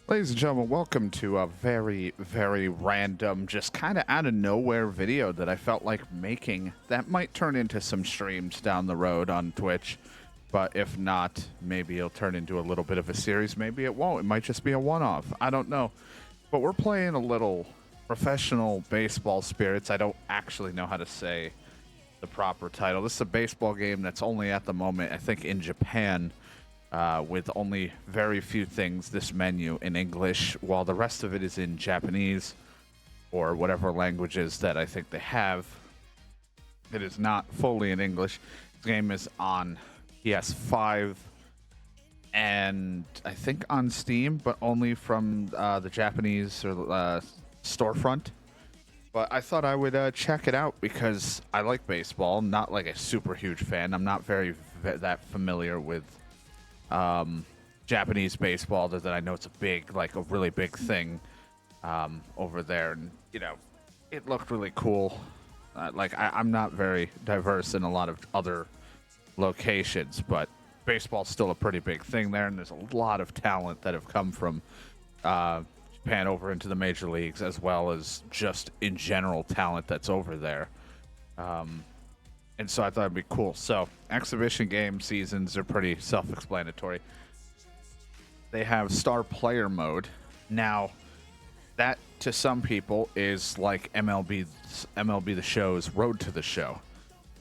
Ladies and gentlemen, welcome to a very, very random, just kind of out of nowhere video that I felt like making that might turn into some streams down the road on Twitch. But if not, maybe it'll turn into a little bit of a series. Maybe it won't. It might just be a one-off. I don't know. But we're playing a little professional baseball spirits. I don't actually know how to say the proper title. This is a baseball game that's only at the moment, I think, in Japan, with only very few things, this menu in English, while the rest of it is in Japanese or whatever languages that I think they have. It is not fully in English. This game is on PS5 and I think on Steam, but only from the Japanese or storefront. But I thought I would check it out because I like baseball. Not like a super huge fan. I'm not that familiar with Japanese baseball, other than I know it's a really big thing over there, and it looked really cool. I'm not very diverse in a lot of other locations, but baseball's still a pretty big thing there, and there's a lot of talent that have come from Japan over into the major leagues, as well as just in general talent that's over there. And so I thought it'd be cool. So exhibition game seasons are pretty self-explanatory. They have star player mode. Now, that to some people is like MLB The Show's Road to the Show.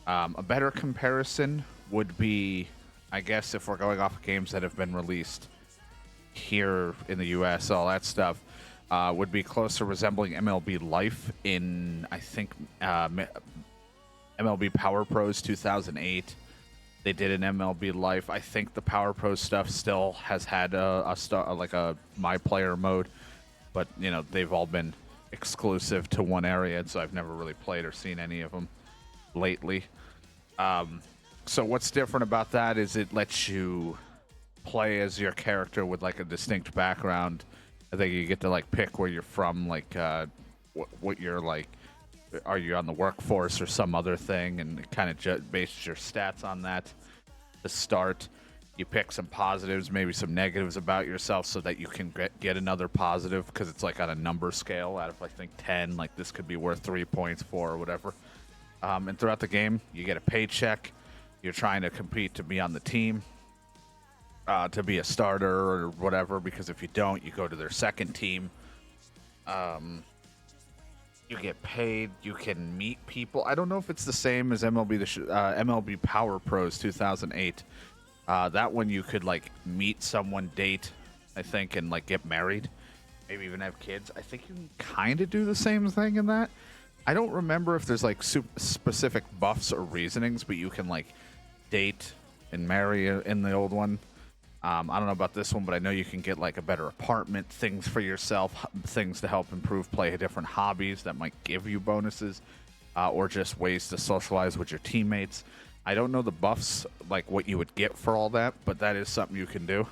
A better comparison would be, I guess, if we're going off of games that have been released here in the U.S., all that stuff, would be closer resembling MLB Life in, I think, MLB Power Pros 2008. They did an MLB Life. I think the Power Pro stuff still has had a My Player mode, but they've all been exclusive to one area, and so I've never really played or seen any of them lately. So what's different about that is it lets you play as your character with like a distinct background. I think you get to like pick where you're from, like what you're like. Are you on the workforce or some other thing, and it kind of bases your stats on that to start. You pick some positives, maybe some negatives about yourself, so that you can get another positive, because it's like on a number scale out of I think 10, like this could be worth 3 points, 4, or whatever. And throughout the game you get a paycheck. You're trying to compete to be on the team, to be a starter or whatever, because if you don't, you go to their second team. You get paid. You can meet people. I don't know if it's the same as MLB Power Pros 2008. That one you could like meet someone, date, I think, and like get married, maybe even have kids. I think you can kind of do the same thing in that. I don't remember if there's like specific buffs or reasonings, but you can like date and marry in the old one. I don't know about this one, but I know you can get like a better apartment, things for yourself, things to help improve play, different hobbies that might give you bonuses, or just ways to socialize with your teammates. I don't know the buffs, like what you would get for all that, but that is something you can do.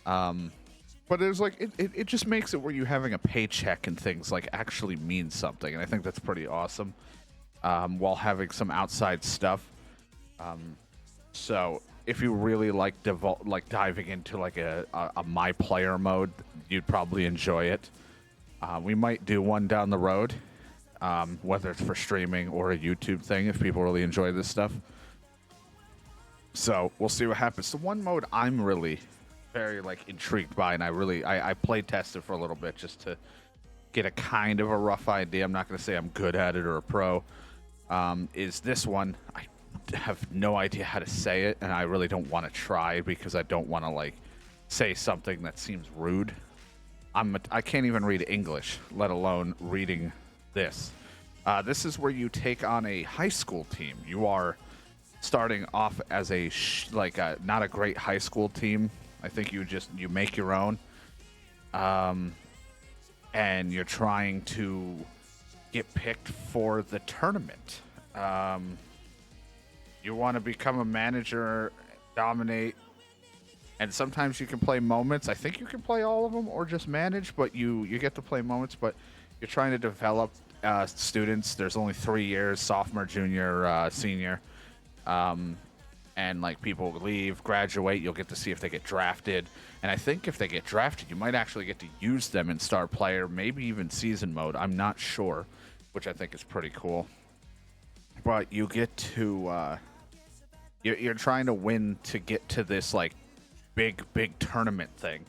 But it's like it just makes it where you having a paycheck and things like actually means something, and I think that's pretty awesome. While having some outside stuff. So if you really like diving into like a My Player mode, you'd probably enjoy it. We might do one down the road, whether it's for streaming or a YouTube thing, if people really enjoy this stuff. So we'll see what happens. The one mode I'm really very like intrigued by, and I play tested for a little bit just to get a kind of a rough idea. I'm not going to say I'm good at it or a pro. Is this one? I have no idea how to say it, and I really don't want to try because I don't want to like say something that seems rude. I can't even read English, let alone reading this. This is where you take on a high school team. You are starting off as not a great high school team. I think you make your own, and you're trying to get picked for the tournament. You want to become a manager, dominate, and sometimes you can play moments. I think you can play all of them or just manage, but you get to play moments. But you're trying to develop students. There's only 3 years: sophomore, junior, senior, and like people leave, graduate, you'll get to see if they get drafted. And I think if they get drafted, you might actually get to use them in star player, maybe even season mode. I'm not sure, which I think is pretty cool. But you get to you're trying to win to get to this like big tournament thing,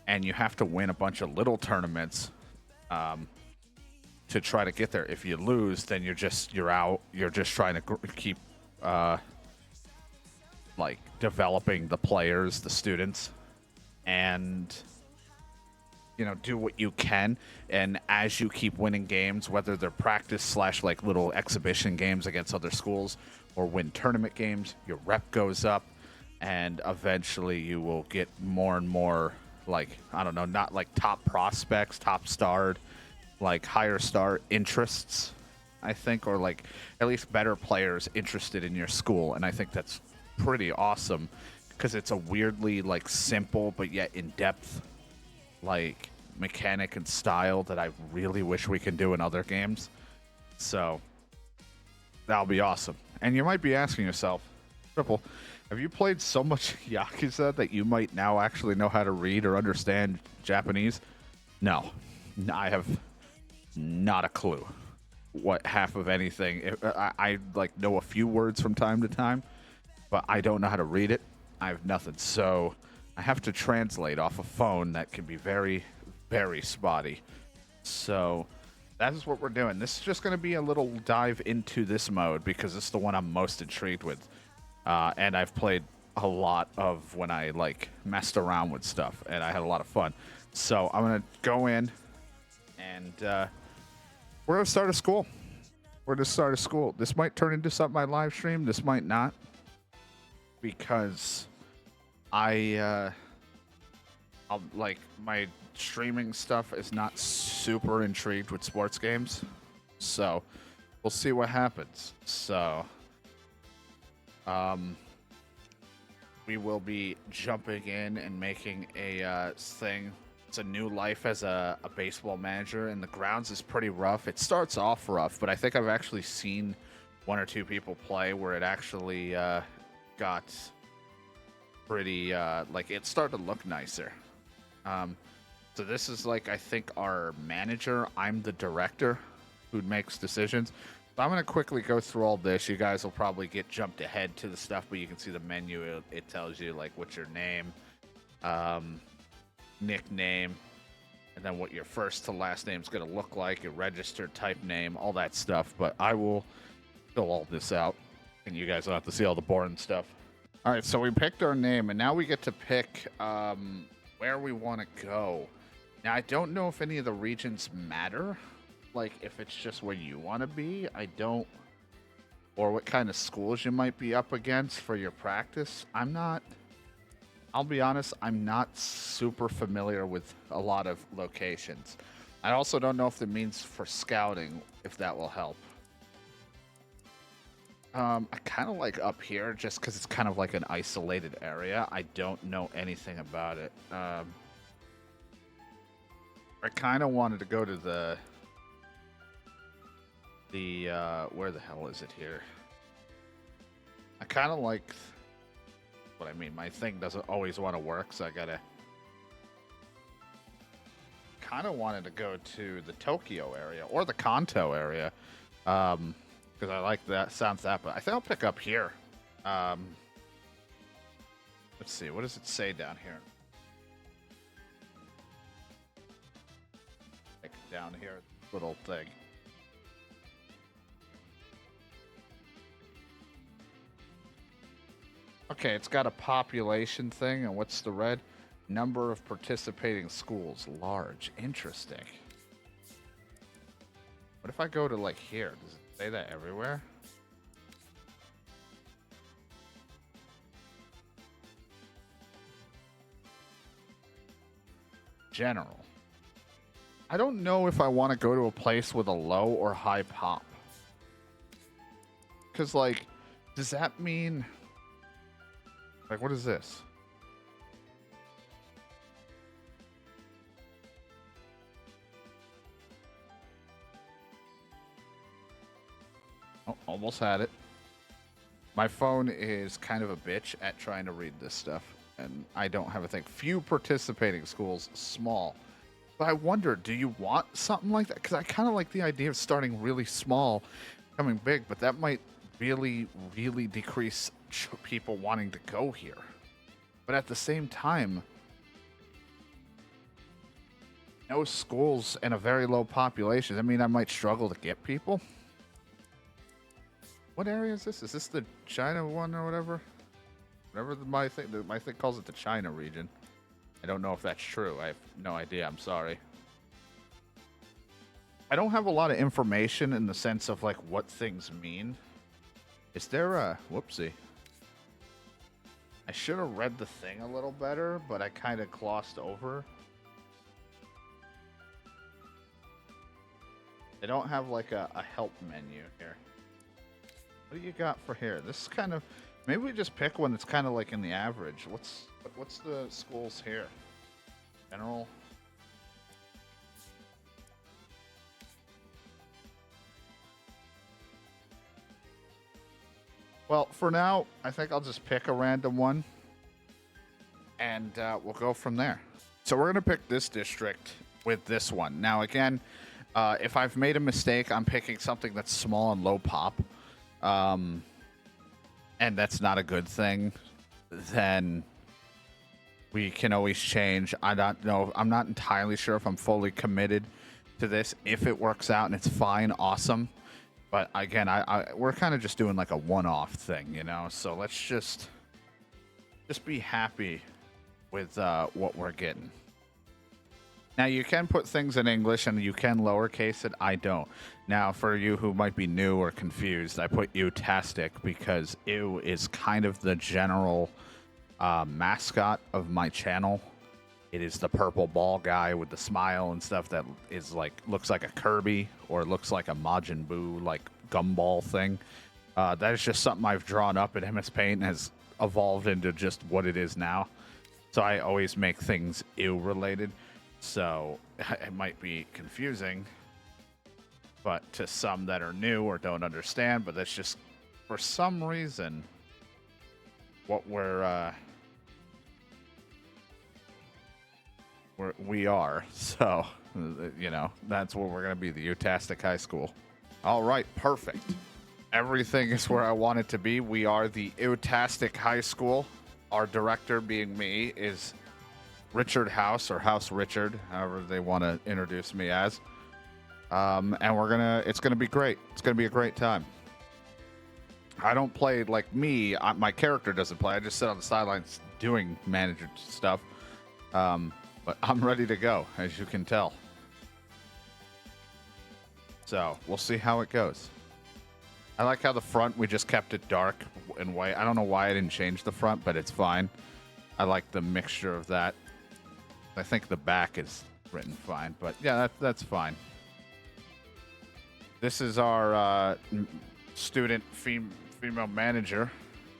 and you have to win a bunch of little tournaments to try to get there. If you lose, then you're out. You're just trying to keep like developing the players, the students, and do what you can. And as you keep winning games, whether they're practice / like little exhibition games against other schools or win tournament games, your rep goes up, and eventually you will get more and more, like, I don't know, not like top prospects, top starred, like higher star interests, I think, or like at least better players interested in your school. And I think that's pretty awesome because it's a weirdly like simple but yet in-depth like mechanic and style that I really wish we can do in other games. So that'll be awesome. And you might be asking yourself, Triple, have you played so much Yakuza that you might now actually know how to read or understand Japanese? No, I have not a clue what half of anything. I like know a few words from time to time, but I don't know how to read it. I have nothing. So I have to translate off a phone that can be very, very spotty. So that is what we're doing. This is just going to be a little dive into this mode because it's the one I'm most intrigued with. And I've played a lot of when I like messed around with stuff, and I had a lot of fun. So I'm going to go in, and we're going to start a school. We're going to start a school. This might turn into something I live stream. This might not, because I'll like my streaming stuff is not super intrigued with sports games, so we'll see what happens. So we will be jumping in and making a thing. It's a new life as a baseball manager, and the grounds is pretty rough. It starts off rough, but I think I've actually seen one or two people play where it actually got pretty like it started to look nicer. So this is like, I think, our manager. I'm the director who makes decisions. So I'm going to quickly go through all this. You guys will probably get jumped ahead to the stuff, but you can see the menu. It tells you like what's your name, nickname, and then what your first to last name is going to look like, your registered type name, all that stuff. But I will fill all this out, and you guys don't have to see all the boring stuff. All right, so we picked our name, and now we get to pick where we want to go. Now, I don't know if any of the regions matter. Like, if it's just where you want to be, I don't. Or what kind of schools you might be up against for your practice. I'll be honest, I'm not super familiar with a lot of locations. I also don't know if it means for scouting, if that will help. I kind of like up here just because it's kind of like an isolated area. I don't know anything about it. I kind of wanted to go to the where the hell is it here? I kind of like what I mean. My thing doesn't always want to work, so I gotta kind of wanted to go to the Tokyo area or the Kanto area. Because I like that sounds that, but I think I'll pick up here. Let's see, what does it say down here? Like down here, little thing. Okay, it's got a population thing, and what's the red? Number of participating schools, large. Interesting. What if I go to like here? Does it say that everywhere? General. I don't know if I want to go to a place with a low or high pop. Because, like, does that mean... Like, what is this? Oh, almost had it. My phone is kind of a bitch at trying to read this stuff, and I don't have a thing. Few participating schools, small. But I wonder, do you want something like that? Because I kind of like the idea of starting really small, becoming big, but that might really, really decrease people wanting to go here. But at the same time, no schools and a very low population. I mean, I might struggle to get people. What area is this? Is this the China one or whatever? Whatever my thing calls it the China region. I don't know if that's true. I have no idea. I'm sorry. I don't have a lot of information in the sense of like what things mean. Is there a whoopsie? I should have read the thing a little better, but I kind of glossed over. They don't have like a help menu here. What do you got for here? This is kind of, maybe we just pick one that's kind of like in the average. What's the schools here? General. Well, for now, I think I'll just pick a random one, and we'll go from there. So we're gonna pick this district with this one. Now, again, if I've made a mistake, I'm picking something that's small and low pop. And that's not a good thing, then we can always change. I don't know. I'm not entirely sure if I'm fully committed to this. If it works out and it's fine, awesome. But again, we're kind of just doing like a one-off thing, you know? So let's just be happy with what we're getting. Now, you can put things in English and you can lowercase it. I don't. Now, for you who might be new or confused, I put Ew-tastic because Ew is kind of the general mascot of my channel. It is the purple ball guy with the smile and stuff that is like, looks like a Kirby or looks like a Majin Buu, like gumball thing. That is just something I've drawn up in MS Paint and has evolved into just what it is now. So I always make things Ew related. So it might be confusing, but to some that are new or don't understand, but that's just for some reason what we are. So, you know, that's what we're going to be, the Ew-tastic High School. All right, perfect. Everything is where I want it to be. We are the Ew-tastic High School. Our director, being me, is Richard House, or House Richard, however they want to introduce me as. And it's gonna be great. It's gonna be a great time. I don't play like me. My character doesn't play. I just sit on the sidelines doing manager stuff. But I'm ready to go, as you can tell. So we'll see how it goes. I like how the front, we just kept it dark and white. I don't know why I didn't change the front, but it's fine. I like the mixture of that. I think the back is written fine, but yeah, that's fine. This is our student female manager.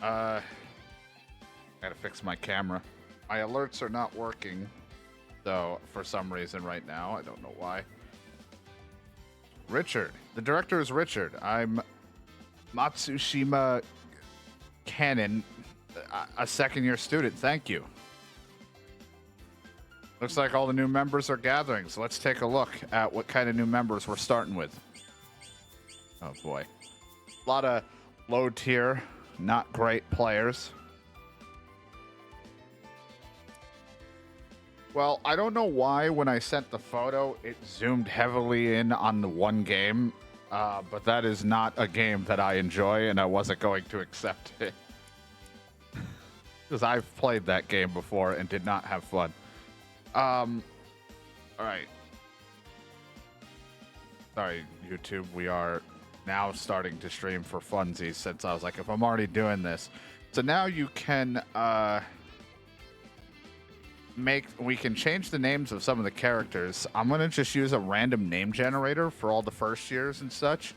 Gotta fix my camera. My alerts are not working, though, for some reason right now. I don't know why. Richard. The director is Richard. I'm Matsushima Cannon, a second-year student. Thank you. Looks like all the new members are gathering, so let's take a look at what kind of new members we're starting with. Oh boy. A lot of low tier, not great players. Well, I don't know why when I sent the photo, it zoomed heavily in on the one game, but that is not a game that I enjoy, and I wasn't going to accept it. Because I've played that game before and did not have fun. All right. Sorry, YouTube. We are now starting to stream for funsies since I was like, if I'm already doing this. So now you can, we can change the names of some of the characters. I'm going to just use a random name generator for all the first years and such.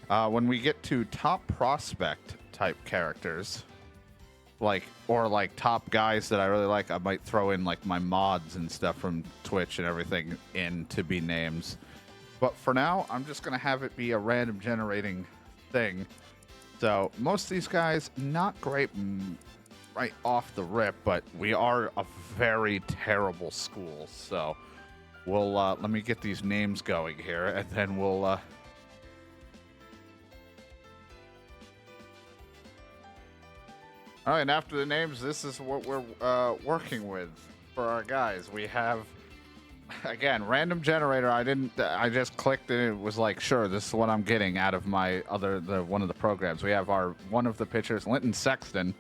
When we get to top prospect type characters, like top guys that I really like, I might throw in like my mods and stuff from Twitch and everything in to be names. But for now, I'm just going to have it be a random generating thing. So most of these guys, not great right off the rip, but we are a very terrible school. So we'll let me get these names going here, and then we'll. All right, and after the names, this is what we're working with for our guys. We have. Again, random generator. I just clicked and it was like, sure, this is what I'm getting out of my one of the programs. We have one of the pitchers, Linton Sexton,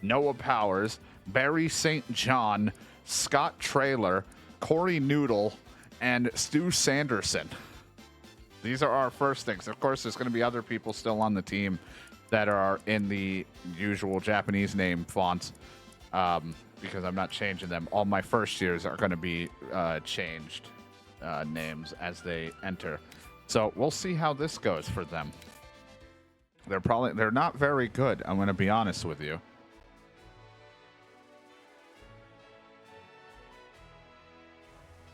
Noah Powers, Barry St. John, Scott Traylor, Corey Noodle, and Stu Sanderson. These are our first things. Of course, there's going to be other people still on the team that are in the usual Japanese name fonts. Because I'm not changing them. All my first years are going to be changed names as they enter. So we'll see how this goes for them. They're not very good. I'm going to be honest with you.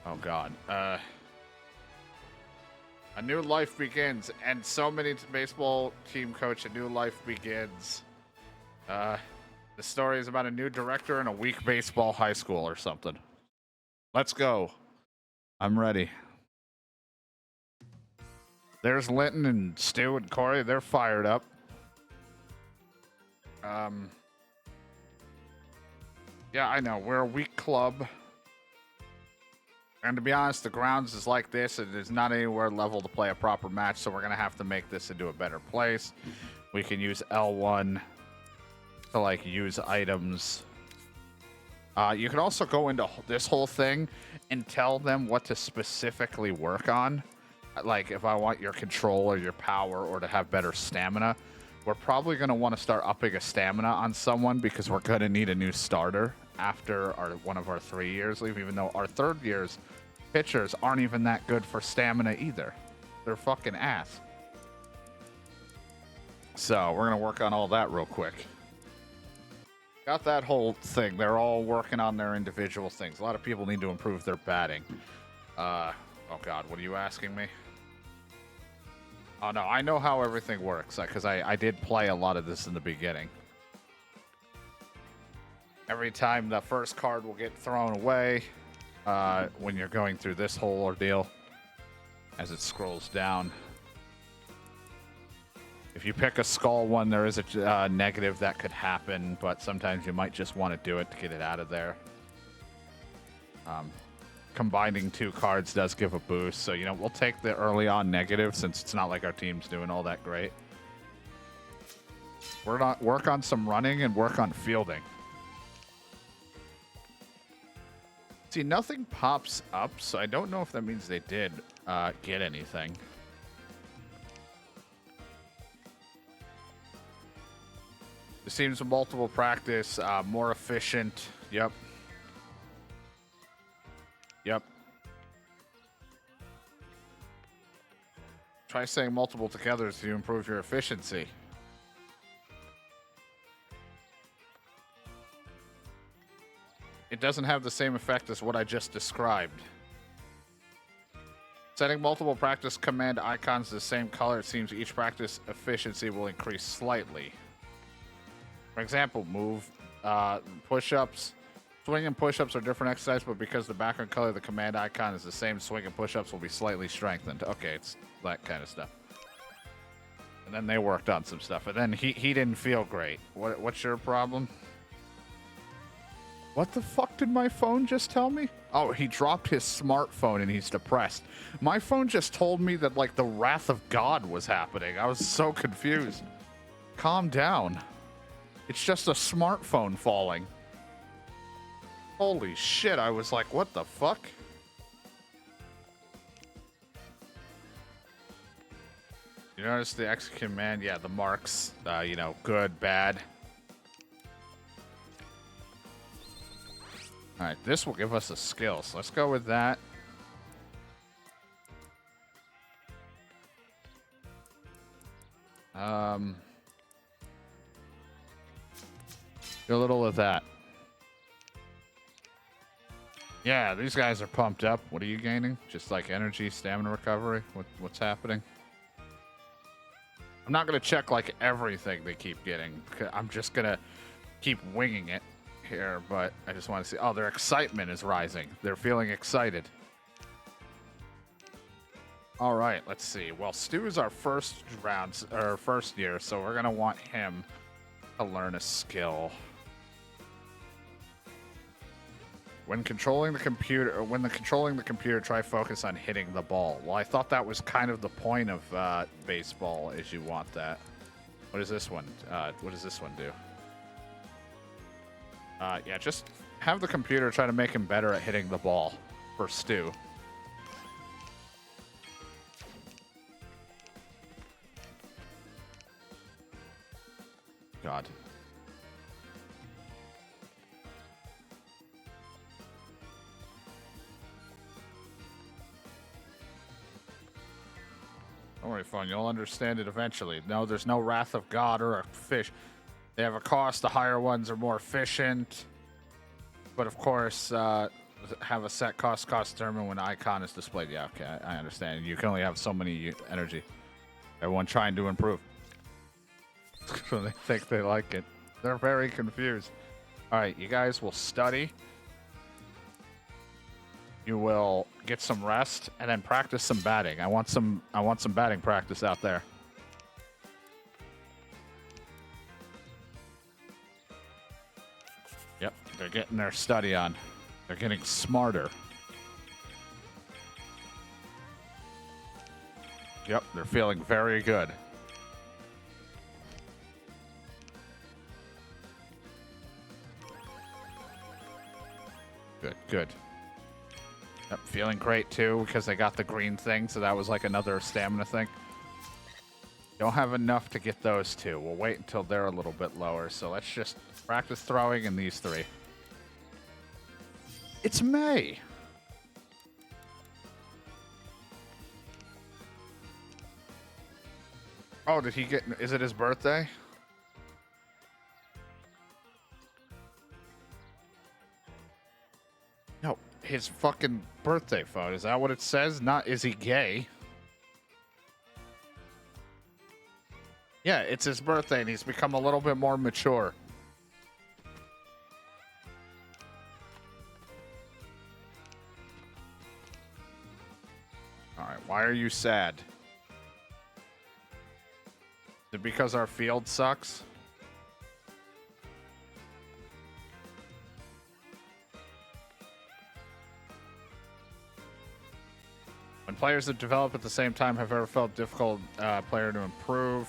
Oh God. A new life begins, and so many baseball team coach. A new life begins. The story is about a new director in a weak baseball high school or something. Let's go. I'm ready. There's Linton and Stu and Corey. They're fired up. Yeah, I know. We're a weak club. And to be honest, the grounds is like this. It is not anywhere level to play a proper match, so we're going to have to make this into a better place. We can use L1 to like use items. You can also go into this whole thing and tell them what to specifically work on. Like if I want your control or your power or to have better stamina, we're probably going to want to start upping a stamina on someone because we're going to need a new starter after one of our 3 years leave, even though our third year's pitchers aren't even that good for stamina either. They're fucking ass. So we're going to work on all that real quick. Got that whole thing. They're all working on their individual things. A lot of people need to improve their batting. Oh God, what are you asking me? Oh no, I know how everything works because I did play a lot of this in the beginning. Every time the first card will get thrown away when you're going through this whole ordeal as it scrolls down. If you pick a skull one, there is a negative that could happen, but sometimes you might just want to do it to get it out of there. Combining 2 cards does give a boost, so we'll take the early on negative since it's not like our team's doing all that great. Work on some running and work on fielding. See, nothing pops up, so I don't know if that means they did get anything. It seems multiple practice, more efficient. Yep. Try saying multiple together to improve your efficiency. It doesn't have the same effect as what I just described. Setting multiple practice command icons the same color, it seems each practice efficiency will increase slightly. For example, move, push-ups. Swing and push-ups are different exercises, but because the background color of the command icon is the same, swing and push-ups will be slightly strengthened. Okay, it's that kind of stuff. And then they worked on some stuff, and then he didn't feel great. What's your problem? What the fuck did my phone just tell me? Oh, he dropped his smartphone and he's depressed. My phone just told me that, like, the wrath of God was happening. I was so confused. Calm down. It's just a smartphone falling. Holy shit, I was like, what the fuck? You notice the X command? Yeah, the marks, good, bad. All right, this will give us a skill, so let's go with that. Do a little of that. Yeah, these guys are pumped up. What are you gaining? Just like energy, stamina recovery? What's happening? I'm not going to check like everything they keep getting. I'm just going to keep winging it here, but I just want to see. Oh, their excitement is rising. They're feeling excited. All right, let's see. Well, Stu is our first round, or first year, so we're going to want him to learn a skill. When controlling the computer, try focus on hitting the ball. Well, I thought that was kind of the point of baseball, is you want that. What is this one? What does this one do? Yeah, just have the computer try to make him better at hitting the ball for Stu. God. Don't worry, Phone. You'll understand it eventually. No, there's no wrath of God or a fish. They have a cost. The higher ones are more efficient. But of course, have a set cost determined when icon is displayed. Yeah, okay, I understand. You can only have so many energy. Everyone trying to improve. So they think they like it. They're very confused. All right, you guys will study. You will get some rest and then practice some batting. I want some batting practice out there. Yep, they're getting their study on. They're getting smarter. Yep, they're feeling very good. Good, good. Yep, feeling great too because they got the green thing, so that was like another stamina thing. Don't have enough to get those two. We'll wait until they're a little bit lower, so let's just practice throwing in these three. It's May. Oh, did he get... Is it his birthday? No, his fucking birthday phone. Is that what it says? Not, is he gay? Yeah, it's his birthday and he's become a little bit more mature. All right, why are you sad? Is it because our field sucks? When players that develop at the same time have ever felt difficult player to improve.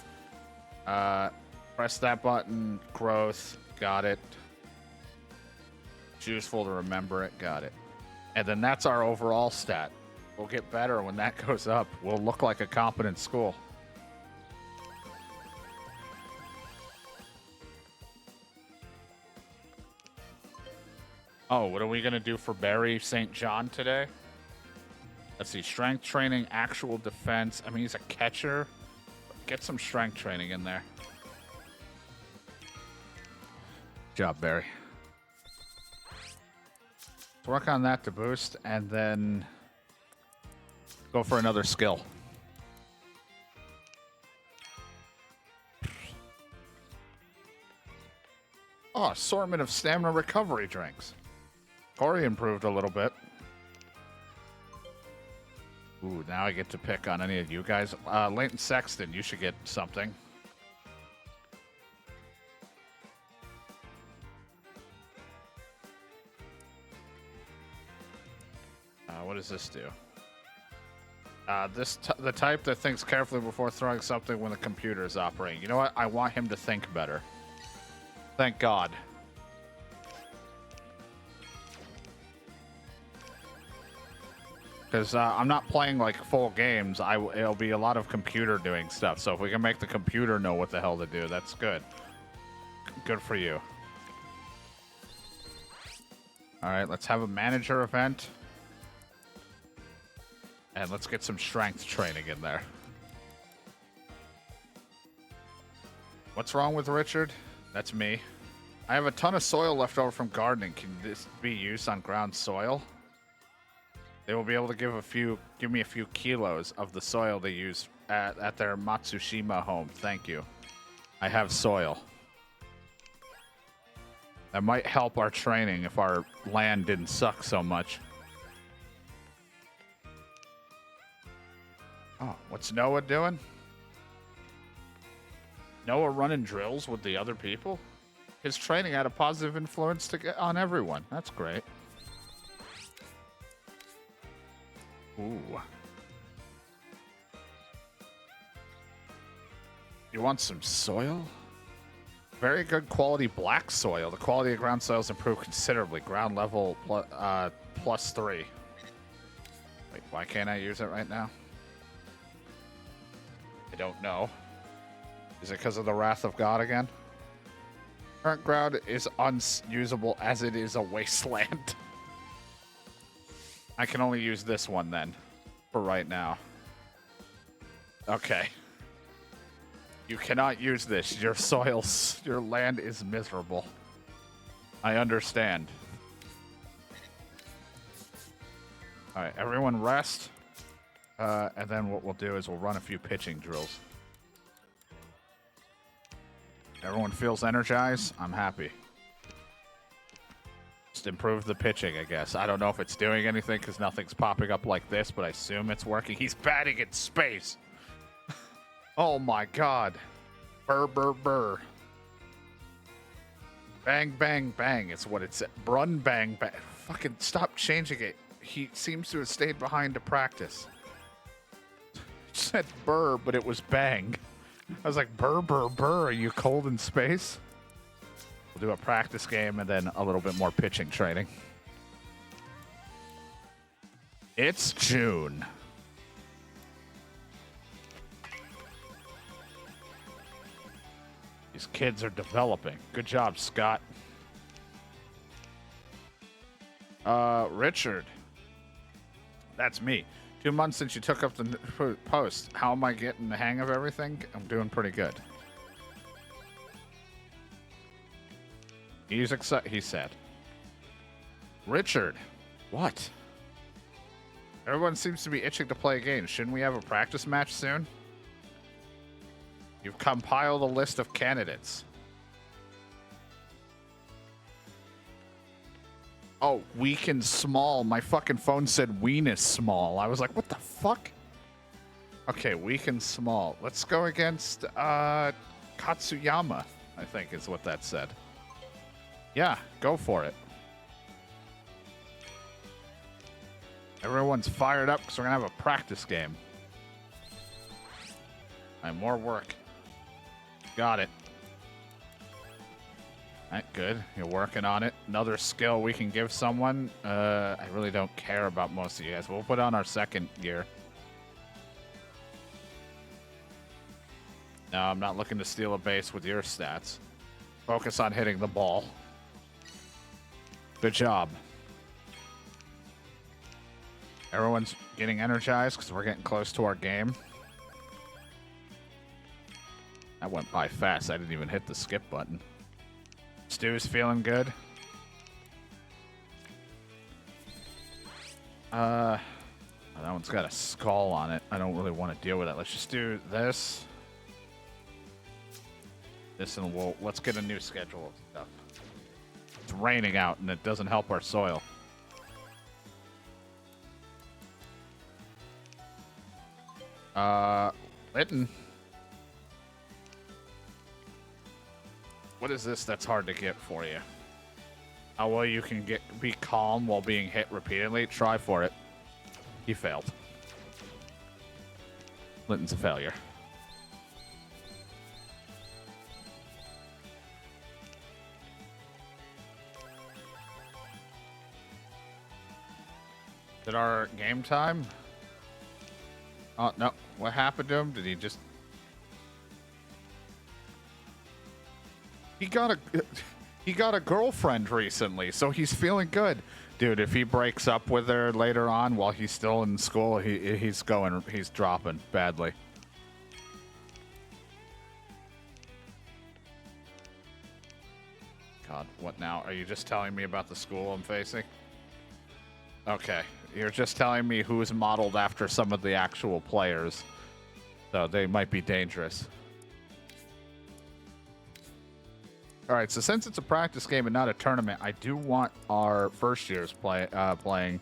Press that button. Growth. Got it. It's useful to remember it. Got it. And then that's our overall stat. We'll get better when that goes up. We'll look like a competent school. Oh, what are we going to do for Barry St. John today? Let's see. Strength training, actual defense. I mean, he's a catcher. Get some strength training in there. Good job, Barry. Let's work on that to boost, and then go for another skill. Oh, assortment of stamina recovery drinks. Corey improved a little bit. Ooh, now I get to pick on any of you guys. Leighton Sexton, you should get something. What does this do? The type that thinks carefully before throwing something when the computer is operating. You know what? I want him to think better. Thank God. Because I'm not playing like full games. It'll be a lot of computer doing stuff. So if we can make the computer know what the hell to do, that's good. Good for you. All right, let's have a manager event. And let's get some strength training in there. What's wrong with Richard? That's me. I have a ton of soil left over from gardening. Can this be used on ground soil? They will be able to give me a few kilos of the soil they use at their Matsushima home. Thank you. I have soil. That might help our training if our land didn't suck so much. Oh, what's Noah doing? Noah running drills with the other people? His training had a positive influence on everyone. That's great. Ooh. You want some soil? Very good quality black soil. The quality of ground soil has improved considerably. Ground level +3. Wait, why can't I use it right now? I don't know. Is it because of the wrath of God again? Current ground is unusable as it is a wasteland. I can only use this one then, for right now. Okay. You cannot use this. Your your land is miserable. I understand. All right, everyone rest. And then what we'll do is we'll run a few pitching drills. Everyone feels energized? I'm happy. Just improve the pitching, I guess. I don't know if it's doing anything because nothing's popping up like this, but I assume it's working. He's batting in space. Oh my god. Burr, burr, burr. Bang, bang, bang. It's what it said. Brun, bang, bang. Fucking stop changing it. He seems to have stayed behind to practice. It said burr, but it was bang. I was like, burr, burr, burr. Are you cold in space? We'll do a practice game and then a little bit more pitching training. It's June. These kids are developing. Good job, Scott. Richard. That's me. 2 months since you took up the post. How am I getting the hang of everything? I'm doing pretty good. He's excited, he said. Richard. What? Everyone seems to be itching to play a game. Shouldn't we have a practice match soon? You've compiled a list of candidates. Oh, weak and small. My fucking phone said ween is small. I was like, what the fuck? Okay, weak and small. Let's go against Katsuyama, I think is what that said. Yeah, go for it. Everyone's fired up because we're going to have a practice game. And more work. Got it. All right, good. You're working on it. Another skill we can give someone. I really don't care about most of you guys. We'll put on our second year. No, I'm not looking to steal a base with your stats. Focus on hitting the ball. Good job. Everyone's getting energized because we're getting close to our game. That went by fast. I didn't even hit the skip button. Stu's feeling good. That one's got a skull on it. I don't really want to deal with it. Let's just do this. This and let's get a new schedule of stuff. It's raining out and it doesn't help our soil. Lytton. What is this that's hard to get for you? How well you can be calm while being hit repeatedly? Try for it. He failed. Lytton's a failure. Did our game time? Oh, no. What happened to him? Did he just... He got a girlfriend recently, so he's feeling good. Dude, if he breaks up with her later on while he's still in school, he's dropping badly. God, what now? Are you just telling me about the school I'm facing? Okay, you're just telling me who's modeled after some of the actual players. So they might be dangerous. All right, so since it's a practice game and not a tournament, I do want our first years playing.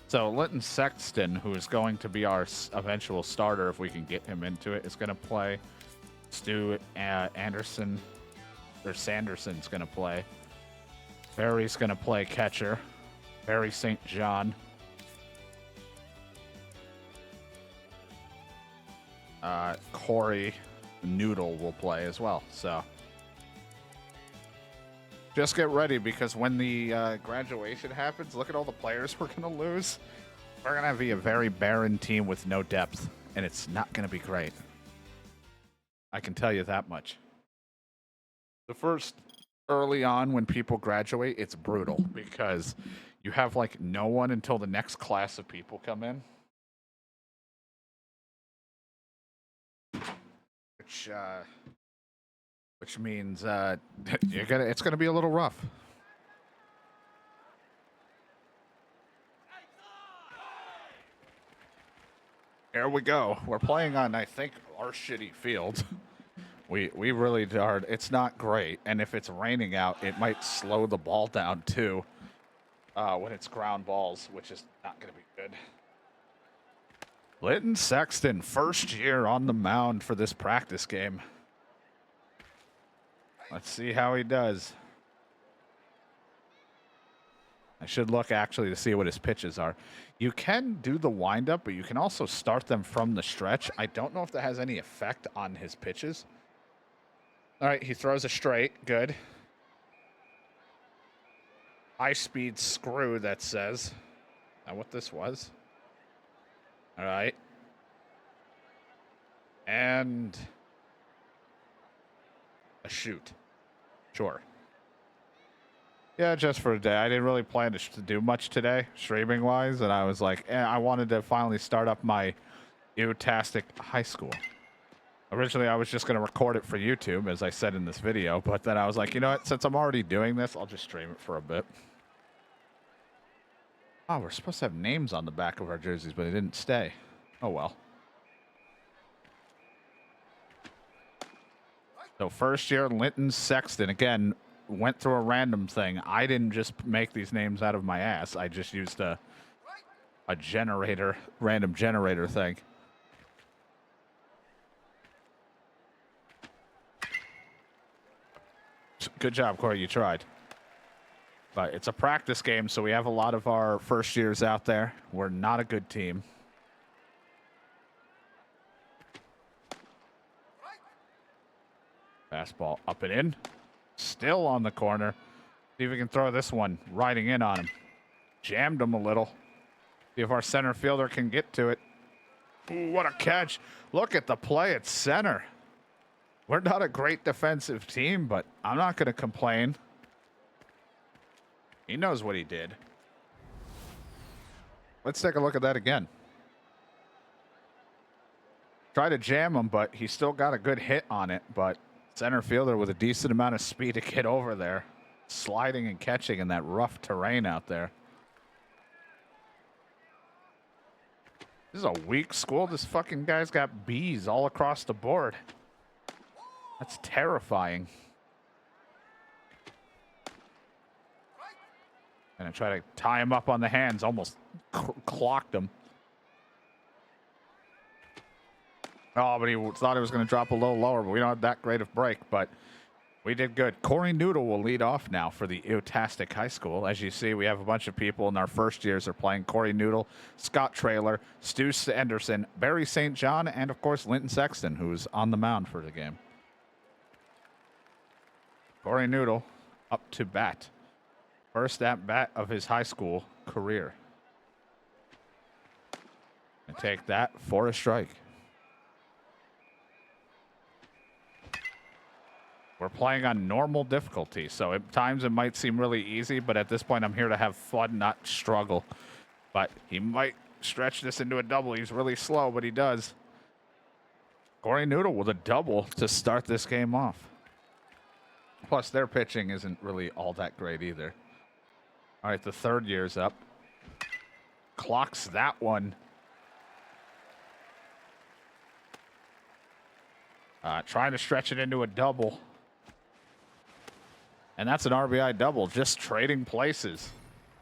So Linton Sexton, who is going to be our eventual starter if we can get him into it, is going to play. Stu Anderson, or Sanderson's going to play. Barry's going to play catcher. Barry St. John. Corey Noodle will play as well. So just get ready, because when the graduation happens, look at all the players we're going to lose. We're going to be a very barren team with no depth, and it's not going to be great. I can tell you that much. The first early on when people graduate, it's brutal because you have like no one until the next class of people come in. Which means it's gonna be a little rough. Here we go. We're playing on, I think, our shitty field. We really are. It's not great, and if it's raining out, it might slow the ball down too. When it's ground balls, which is not going to be good. Linton Sexton, first year on the mound for this practice game. Let's see how he does. I should look actually to see what his pitches are. You can do the windup, but you can also start them from the stretch. I don't know if that has any effect on his pitches. All right, he throws a straight. Good. High-speed screw, that says. Now what this was. All right. And a shoot. Sure. Yeah, just for a day. I didn't really plan to do much today, streaming-wise, and I was like, I wanted to finally start up my Ew-tastic high school. Originally, I was just going to record it for YouTube, as I said in this video, but then I was like, you know what? Since I'm already doing this, I'll just stream it for a bit. Oh, we're supposed to have names on the back of our jerseys, but it didn't stay. Oh, well. So first year, Linton Sexton. Again, went through a random thing. I didn't just make these names out of my ass. I just used a generator, random generator thing. Good job, Corey. You tried. But it's a practice game, so we have a lot of our first years out there. We're not a good team. Fastball up and in. Still on the corner. See if we can throw this one riding in on him. Jammed him a little. See if our center fielder can get to it. Ooh, what a catch. Look at the play at center. We're not a great defensive team, but I'm not going to complain. He knows what he did. Let's take a look at that again. Try to jam him, but he still got a good hit on it. But center fielder with a decent amount of speed to get over there. Sliding and catching in that rough terrain out there. This is a weak school. This fucking guy's got B's all across the board. That's terrifying. Gonna try to tie him up on the hands. Almost clocked him. Oh, but he thought he was going to drop a little lower, but we don't have that great of break, but we did good. Corey Noodle will lead off now for the Ew-tastic High School. As you see, we have a bunch of people in our first years are playing. Corey Noodle, Scott Traylor, Stu Anderson, Barry St. John, and, of course, Linton Sexton, who's on the mound for the game. Corey Noodle up to bat. First at bat of his high school career. And take that for a strike. We're playing on normal difficulty, so at times it might seem really easy, but at this point I'm here to have fun, not struggle. But he might stretch this into a double. He's really slow, but he does. Corey Noodle with a double to start this game off. Plus, their pitching isn't really all that great either. All right, the third year's up. Clocks that one. Trying to stretch it into a double. And that's an RBI double, just trading places.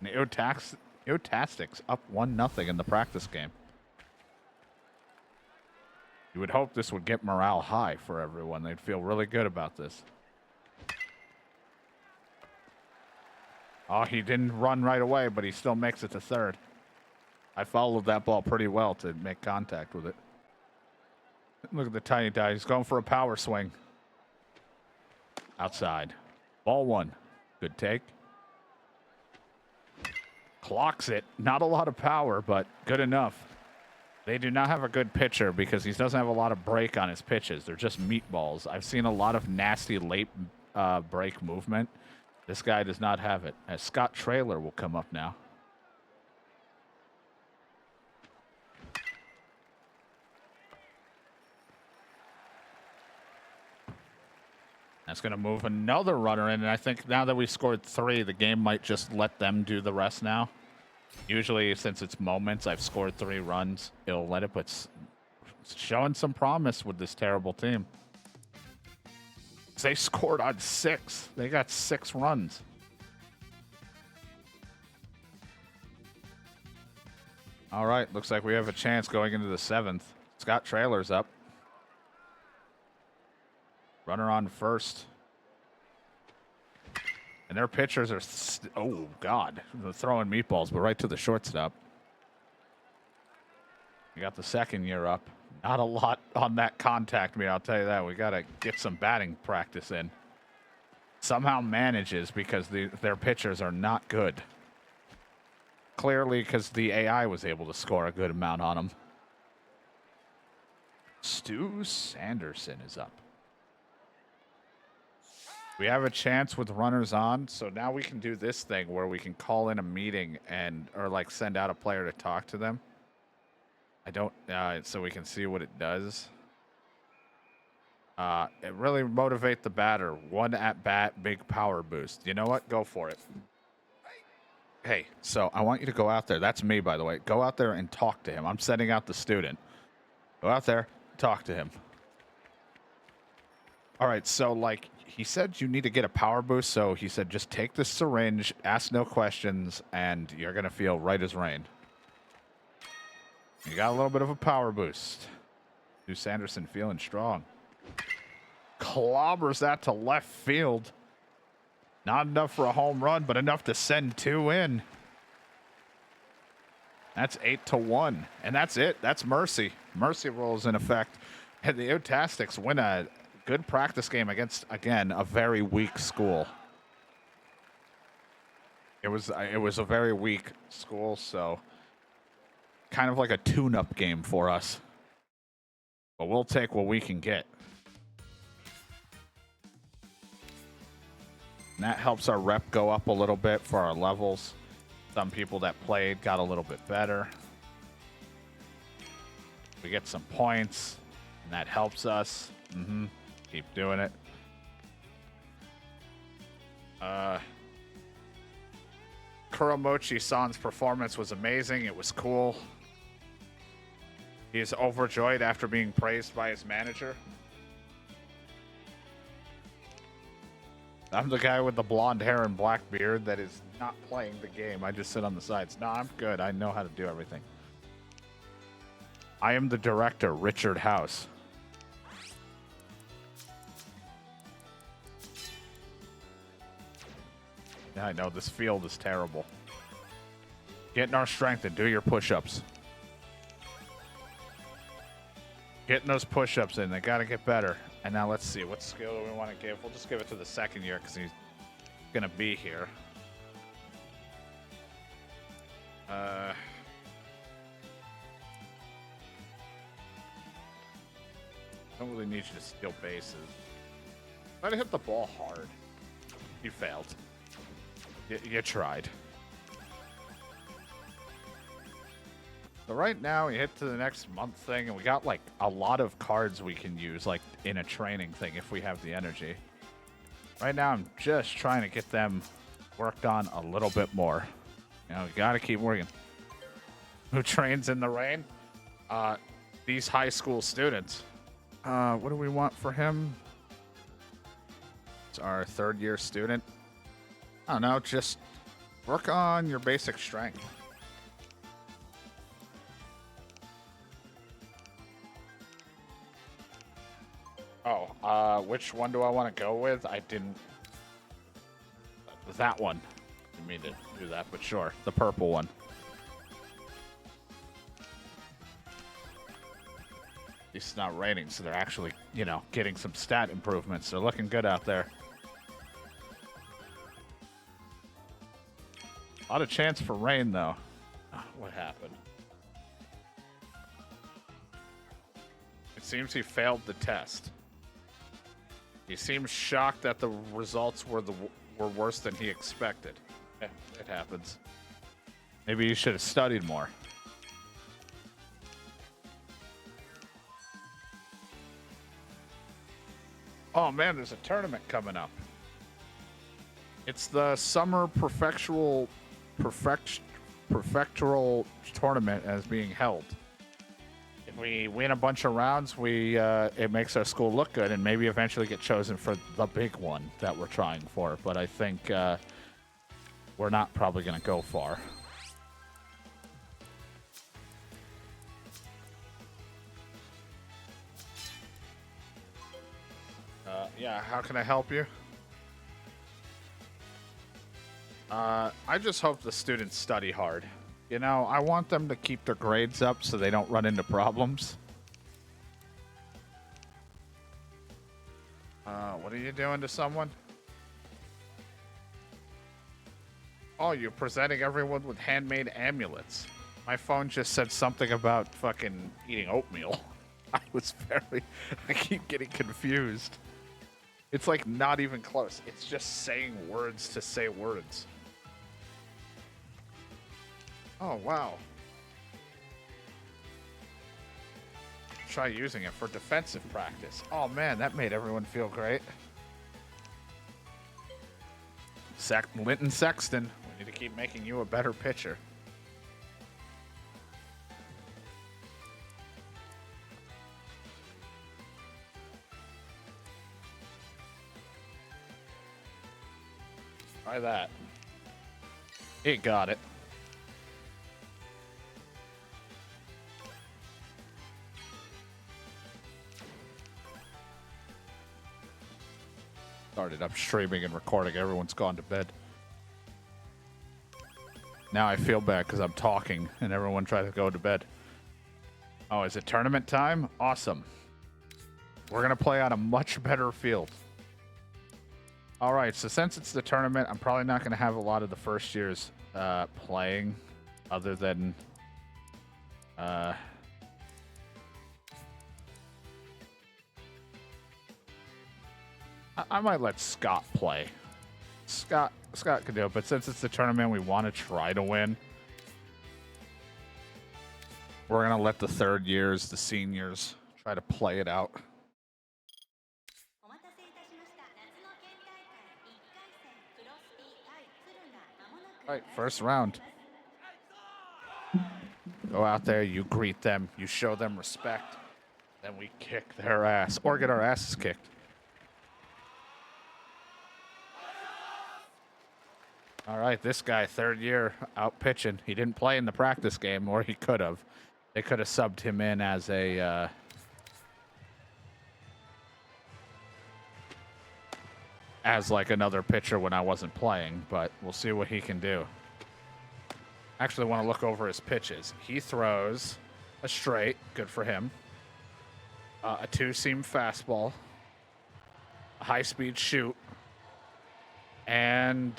Neotastics up 1-0 in the practice game. You would hope this would get morale high for everyone. They'd feel really good about this. Oh, he didn't run right away, but he still makes it to third. I followed that ball pretty well to make contact with it. Look at the tiny guy. He's going for a power swing. Outside. Ball one. Good take. Clocks it. Not a lot of power, but good enough. They do not have a good pitcher because he doesn't have a lot of break on his pitches. They're just meatballs. I've seen a lot of nasty late break movement. This guy does not have it. As Scott Traylor will come up now. That's going to move another runner in, and I think now that we scored 3, the game might just let them do the rest now. Usually, since it's moments, I've scored 3 runs. It'll let it, but it's showing some promise with this terrible team. They scored on 6. They got 6 runs. All right, looks like we have a chance going into the 7th. Scott Traylor's up. Runner on first. And their pitchers are, oh, God. They're throwing meatballs, but right to the shortstop. We got the second year up. Not a lot on that contact meet, I'll tell you that. We got to get some batting practice in. Somehow manages because their pitchers are not good. Clearly because the AI was able to score a good amount on them. Stu Sanderson is up. We have a chance with runners on, so now we can do this thing where we can call in a meeting or like send out a player to talk to them. So we can see what it does. It really motivate the batter. 1 at bat, big power boost. You know what? Go for it. Hey, so I want you to go out there. That's me, by the way. Go out there and talk to him. I'm sending out the student. Go out there, talk to him. All right, so like he said you need to get a power boost, so he said just take this syringe, ask no questions, and you're going to feel right as rain. You got a little bit of a power boost. Stu Sanderson feeling strong. Clobbers that to left field. Not enough for a home run, but enough to send 2 in. That's 8-1, and that's it. That's mercy. Mercy rolls in effect. And the Otastics win a good practice game against, again, a very weak school. It was a very weak school, so kind of like a tune-up game for us. But we'll take what we can get. And that helps our rep go up a little bit for our levels. Some people that played got a little bit better. We get some points, and that helps us. Keep doing it. Kuramochi-san's performance was amazing. It was cool. He is overjoyed after being praised by his manager. I'm the guy with the blonde hair and black beard that is not playing the game. I just sit on the sides. No, I'm good. I know how to do everything. I am the director, Richard House. Yeah, I know. This field is terrible. Getting our strength and do your push-ups. Getting those push-ups in. They got to get better. And now let's see. What skill do we want to give? We'll just give it to the second year because he's going to be here. Don't really need you to steal bases. Try to hit the ball hard. You failed. You tried. So right now we hit to the next month thing, and we got like a lot of cards we can use, like in a training thing if we have the energy. Right now I'm just trying to get them worked on a little bit more. You know, we gotta keep working. Who trains in the rain? These high school students. What do we want for him? It's our third-year student. I don't know, just work on your basic strength. Oh, which one do I want to go with? I didn't... That one. Didn't mean to do that, but sure. The purple one. At least it's not raining, so they're actually, you know, getting some stat improvements. They're looking good out there. A lot of chance for rain, though. Oh, what happened? It seems he failed the test. He seems shocked that the results were worse than he expected. It happens. Maybe you should have studied more. Oh man, there's a tournament coming up. It's the summer prefectural tournament as being held. If we win a bunch of rounds, it makes our school look good, and maybe eventually get chosen for the big one that we're trying for. But I think we're not probably going to go far. Yeah, how can I help you? I just hope the students study hard. You know, I want them to keep their grades up so they don't run into problems. What are you doing to someone? Oh, you're presenting everyone with handmade amulets. My phone just said something about fucking eating oatmeal. I keep getting confused. It's like not even close. It's just saying words to say words. Oh, wow. Try using it for defensive practice. Oh, man, that made everyone feel great. Linton Sexton, we need to keep making you a better pitcher. Try that. He got it. Started up streaming and recording. Everyone's gone to bed. Now I feel bad because I'm talking and everyone tried to go to bed. Oh, is it tournament time? Awesome. We're going to play on a much better field. All right, so since it's the tournament, I'm probably not going to have a lot of the first years playing other than... I might let Scott play. Scott can do it, but since it's the tournament, we want to try to win. We're going to let the third years, the seniors, try to play it out. All right, first round. Go out there, you greet them, you show them respect, then we kick their ass, or get our asses kicked. All right, this guy, third year, out pitching. He didn't play in the practice game, or he could have. They could have subbed him in as a... as like another pitcher when I wasn't playing, but we'll see what he can do. Actually want to look over his pitches. He throws a straight, good for him. A two-seam fastball, a high-speed shoot, and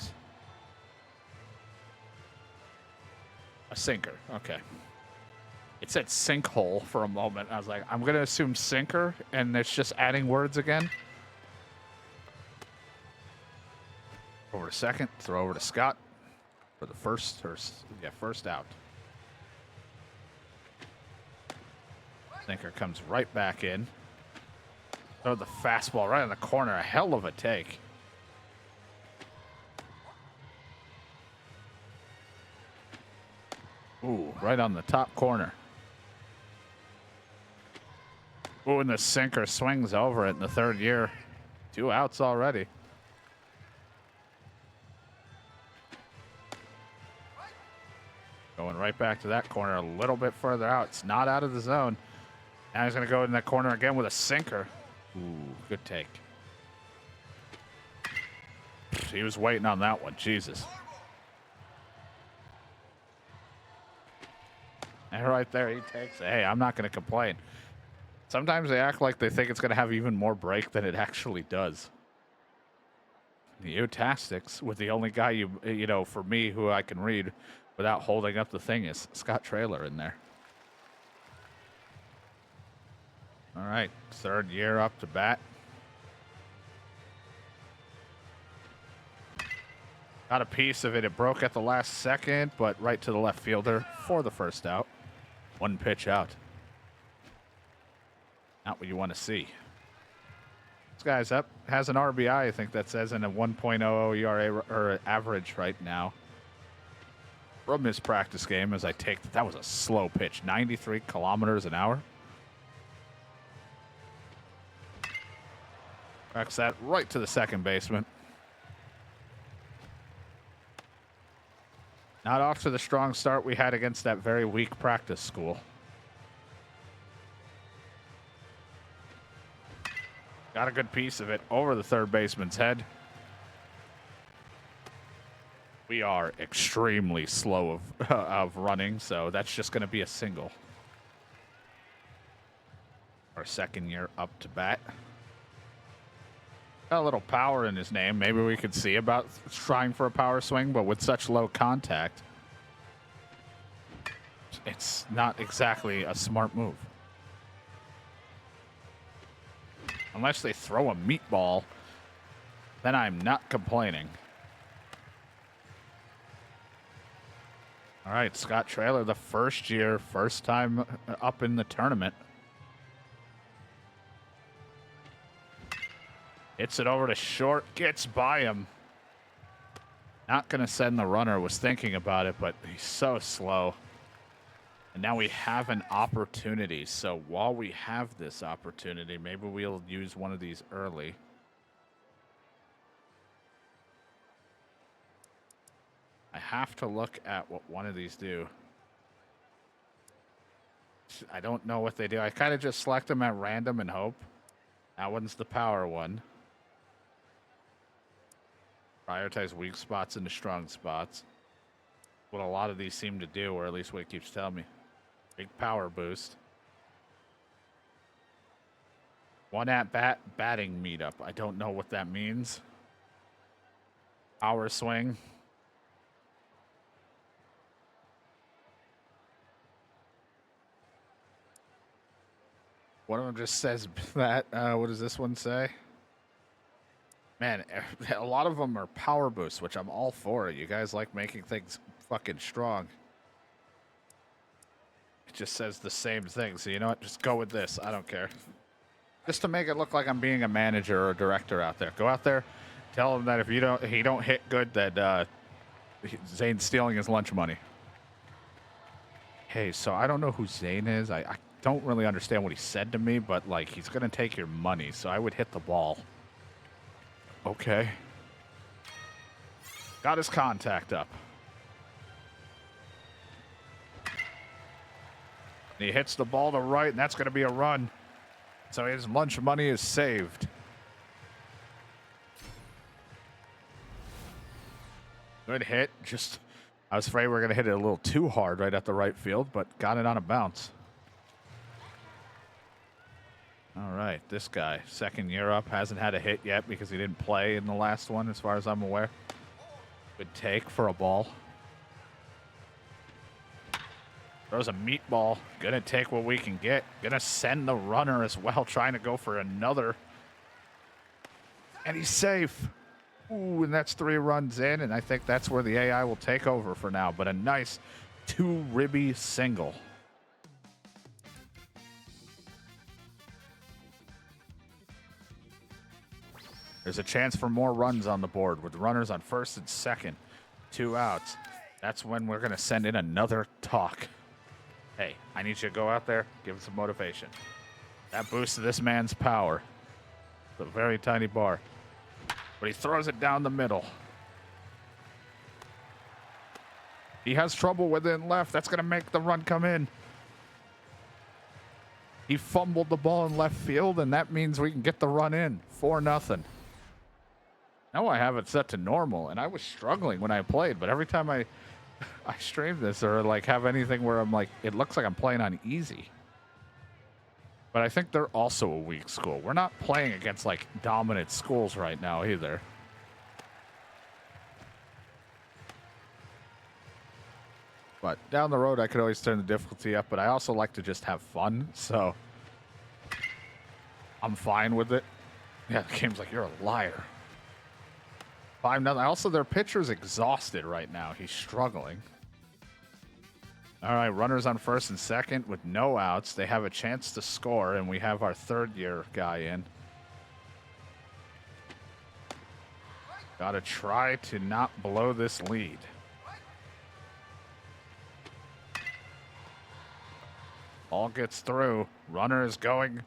a sinker. Okay. It said sinkhole for a moment. I was like, I'm going to assume sinker, and it's just adding words again. Over to second, throw over to Scott for the first out. Sinker comes right back in. Throw the fastball right in the corner. A hell of a take. Ooh, right on the top corner. Ooh, and the sinker swings over it in the third year. 2 outs already. Going right back to that corner a little bit further out. It's not out of the zone. Now he's going to go in that corner again with a sinker. Ooh, good take. He was waiting on that one. Jesus. And right there, he takes it. Hey, I'm not going to complain. Sometimes they act like they think it's going to have even more break than it actually does. The Utastics with the only guy you know, for me, who I can read without holding up the thing is Scott Traylor in there. All right, third year up to bat. Got a piece of it. It broke at the last second, but right to the left fielder for the first out. 1 pitch out. Not what you want to see. This guy's up, has an RBI, I think that says, in a 1.00 ERA or average right now. From his practice game, as I take that was a slow pitch, 93 kilometers an hour. Cracks that right to the second baseman. Not off to the strong start we had against that very weak practice school. Got a good piece of it over the third baseman's head. We are extremely slow of running, so that's just going to be a single. Our second year up to bat. Got a little power in his name. Maybe we could see about trying for a power swing, but with such low contact, it's not exactly a smart move. Unless they throw a meatball, then I'm not complaining. All right, Scott Traylor, the first year, first time up in the tournament. Hits it over to short, gets by him. Not going to send the runner, was thinking about it, but he's so slow. And now we have an opportunity. So while we have this opportunity, maybe we'll use one of these early. I have to look at what one of these do. I don't know what they do. I kind of just select them at random and hope. That one's the power one. Prioritize weak spots into strong spots. What a lot of these seem to do, or at least what it keeps telling me. Big power boost. 1 at bat batting meetup. I don't know what that means. Power swing. One of them just says that. What does this one say? Man, a lot of them are power boosts, which I'm all for. You guys like making things fucking strong. It just says the same thing. So you know what? Just go with this. I don't care. Just to make it look like I'm being a manager or a director out there. Go out there, tell him that if he don't hit good, that Zane's stealing his lunch money. Hey, so I don't know who Zane is. I don't really understand what he said to me, but like he's gonna take your money, so I would hit the ball. Okay. Got his contact up. And he hits the ball to right, and that's going to be a run. So his lunch money is saved. Good hit. Just, I was afraid we were going to hit it a little too hard right at the right field, but got it on a bounce. All right, this guy, second year up, hasn't had a hit yet because he didn't play in the last one, as far as I'm aware. Good take for a ball. Throws a meatball. Gonna take what we can get. Gonna send the runner as well, trying to go for another. And he's safe. Ooh, and that's 3 runs in, and I think that's where the AI will take over for now. But a nice 2-ribby single. There's a chance for more runs on the board with runners on first and second. 2 outs. That's when we're going to send in another talk. Hey, I need you to go out there, give him some motivation. That boosted this man's power. It's a very tiny bar. But he throws it down the middle. He has trouble with it in left. That's going to make the run come in. He fumbled the ball in left field, and that means we can get the run in. 4-0. Now I have it set to normal, and I was struggling when I played, but every time I stream this or like have anything where I'm like, it looks like I'm playing on easy. But I think they're also a weak school. We're not playing against like dominant schools right now either. But down the road, I could always turn the difficulty up, but I also like to just have fun, so I'm fine with it. Yeah, the game's like, you're a liar. 5-0. Also, their pitcher's exhausted right now. He's struggling. All right, runners on first and second with no outs. They have a chance to score, and we have our third-year guy in. Got to try to not blow this lead. Ball gets through. Runner is going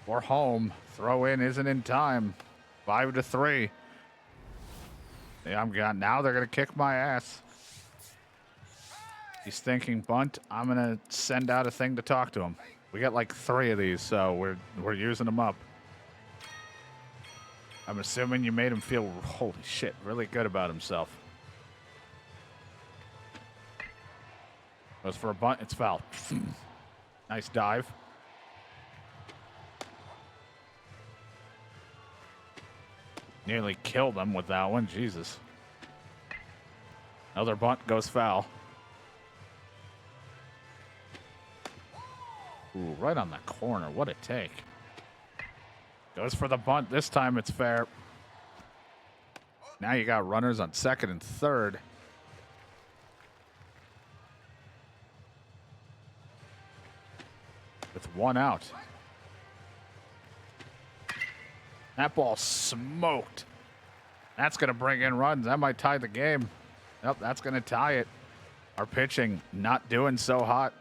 for home. Throw in isn't in time. 5-3. Yeah, I'm gone. Now they're going to kick my ass. He's thinking bunt. I'm going to send out a thing to talk to him. We got like 3 of these, so we're using them up. I'm assuming you made him feel, holy shit, really good about himself. Goes for a bunt. It's foul. Nice dive. Nearly killed him with that one. Jesus. Another bunt goes foul. Ooh, right on the corner. What a take. Goes for the bunt. This time it's fair. Now you got runners on second and third. With 1 out. That ball smoked. That's going to bring in runs. That might tie the game. Yep, that's going to tie it. Our pitching not doing so hot.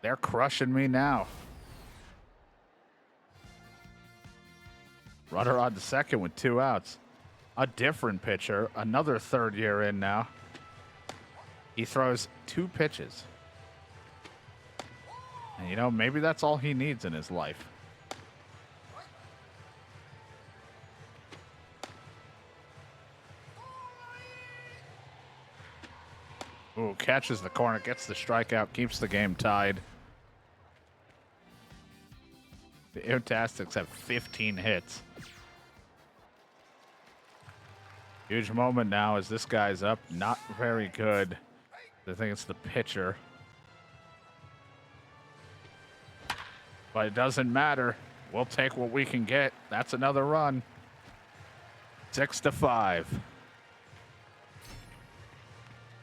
They're crushing me now. Runner on the second with 2 outs. A different pitcher. Another third year in now. He throws 2 pitches. And, you know, maybe that's all he needs in his life. Ooh, catches the corner, gets the strikeout, keeps the game tied. The Fantastics have 15 hits. Huge moment now as this guy's up. Not very good. I think it's the pitcher. But it doesn't matter. We'll take what we can get. That's another run. 6-5.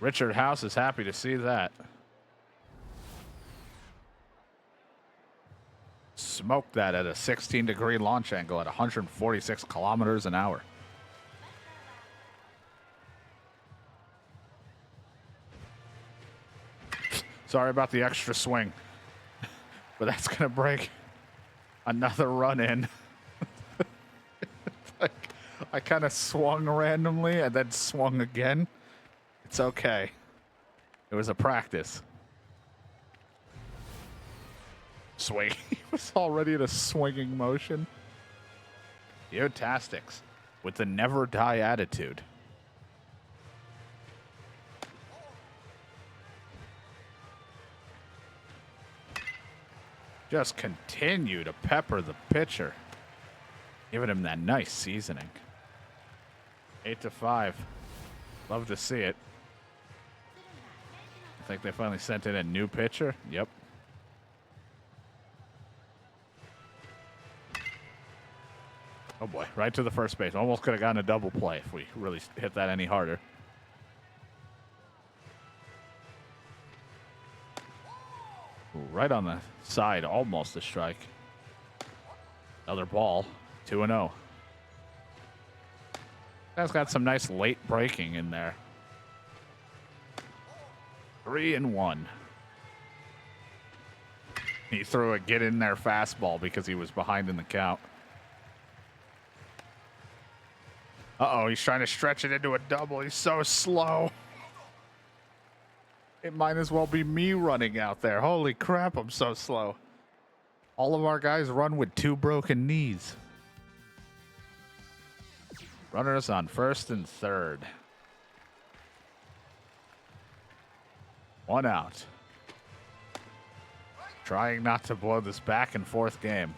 Richard House is happy to see that. Smoked that at a 16-degree launch angle at 146 kilometers an hour. Sorry about the extra swing. But that's going to break another run in. Like, I kind of swung randomly and then swung again. It's okay. It was a practice. Swing. He was already in a swinging motion. Fantastics with the never die attitude. Just continue to pepper the pitcher. Giving him that nice seasoning. 8-5. Love to see it. I think they finally sent in a new pitcher. Yep. Oh boy, right to the first base. Almost could have gotten a double play if we really hit that any harder. Ooh, right on the side, almost a strike. Another ball, 2-0. That's got some nice late breaking in there. 3-1. He threw a get in there fastball because he was behind in the count. Uh-oh, he's trying to stretch it into a double. He's so slow. It might as well be me running out there. Holy crap, I'm so slow. All of our guys run with 2 broken knees. Runners on first and third. 1 out. Trying not to blow this back and forth game.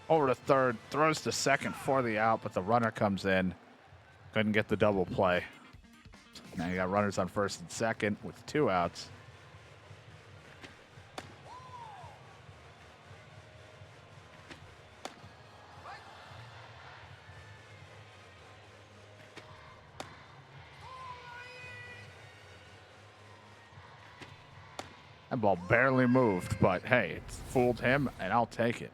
Over to third, throws to second for the out, but the runner comes in. Couldn't get the double play. Now you got runners on first and second with 2 outs. That ball barely moved, but hey, it fooled him, and I'll take it.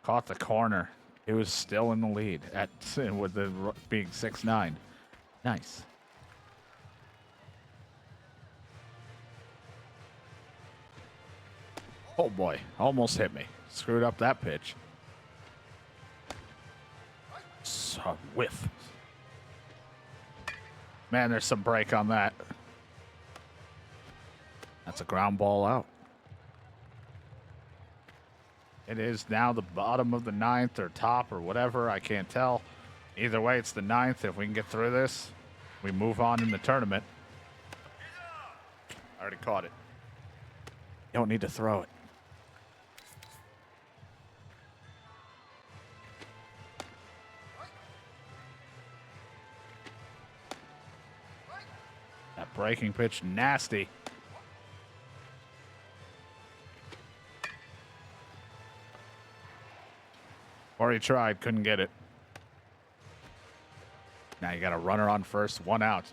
Caught the corner. It was still in the lead at with the being 6-9. Nice. Oh boy, almost hit me. Screwed up that pitch. So whiff. Man, there's some break on that. That's a ground ball out. It is now the bottom of the 9th or top or whatever. I can't tell. Either way, it's the 9th. If we can get through this, we move on in the tournament. I already caught it. You don't need to throw it. That breaking pitch, nasty. Or he tried, couldn't get it. Now you got a runner on first, 1 out.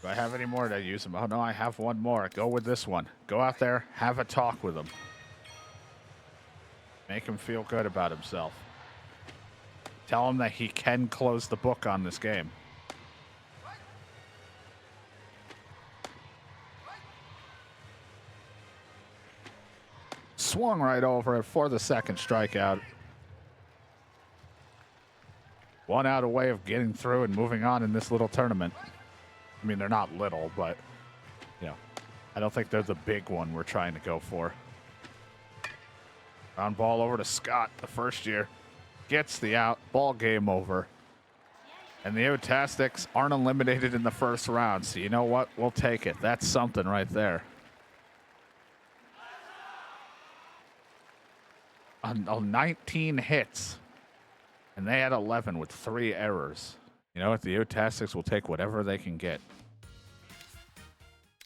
Do I have any more to use them? Oh, no, I have one more. Go with this one. Go out there, have a talk with him. Make him feel good about himself. Tell him that he can close the book on this game. Swung right over it for the second strikeout. 1 out away of getting through and moving on in this little tournament. I mean, they're not little, but, you know, I don't think they're the big one we're trying to go for. Ground ball over to Scott, the first year. Gets the out. Ball game over. And the Otastics aren't eliminated in the first round, so you know what? We'll take it. That's something right there. On 19 hits, and they had 11 with 3 errors. You know what? The Otastics will take whatever they can get.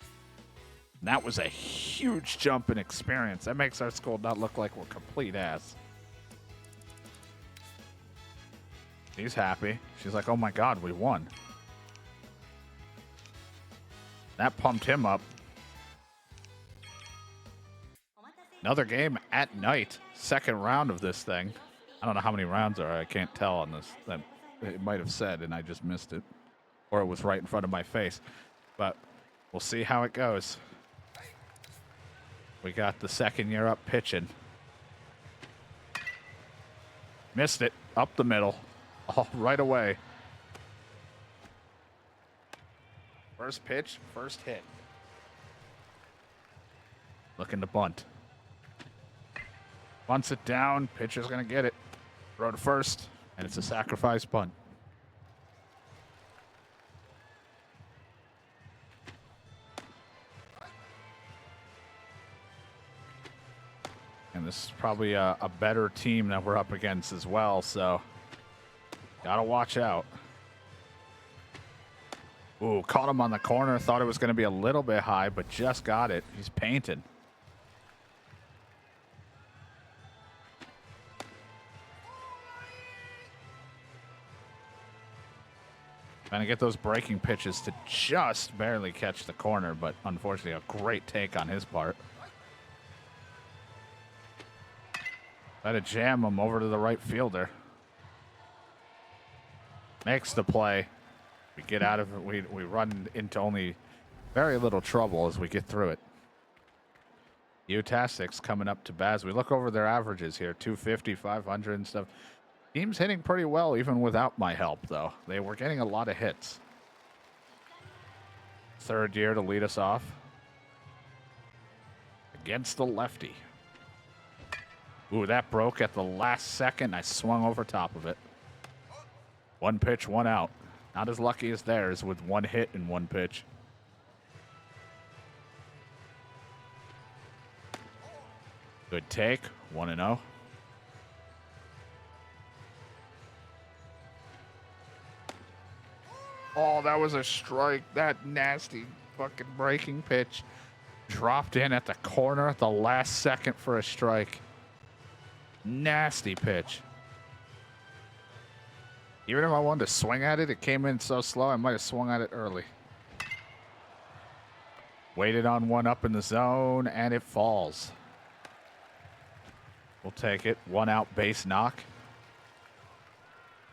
And that was a huge jump in experience. That makes our school not look like we're complete ass. She's happy. She's like, oh my God, we won. That pumped him up. Another game at night. Second round of this thing. I don't know how many rounds there are. I can't tell on this. It might have said, and I just missed it. Or it was right in front of my face. But we'll see how it goes. We got the second year up pitching. Missed it. Up the middle. Oh, right away. First pitch, first hit. Looking to bunt. Bunts it down. Pitcher's going to get it. Throw to first, and it's a sacrifice bunt. And this is probably a better team that we're up against as well, so gotta watch out. Ooh, caught him on the corner. Thought it was going to be a little bit high, but just got it. He's painting. Trying to get those breaking pitches to just barely catch the corner, but unfortunately a great take on his part. Try to jam him over to the right fielder. makes the play. We get out of it. We run into only very little trouble as we get through it. Utastics coming up to Baz. We look over their averages here, 250, 500 and stuff. Team's hitting pretty well even without my help, though. They were getting a lot of hits. Third year to lead us off. Against the lefty. Ooh, that broke at the last second. I swung over top of it. One pitch, one out. Not as lucky as theirs with one hit and one pitch. Good take, 1-0. Oh, that was a strike. That nasty fucking breaking pitch dropped in at the corner at the last second for a strike. Nasty pitch. Even if I wanted to swing at it, it came in so slow, I might have swung at it early. Waited on one up in the zone, and it falls. We'll take it. 1 out base knock.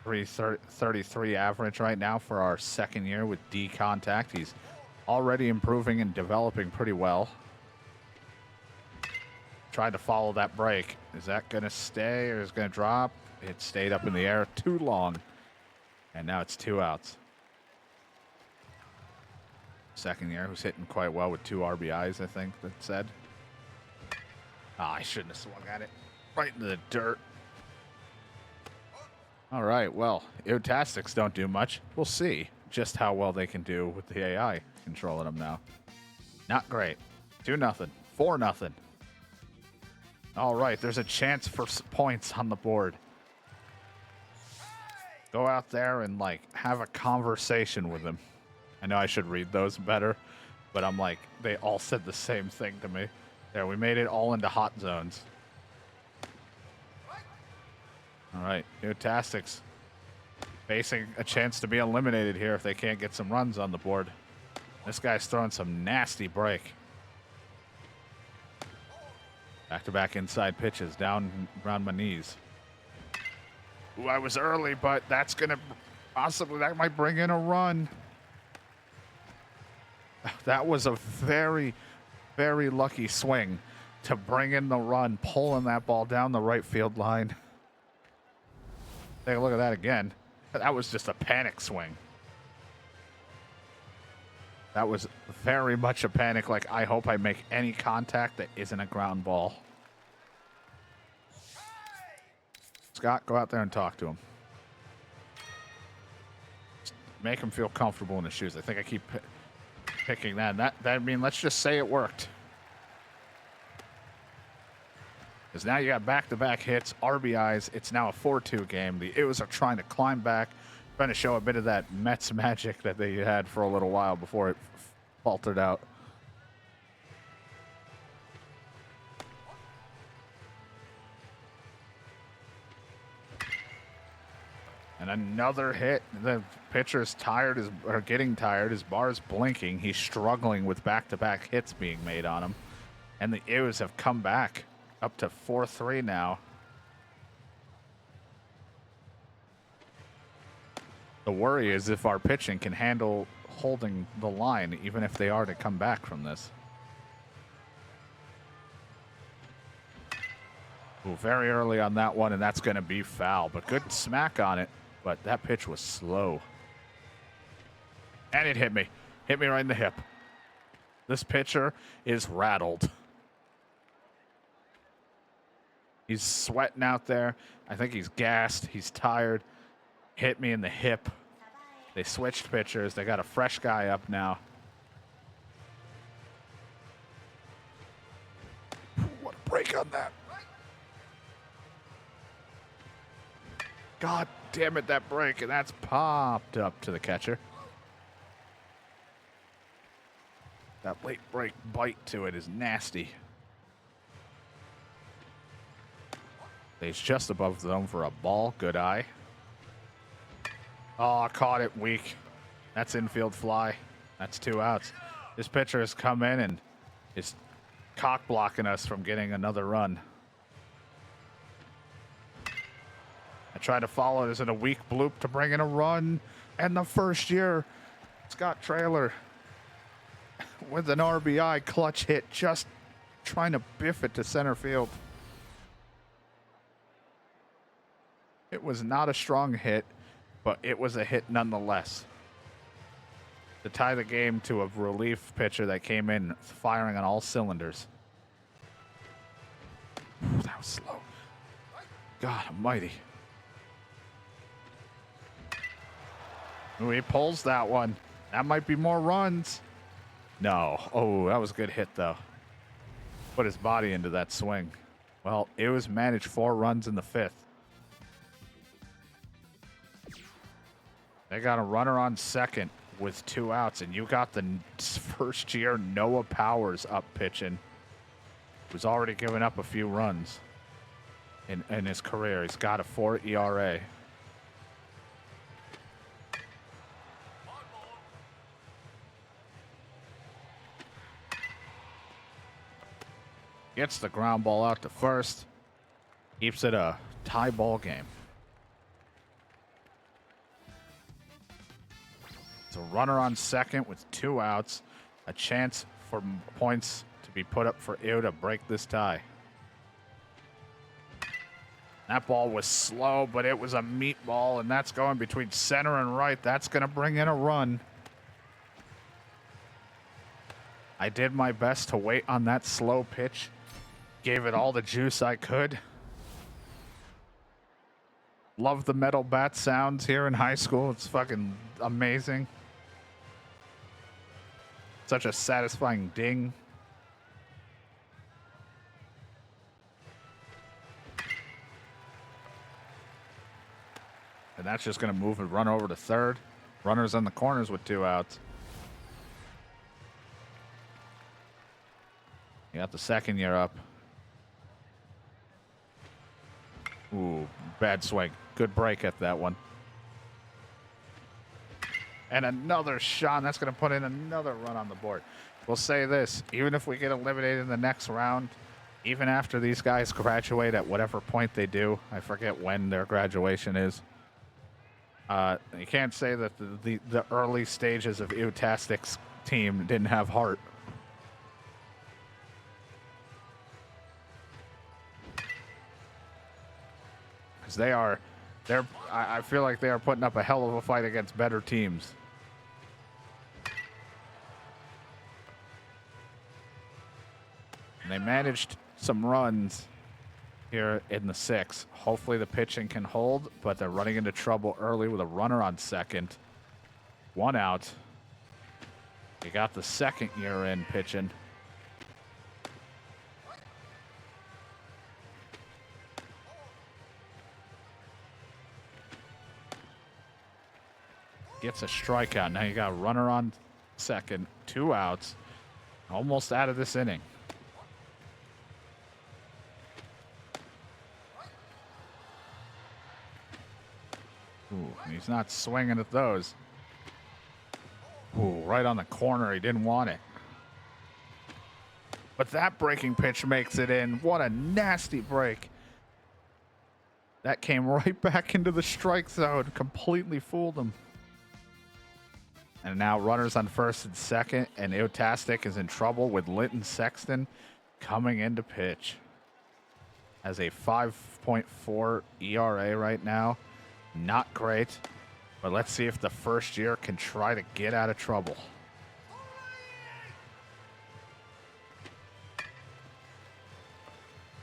333 average right now for our second year with D contact. He's already improving and developing pretty well. Tried to follow that break. Is that going to stay or is it going to drop? It stayed up in the air too long. And now it's 2 outs. Second year, who's hitting quite well with 2 RBIs, I think that said. I shouldn't have swung at it. Right into the dirt. All right, well, Eotastics don't do much. We'll see just how well they can do with the AI controlling them now. Not great. 2-0. 4-0. All right, there's a chance for points on the board. Go out there and, like, have a conversation with them. I know I should read those better, but I'm like, they all said the same thing to me. There, we made it all into hot zones. All right, Eotastics facing a chance to be eliminated here if they can't get some runs on the board. This guy's throwing some nasty break. Back-to-back inside pitches down around my knees. Ooh, I was early, but that's going to possibly, that might bring in a run. That was a very, very lucky swing to bring in the run, pulling that ball down the right field line. Take a look at that again. That was just a panic swing. That was very much a panic, like I hope I make any contact that isn't a ground ball. Scott, go out there and talk to him. Just make him feel comfortable in his shoes. I think I keep picking that. I mean, let's just say it worked. Because now you got back-to-back hits, RBIs. It's now a 4-2 game. The Ews are trying to climb back, trying to show a bit of that Mets magic that they had for a little while before it faltered out. And another hit. The pitcher's tired, or getting tired. His bar's blinking. He's struggling with back-to-back hits being made on him. And the Ews have come back. Up to 4-3 now. The worry is if our pitching can handle holding the line, even if they are to come back from this. Ooh, very early on that one, and that's going to be foul. But good smack on it. But that pitch was slow. And it hit me. Hit me right in the hip. This pitcher is rattled. He's sweating out there. I think he's gassed. He's tired. Hit me in the hip. They switched pitchers. They got a fresh guy up now. What a break on that. God damn it, that break. And that's popped up to the catcher. That late break bite to it is nasty. He's just above the zone for a ball. Good eye. Oh, caught it weak. That's infield fly. That's 2 outs. This pitcher has come in and is cock blocking us from getting another run. I tried to follow it as in a weak bloop to bring in a run. And the first year, Scott Traylor with an RBI clutch hit, just trying to biff it to center field. It was not a strong hit, but it was a hit nonetheless. To tie the game to a relief pitcher that came in firing on all cylinders. Ooh, that was slow. God almighty. Ooh, he pulls that one. That might be more runs. No. Oh, that was a good hit, though. Put his body into that swing. Well, it was managed 4 runs in the 5th. They got a runner on second with 2 outs, and you got the first year Noah Powers up pitching. Who's already given up a few runs in his career. He's got a 4 ERA. Gets the ground ball out to first. Keeps it a tie ball game. It's a runner on second with 2 outs. A chance for points to be put up for Ew to break this tie. That ball was slow, but it was a meatball, and that's going between center and right. That's going to bring in a run. I did my best to wait on that slow pitch. Gave it all the juice I could. Love the metal bat sounds here in high school. It's fucking amazing. Such a satisfying ding. And that's just going to move and run over to third. Runners on the corners with 2 outs. You got the second year up. Ooh, bad swing. Good break at that one. And another shot. That's going to put in another run on the board. We'll say this. Even if we get eliminated in the next round, even after these guys graduate at whatever point they do, I forget when their graduation is, you can't say that the early stages of Ew-tastic's team didn't have heart. Because I feel like they are putting up a hell of a fight against better teams. And they managed some runs here in the 6th. Hopefully the pitching can hold, but they're running into trouble early with a runner on second. 1 out. They got the second year in pitching. Gets a strikeout. Now you got a runner on second, 2 outs. Almost out of this inning. Ooh, he's not swinging at those. Ooh, right on the corner. He didn't want it. But that breaking pitch makes it in. What a nasty break. That came right back into the strike zone. Completely fooled him. And now runners on first and second, and Ew-tastic is in trouble with Linton Sexton coming into pitch. Has a 5.4 ERA right now. Not great, but let's see if the first year can try to get out of trouble.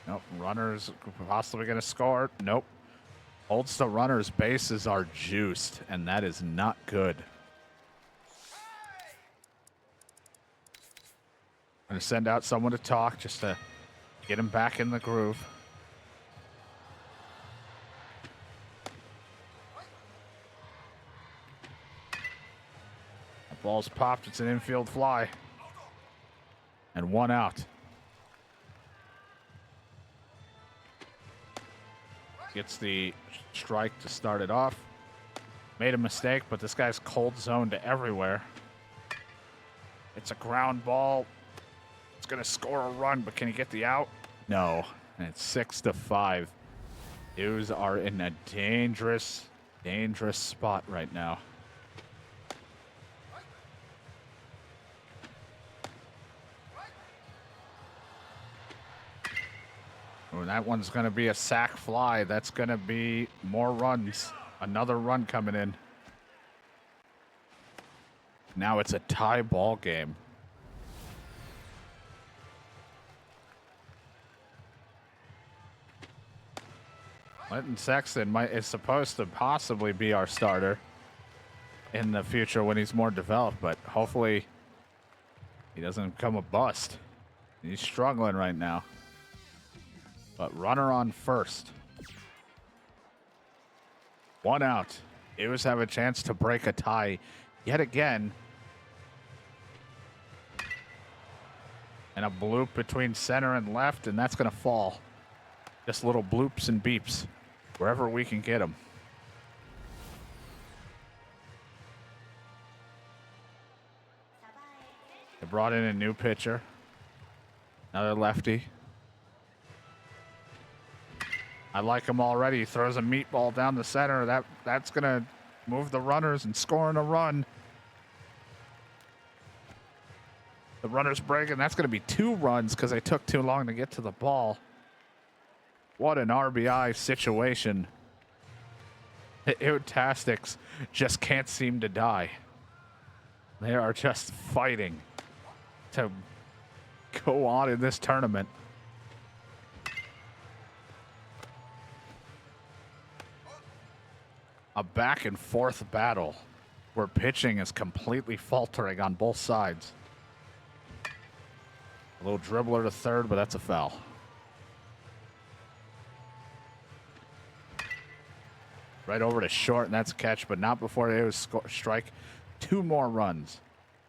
Nope, runners possibly going to score. Nope. Holds the runners, bases are juiced, and that is not good. I'm going to send out someone to talk just to get him back in the groove. The ball's popped. It's an infield fly. And 1 out. Gets the strike to start it off. Made a mistake, but this guy's cold zoned everywhere. It's a ground ball. It's going to score a run, but can he get the out? No. And it's 6-5. U's are in a dangerous, dangerous spot right now. Oh, that one's going to be a sack fly. That's going to be more runs. Another run coming in. Now it's a tie ball game. Linton Sexton is supposed to possibly be our starter in the future when he's more developed, but hopefully he doesn't become a bust. He's struggling right now. But runner on first. One out. Eagles have a chance to break a tie yet again. And a bloop between center and left, and that's going to fall. Just little bloops and beeps wherever we can get them. They brought in a new pitcher. Another lefty. I like him already. He throws a meatball down the center. That's going to move the runners and scoring a run. The runner's breaking. That's going to be 2 runs because they took too long to get to the ball. What an RBI situation. The Eutastics just can't seem to die. They are just fighting to go on in this tournament. A back and forth battle where pitching is completely faltering on both sides. A little dribbler to third, but that's a foul. Right over to short, and that's a catch, but not before they would strike 2 more runs.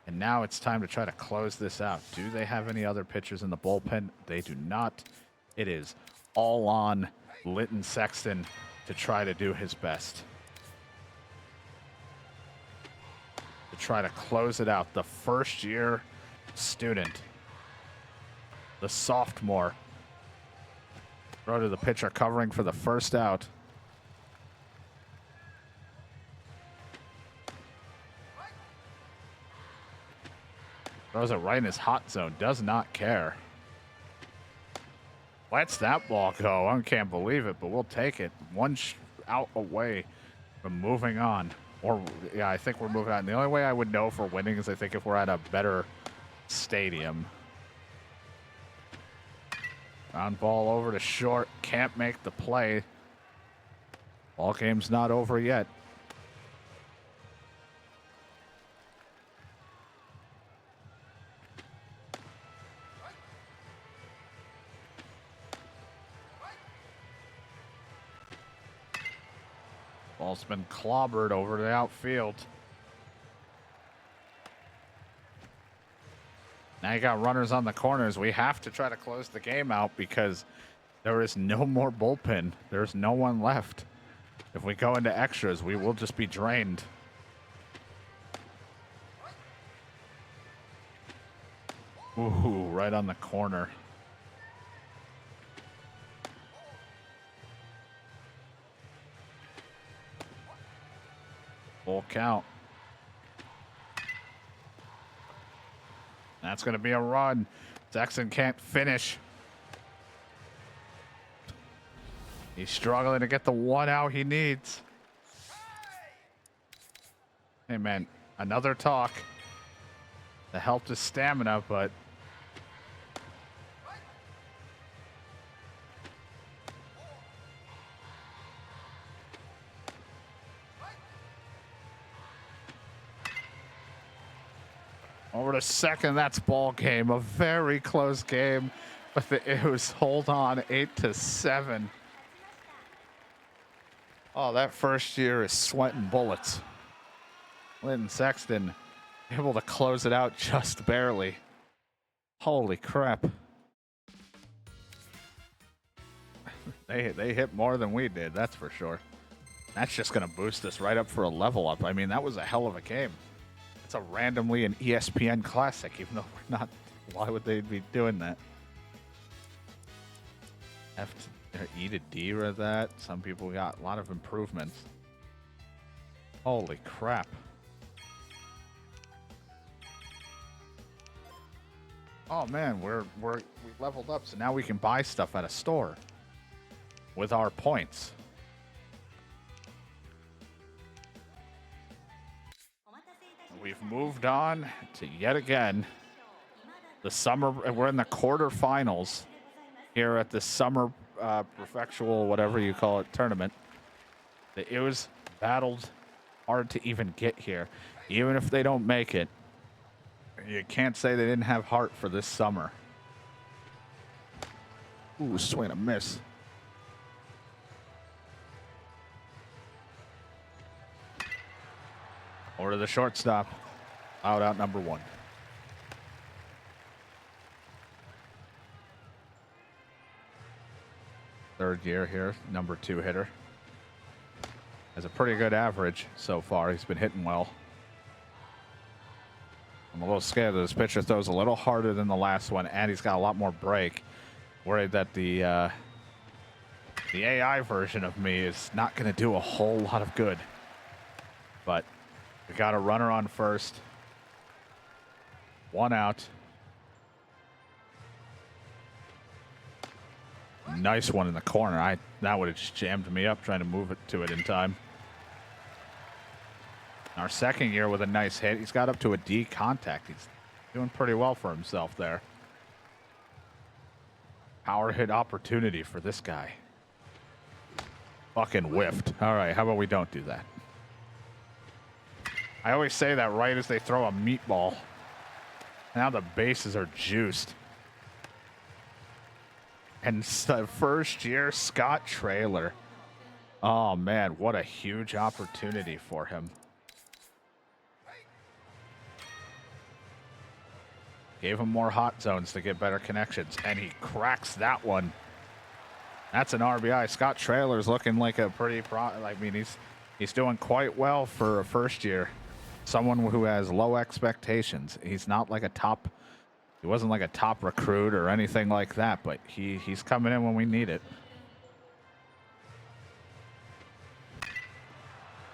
And now it's time to try to close this out. Do they have any other pitchers in the bullpen? They do not. It is all on Linton Sexton to try to do his best. To try to close it out. The first-year student. The sophomore. Throw to the pitcher covering for the first out. Throws it right in his hot zone. Does not care. Lets that ball go. I can't believe it, but we'll take it. One out away from moving on. Or, yeah, I think we're moving on. The only way I would know if we're winning is I think if we're at a better stadium. Ground ball over to short. Can't make the play. Ball game's not over yet. Ball's been clobbered over the outfield. Now you got runners on the corners. We have to try to close the game out because there is no more bullpen. There's no one left. If we go into extras, we will just be drained. Ooh, right on the corner. Full count. That's going to be a run. Sexton can't finish. He's struggling to get the 1 out he needs. Hey, man, another talk to help his stamina, but over to second. That's ball game. A very close game, but it was hold on 8-7. Oh, that first year is sweating bullets. Linton Sexton able to close it out just barely. Holy crap. They hit more than we did, that's for sure. That's just going to boost us right up for a level up. I mean, that was a hell of a game. It's a randomly an ESPN classic, even though we're not. Why would they be doing that? E to D with that. Some people got a lot of improvements. Holy crap. Oh man, we leveled up, so now we can buy stuff at a store with our points. We've moved on to yet again the summer. We're in the quarterfinals here at the summer prefectural, whatever you call it, tournament. It was battled hard to even get here. Even if they don't make it, you can't say they didn't have heart for this summer. Ooh, swing and a miss. Over to the shortstop. Out number one. Third year here, number 2 hitter. Has a pretty good average so far. He's been hitting well. I'm a little scared that this pitcher throws a little harder than the last one, and he's got a lot more break. Worried that the AI version of me is not going to do a whole lot of good. But we got a runner on first. 1 out. Nice one in the corner. That would have just jammed me up trying to move it to it in time. Our second year with a nice hit. He's got up to a D contact. He's doing pretty well for himself there. Power hit opportunity for this guy. Fucking whiffed. All right, how about we don't do that? I always say that right as they throw a meatball. Now the bases are juiced. And the first year, Scott Trailer. Oh, man, what a huge opportunity for him. Gave him more hot zones to get better connections, and he cracks that one. That's an RBI. Scott Trailer's looking like a pretty I mean, he's doing quite well for a first year. Someone who has low expectations. He's not like a top. He wasn't like a top recruit or anything like that, but he's coming in when we need it.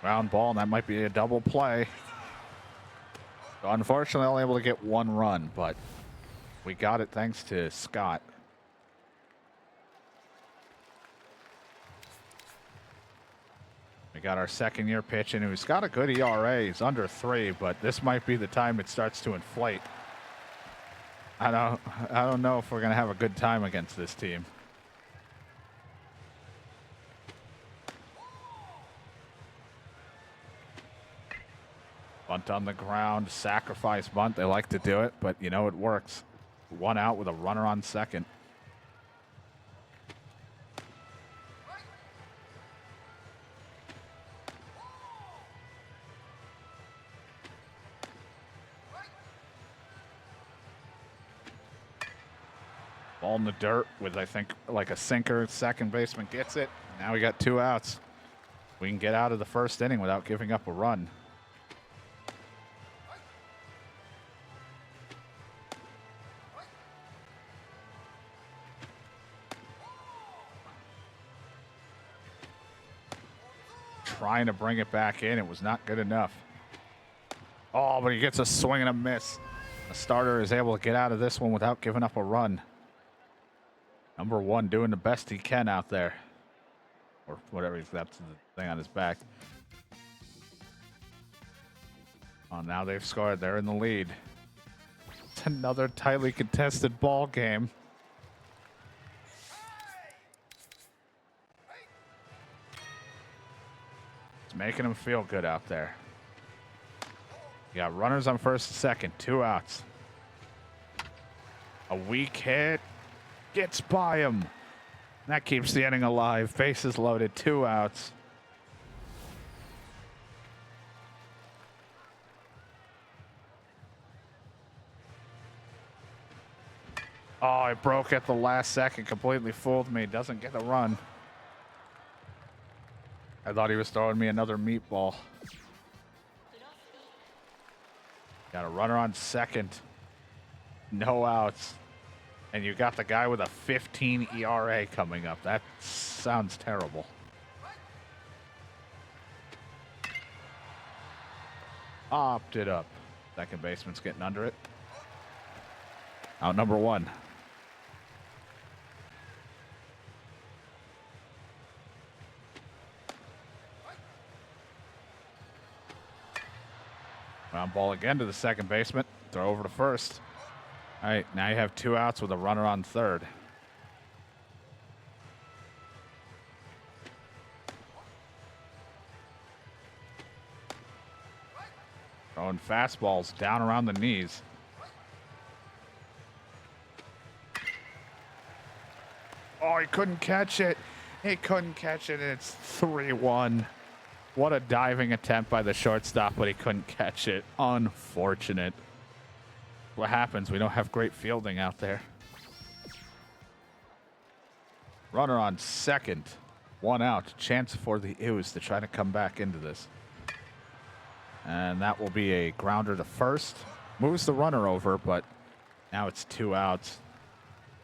Ground ball, and that might be a double play. So unfortunately, only able to get 1 run, but we got it thanks to Scott. We got our second year pitching, who's got a good ERA. He's under 3, but this might be the time it starts to inflate. I don't know if we're gonna have a good time against this team. Bunt on the ground, sacrifice bunt. They like to do it, but you know it works. 1 out with a runner on second. Ball in the dirt with, I think, like a sinker. Second baseman gets it. Now we got 2 outs. We can get out of the first inning without giving up a run. Trying to bring it back in. It was not good enough. Oh, but he gets a swing and a miss. The starter is able to get out of this one without giving up a run. Number 1 doing the best he can out there. Or whatever he's got the thing on his back. Oh, now they've scored. They're in the lead. It's another tightly contested ball game. It's making him feel good out there. You got runners on first and second. 2 outs. A weak hit. Gets by him. That keeps the inning alive. Bases loaded. 2 outs. Oh, it broke at the last second. Completely fooled me. Doesn't get a run. I thought he was throwing me another meatball. Got a runner on second. No outs. And you got the guy with a 15 ERA coming up. That sounds terrible. Popped it up. Second baseman's getting under it. Out number one. Ground ball again to the second baseman. Throw over to first. All right, now you have 2 outs with a runner on third. Throwing fastballs down around the knees. Oh, he couldn't catch it. He couldn't catch it, and it's 3-1. What a diving attempt by the shortstop, but he couldn't catch it. Unfortunate. What happens? We don't have great fielding out there. Runner on second. 1 out. Chance for the Ews to try to come back into this. And that will be a grounder to first. Moves the runner over, but now it's 2 outs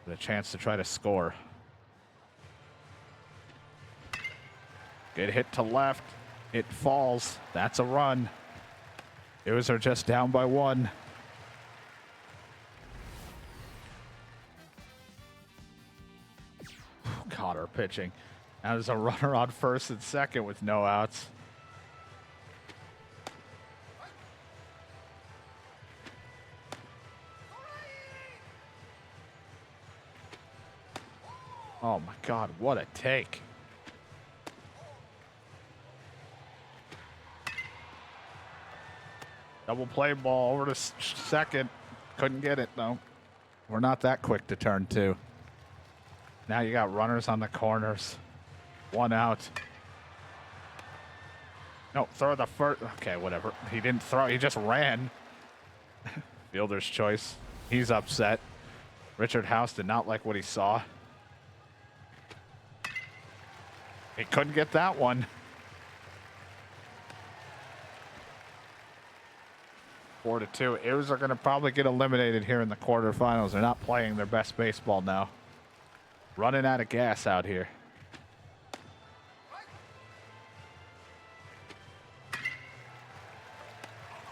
with a chance to try to score. Good hit to left. It falls. That's a run. Ews are just down by 1. Cotter pitching. Now there's a runner on first and second with no outs. Oh my God, what a take. Double play ball over to second. Couldn't get it though. We're not that quick to turn 2. Now you got runners on the corners. 1 out. No, throw the first. Okay, whatever. He didn't throw. He just ran. Fielder's choice. He's upset. Richard House did not like what he saw. He couldn't get that one. 4-2. Ews are going to probably get eliminated here in the quarterfinals. They're not playing their best baseball now. Running out of gas out here.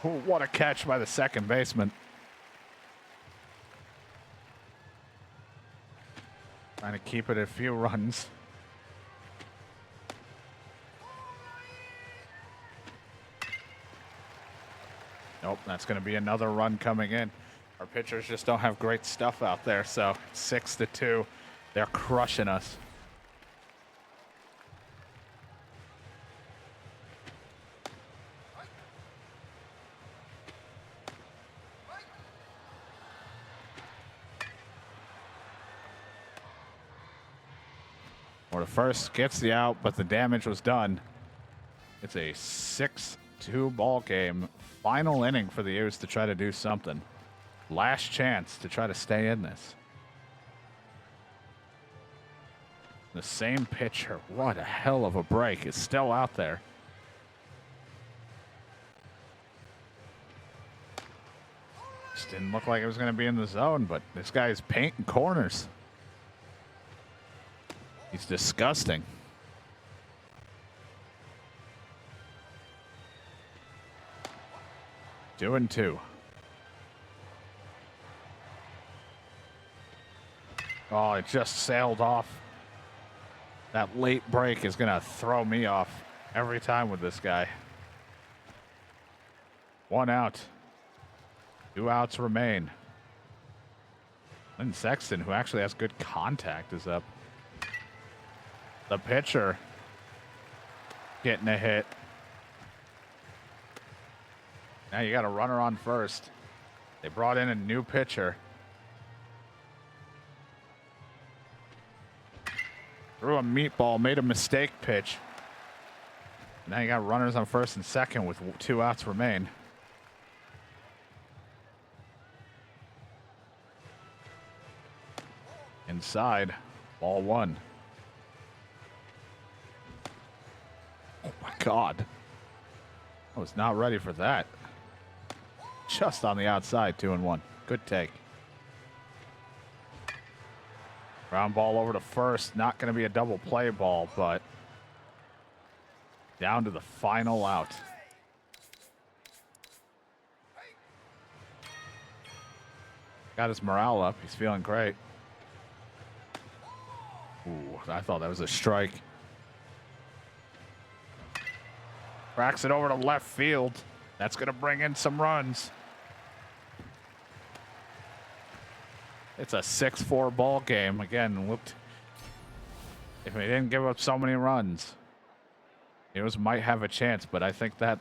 Oh, what a catch by the second baseman. Trying to keep it at a few runs. Nope, that's going to be another run coming in. Our pitchers just don't have great stuff out there, so 6-2. They're crushing us. Or the first gets the out, but the damage was done. It's a 6-2 ball game. Final inning for the Ews to try to do something. Last chance to try to stay in this. The same pitcher, what a hell of a break, is still out there. Just didn't look like it was going to be in the zone, but this guy is painting corners. He's disgusting. Doing 2. Oh, it just sailed off. That late break is going to throw me off every time with this guy. 1 out. 2 outs remain. Lynn Sexton, who actually has good contact, is up. The pitcher getting a hit. Now you got a runner on first. They brought in a new pitcher. Threw a meatball, made a mistake pitch. Now you got runners on first and second with 2 outs remain. Inside, ball 1. Oh my God. I was not ready for that. Just on the outside, 2-1. Good take. Ground ball over to first. Not going to be a double play ball, but down to the final out. Got his morale up. He's feeling great. Ooh, I thought that was a strike. Cracks it over to left field. That's going to bring in some runs. It's a 6-4 ball game. Again, whooped. If we didn't give up so many runs, Heroes might have a chance, but I think that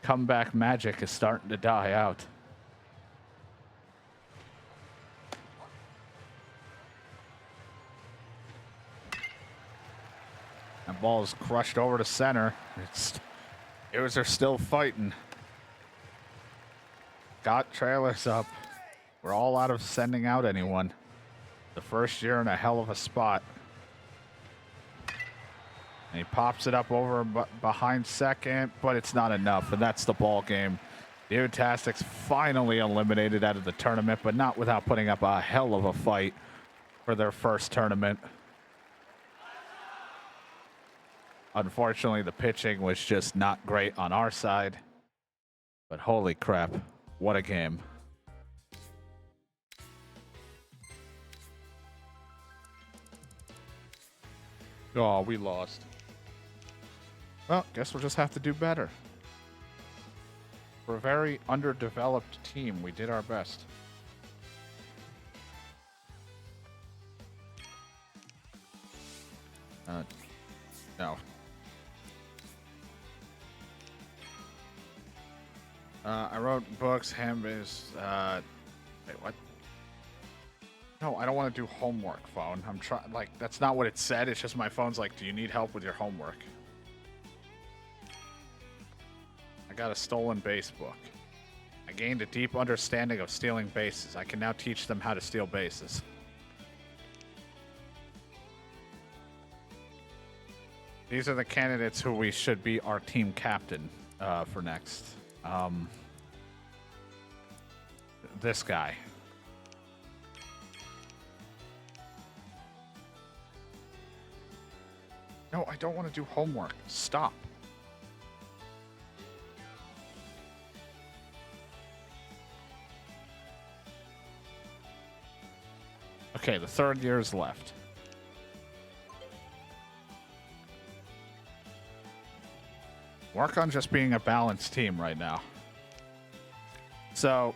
comeback magic is starting to die out. That ball is crushed over to center. Heroes are still fighting. Got trailers up. We're all out of sending out anyone. The first year in a hell of a spot. And he pops it up over behind second, but it's not enough, and that's the ball game. The Utastics finally eliminated out of the tournament, but not without putting up a hell of a fight for their first tournament. Unfortunately, the pitching was just not great on our side, but holy crap, what a game. Oh, we lost. Well, guess we'll just have to do better. We're a very underdeveloped team. We did our best. No. I wrote books, handbags. Wait, what? No, I don't want to do homework, phone. I'm trying. Like, that's not what it said. It's just my phone's like, do you need help with your homework? I got a stolen base book. I gained a deep understanding of stealing bases. I can now teach them how to steal bases. These are the candidates who we should be our team captain for next. This guy. No, I don't want to do homework. Stop. Okay, the third year is left. Work on just being a balanced team right now. So,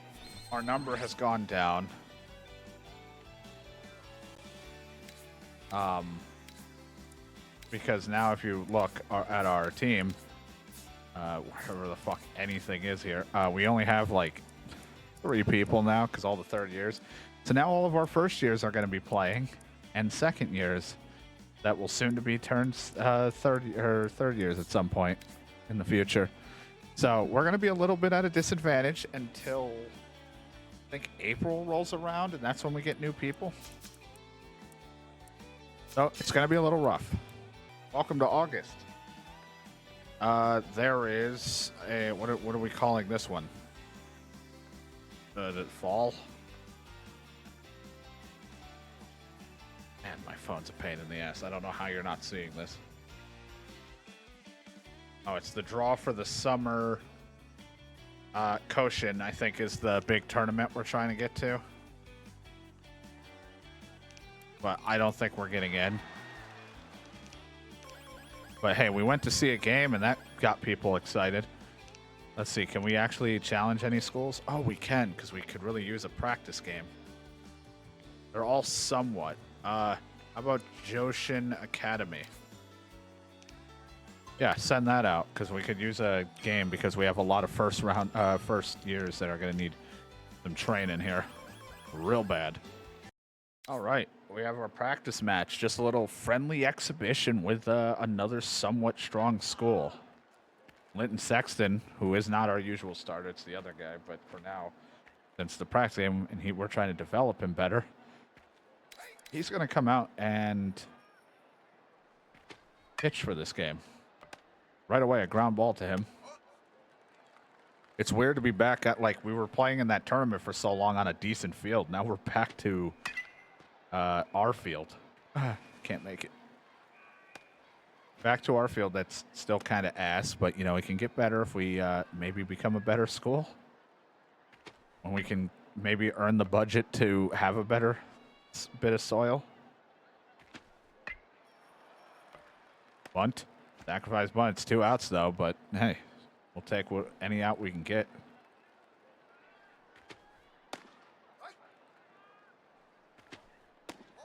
our number has gone down. Because now if you look at our team, wherever the fuck anything is here, we only have like 3 people now because all the third years. So now all of our first years are going to be playing, and second years that will soon to be turned third years at some point in the future. So we're going to be a little bit at a disadvantage until I think April rolls around, and that's when we get new people. So it's going to be a little rough. Welcome to August. There is a what are we calling this one? The fall. Man, my phone's a pain in the ass. I don't know how you're not seeing this. Oh, it's the draw for the summer. Koshien, I think, is the big tournament we're trying to get to. But I don't think we're getting in. But hey, we went to see a game, and that got people excited. Let's see, can we actually challenge any schools? Oh, we can, because we could really use a practice game. They're all somewhat. How about Koshien Academy? Yeah, send that out, because we could use a game, because we have a lot of first years that are going to need some training here. Real bad. All right, we have our practice match. Just a little friendly exhibition with another somewhat strong school. Linton Sexton, who is not our usual starter, it's the other guy, but for now, since the practice game, and we're trying to develop him better, he's going to come out and pitch for this game. Right away, a ground ball to him. It's weird to be back at, like, we were playing in that tournament for so long on a decent field. Now we're back to Our field. Can't make it. Back to our field. That's still kind of ass, but you know it can get better if we maybe become a better school. When we can maybe earn the budget to have a better bit of soil. Bunt. Sacrifice bunt. It's 2 outs though, but hey, we'll take any out we can get.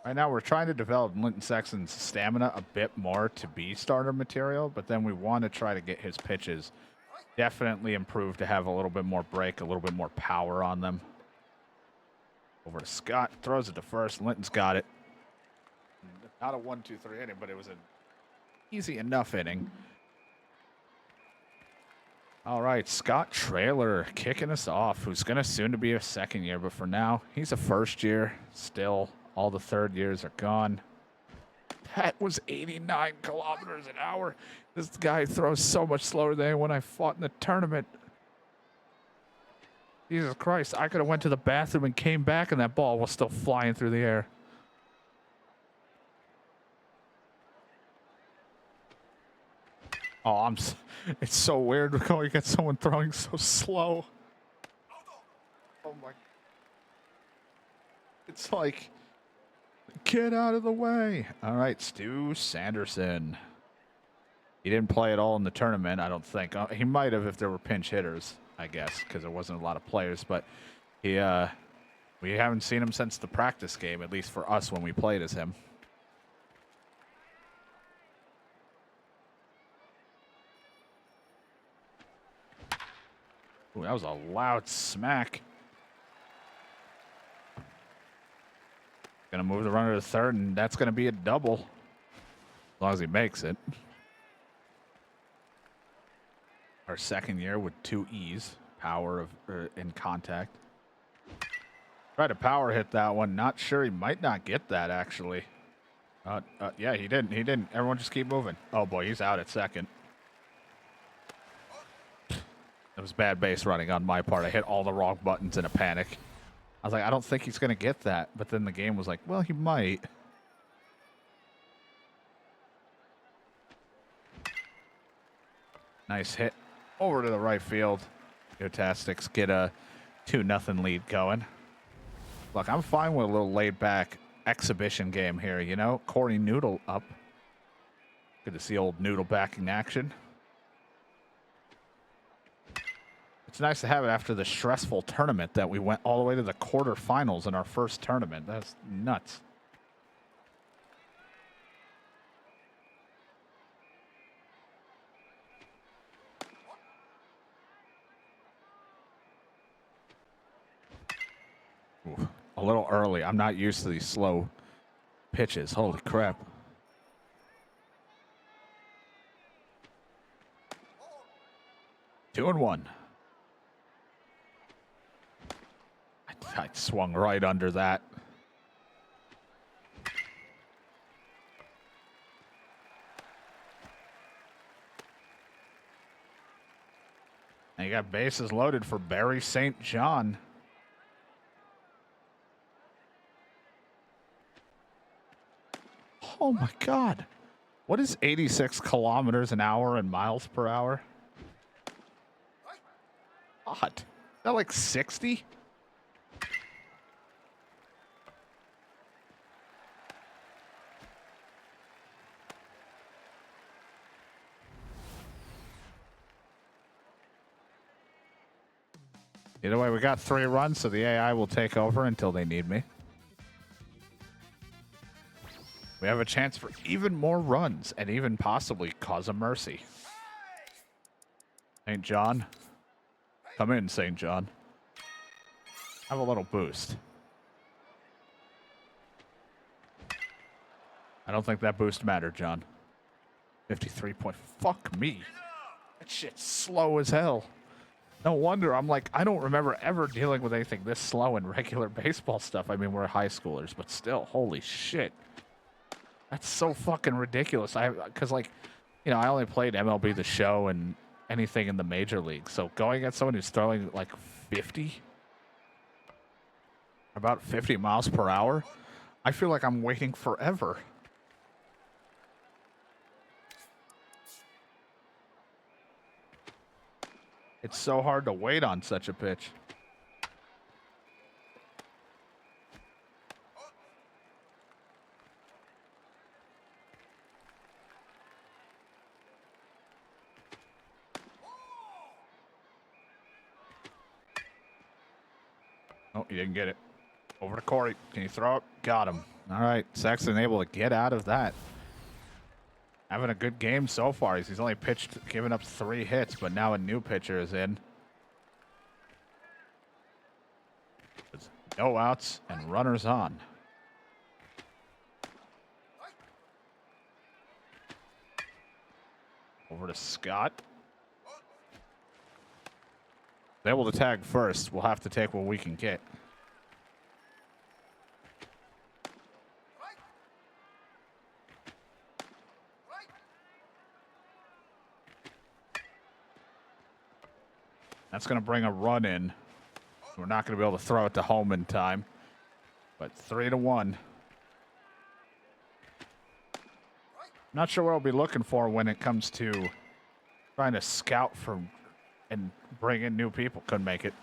Right now, we're trying to develop Linton Sexton's stamina a bit more to be starter material, but then we want to try to get his pitches definitely improved to have a little bit more break, a little bit more power on them. Over to Scott, throws it to first. Linton's got it. Not a 1-2-3 inning, but it was an easy enough inning. All right, Scott Traylor kicking us off, who's going to soon to be a second year, but for now, he's a first year still. All the third years are gone. That was 89 kilometers an hour. This guy throws so much slower than when I fought in the tournament. Jesus Christ, I could have went to the bathroom and came back and that ball was still flying through the air. Oh, it's so weird going at someone throwing so slow. Oh my. It's like, get out of the way. All right, Stu Sanderson. He didn't play at all in the tournament, I don't think. He might have if there were pinch hitters, I guess, because there wasn't a lot of players. But we haven't seen him since the practice game, at least for us when we played as him. Ooh, that was a loud smack. Gonna move the runner to third, and that's gonna be a double. As long as he makes it. Our second year with 2 E's. Power of in contact. Tried to power hit that one. Not sure, he might not get that actually. Yeah, he didn't. He didn't. Everyone just keep moving. Oh boy, he's out at second. It was bad base running on my part. I hit all the wrong buttons in a panic. I was like, I don't think he's going to get that. But then the game was like, well, he might. Nice hit over to the right field. Geotastics get a 2-0 lead going. Look, I'm fine with a little laid-back exhibition game here, you know? Corey Noodle up. Good to see old Noodle back in action. It's nice to have it after the stressful tournament that we went all the way to the quarterfinals in our first tournament. That's nuts. Ooh, a little early. I'm not used to these slow pitches. Holy crap. Two and one. I swung right under that. And you got bases loaded for Barry St. John. Oh my God. What is 86 kilometers an hour in miles per hour? God. Is that like 60? Either way, we got 3 runs, so the AI will take over until they need me. We have a chance for even more runs and even possibly cause a mercy. St. John. Come in, St. John. Have a little boost. I don't think that boost mattered, John. 53 point. Fuck me. That shit's slow as hell. No wonder. I'm like, I don't remember ever dealing with anything this slow in regular baseball stuff. I mean, we're high schoolers, but still, holy shit. That's so fucking ridiculous. Because, like, you know, I only played MLB The Show and anything in the major league. So going at someone who's throwing like 50, about 50 miles per hour, I feel like I'm waiting forever. It's so hard to wait on such a pitch. Oh, you didn't get it. Over to Corey. Can you throw it? Got him. All right. Sexton able to get out of that. Having a good game so far. He's only given up 3 hits, but now a new pitcher is in. No outs and runners on. Over to Scott. Able to tag first. We'll have to take what we can get. That's going to bring a run in. We're not going to be able to throw it to home in time. But 3-1. Not sure what I'll be looking for when it comes to trying to scout for and bring in new people. Couldn't make it.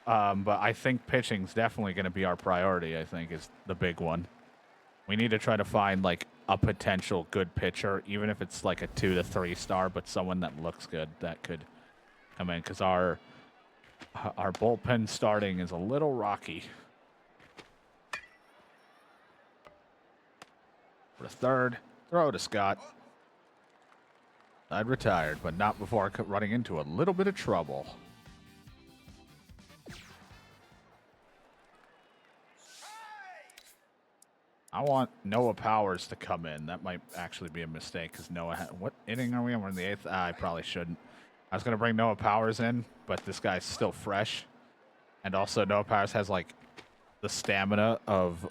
But I think pitching's definitely going to be our priority, I think, is the big one. We need to try to find, like, a potential good pitcher, even if it's like a 2 to 3 star, but someone that looks good that could come in, because our bullpen starting is a little rocky. For the third, throw to Scott. I'd retired, but not before running into a little bit of trouble. I want Noah Powers to come in. That might actually be a mistake because Noah. What inning are we in? We're in the 8th. I probably shouldn't. I was going to bring Noah Powers in, but this guy's still fresh. And also Noah Powers has, like, the stamina of,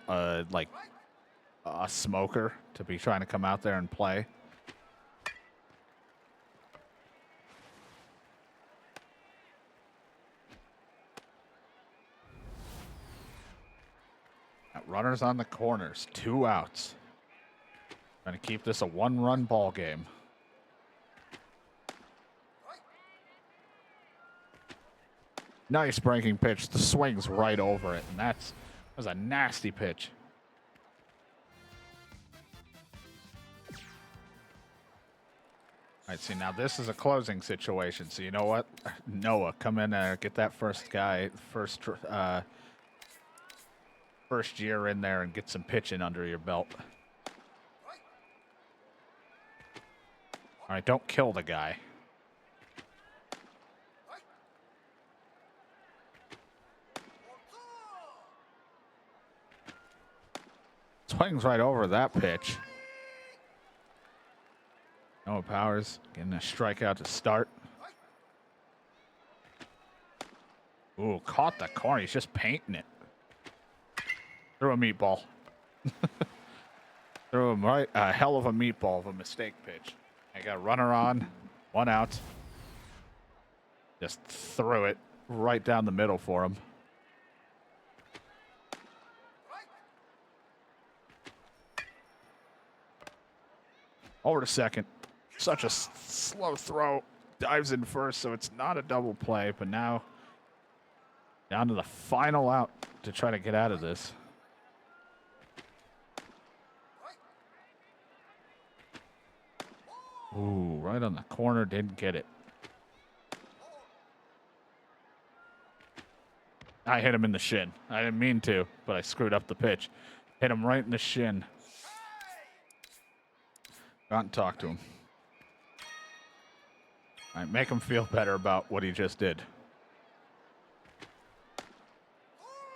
like, a smoker to be trying to come out there and play. Runners on the corners. 2 outs. Trying to keep this a 1-run ball game. Nice breaking pitch. The swing's right over it, and that was a nasty pitch. All right, see, now this is a closing situation. So you know what? Noah, come in there, get that first year in there and get some pitching under your belt. All right, don't kill the guy. Swings right over that pitch. Noah Powers getting a strikeout to start. Ooh, caught the corner. He's just painting it. Threw a meatball. Threw him right. A hell of a meatball of a mistake pitch. I got a runner on. 1 out. Just threw it right down the middle for him. Over to second. Such a slow throw. Dives in first, so it's not a double play. But now down to the final out to try to get out of this. Ooh, right on the corner. Didn't get it. I hit him in the shin. I didn't mean to, but I screwed up the pitch. Hit him right in the shin. Got and talk to him. All right, make him feel better about what he just did.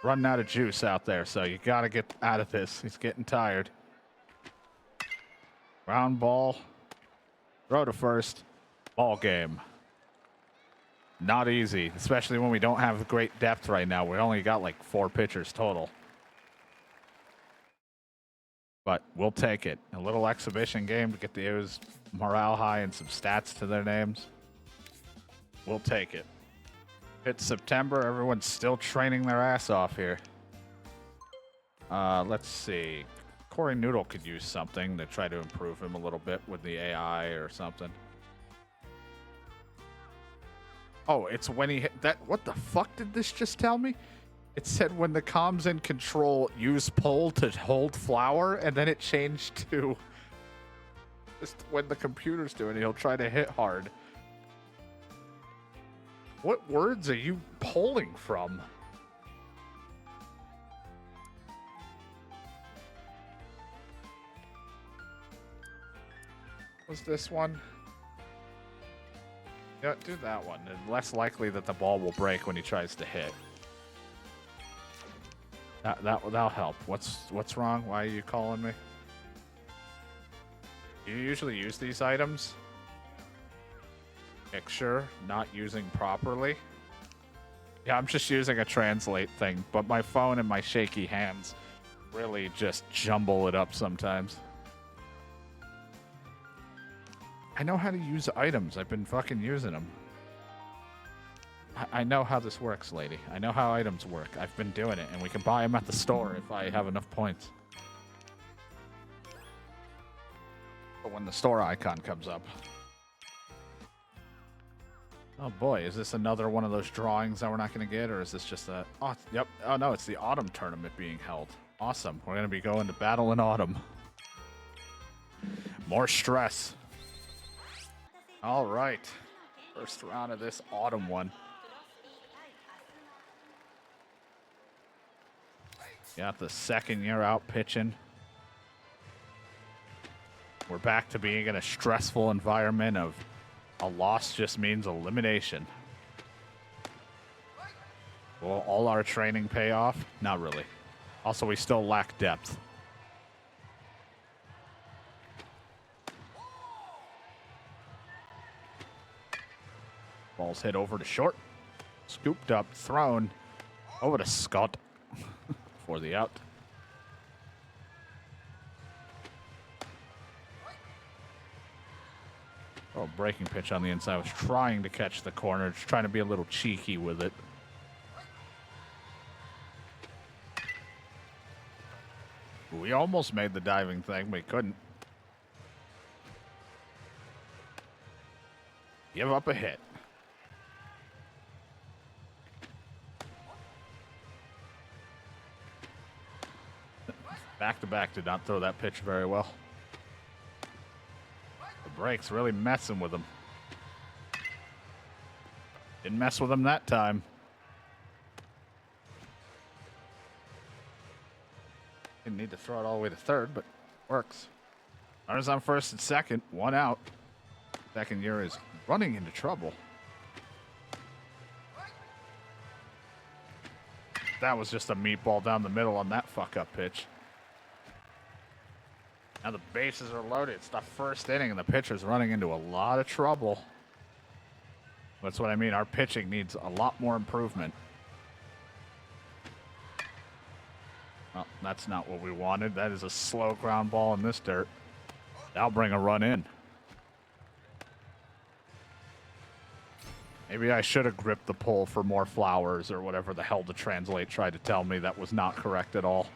Running out of juice out there, so you got to get out of this. He's getting tired. Ground ball. Throw to first. Ball game. Not easy, especially when we don't have great depth right now. We only got like 4 pitchers total. But we'll take it. A little exhibition game to get the O's morale high and some stats to their names. We'll take it. It's September. Everyone's still training their ass off here. Let's see. Corey Noodle could use something to try to improve him a little bit with the AI or something. Oh, it's when he hit that. What the fuck did this just tell me? It said when the comms in control use pull to hold flower, and then it changed to just when the computer's doing it, he'll try to hit hard. What words are you pulling from? Was this one? Yeah, do that one. And less likely that the ball will break when he tries to hit. That'll help. What's wrong? Why are you calling me? Do you usually use these items? Picture not using properly. Yeah, I'm just using a translate thing, but my phone and my shaky hands really just jumble it up sometimes. I know how to use items. I've been fucking using them. I know how this works, lady. I know how items work. I've been doing it, and we can buy them at the store if I have enough points. But when the store icon comes up. Oh boy, is this another one of those drawings that we're not going to get, or is this just a... Oh, yep. Oh no, it's the autumn tournament being held. Awesome. We're going to be going to battle in autumn. More stress. All right. First round of this autumn one. Got the second year out pitching. We're back to being in a stressful environment of a loss just means elimination. Will all our training pay off? Not really. Also, we still lack depth. Ball's hit over to short. Scooped up, thrown over to Scott for the out. Oh, breaking pitch on the inside. I was trying to catch the corner, just trying to be a little cheeky with it. We almost made the diving thing, but couldn't. Give up a hit. Back to back did not throw that pitch very well. The break's really messing with him. Didn't mess with him that time. Didn't need to throw it all the way to third, but works. Runners on first and second, one out. Second year is running into trouble. That was just a meatball down the middle on that fuck-up pitch. Now the bases are loaded. It's the first inning, and the pitcher's running into a lot of trouble. That's what I mean. Our pitching needs a lot more improvement. Well, that's not what we wanted. That is a slow ground ball in this dirt. That'll bring a run in. Maybe I should have gripped the pull for more flowers or whatever the hell the translate tried to tell me. That was not correct at all.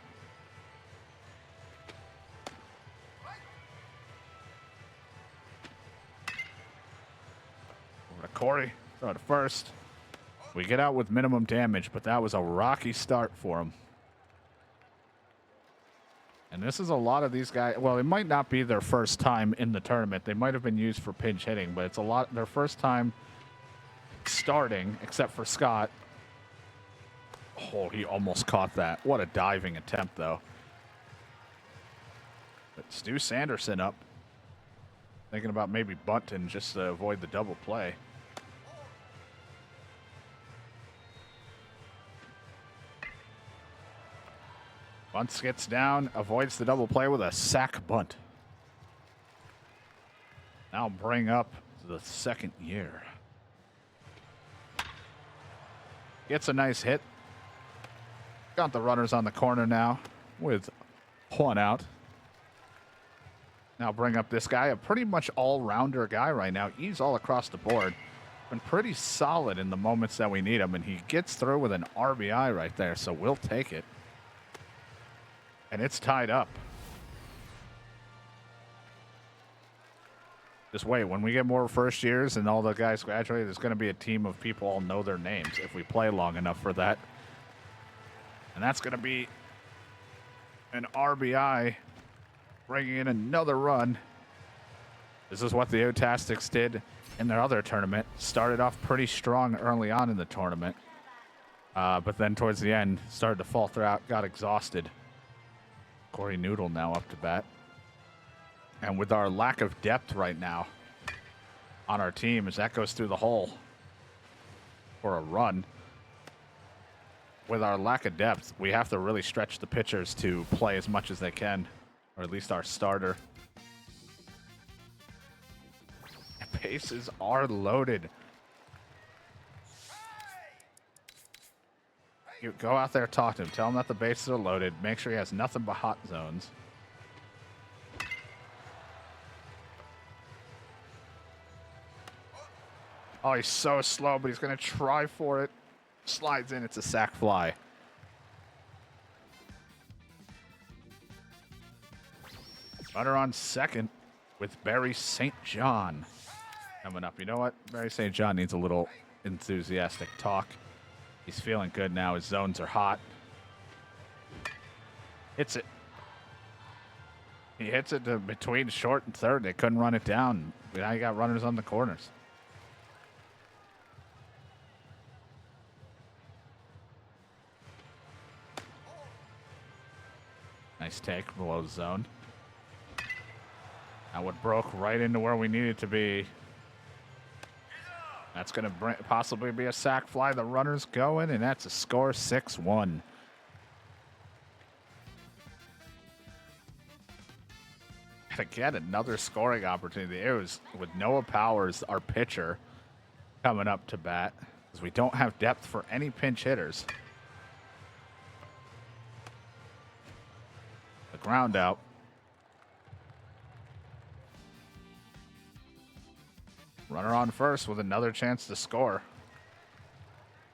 Over to Corey. Throw to first. We get out with minimum damage, but that was a rocky start for him. And this is a lot of these guys. Well, it might not be their first time in the tournament. They might have been used for pinch hitting, but it's a lot their first time starting, except for Scott. Oh, he almost caught that. What a diving attempt, though. But Stu Sanderson up. Thinking about maybe bunting just to avoid the double play. Bunts gets down, avoids the double play with a sack bunt. Now bring up the second year. Gets a nice hit. Got the runners on the corner now with one out. Now bring up this guy, a pretty much all-rounder guy right now. He's all across the board. Been pretty solid in the moments that we need him, and he gets through with an RBI right there, so we'll take it. And it's tied up. Just wait. When we get more first years and all the guys graduate, there's going to be a team of people all know their names if we play long enough for that. And that's going to be an RBI bringing in another run. This is what the Otastics did in their other tournament. Started off pretty strong early on in the tournament. But then towards the end, started to falter out, got exhausted. Corey Noodle now up to bat. And with our lack of depth right now on our team, as that goes through the hole for a run, with our lack of depth, we have to really stretch the pitchers to play as much as they can, or at least our starter. Bases are loaded. You go out there, talk to him, tell him that the bases are loaded, make sure he has nothing but hot zones. Oh, he's so slow, but he's going to try for it. Slides in. It's a sac fly. Runner on second with Barry St. John coming up. You know what? Barry St. John needs a little enthusiastic talk. He's feeling good now. His zones are hot. Hits it. He hits it to between short and third. They couldn't run it down. Now you got runners on the corners. Nice take below the zone. That would broke right into where we needed to be. That's going to possibly be a sac fly. The runner's going, and that's a score 6-1. And again, another scoring opportunity. It was with Noah Powers, our pitcher, coming up to bat, because we don't have depth for any pinch hitters. The ground out. Runner on first with another chance to score.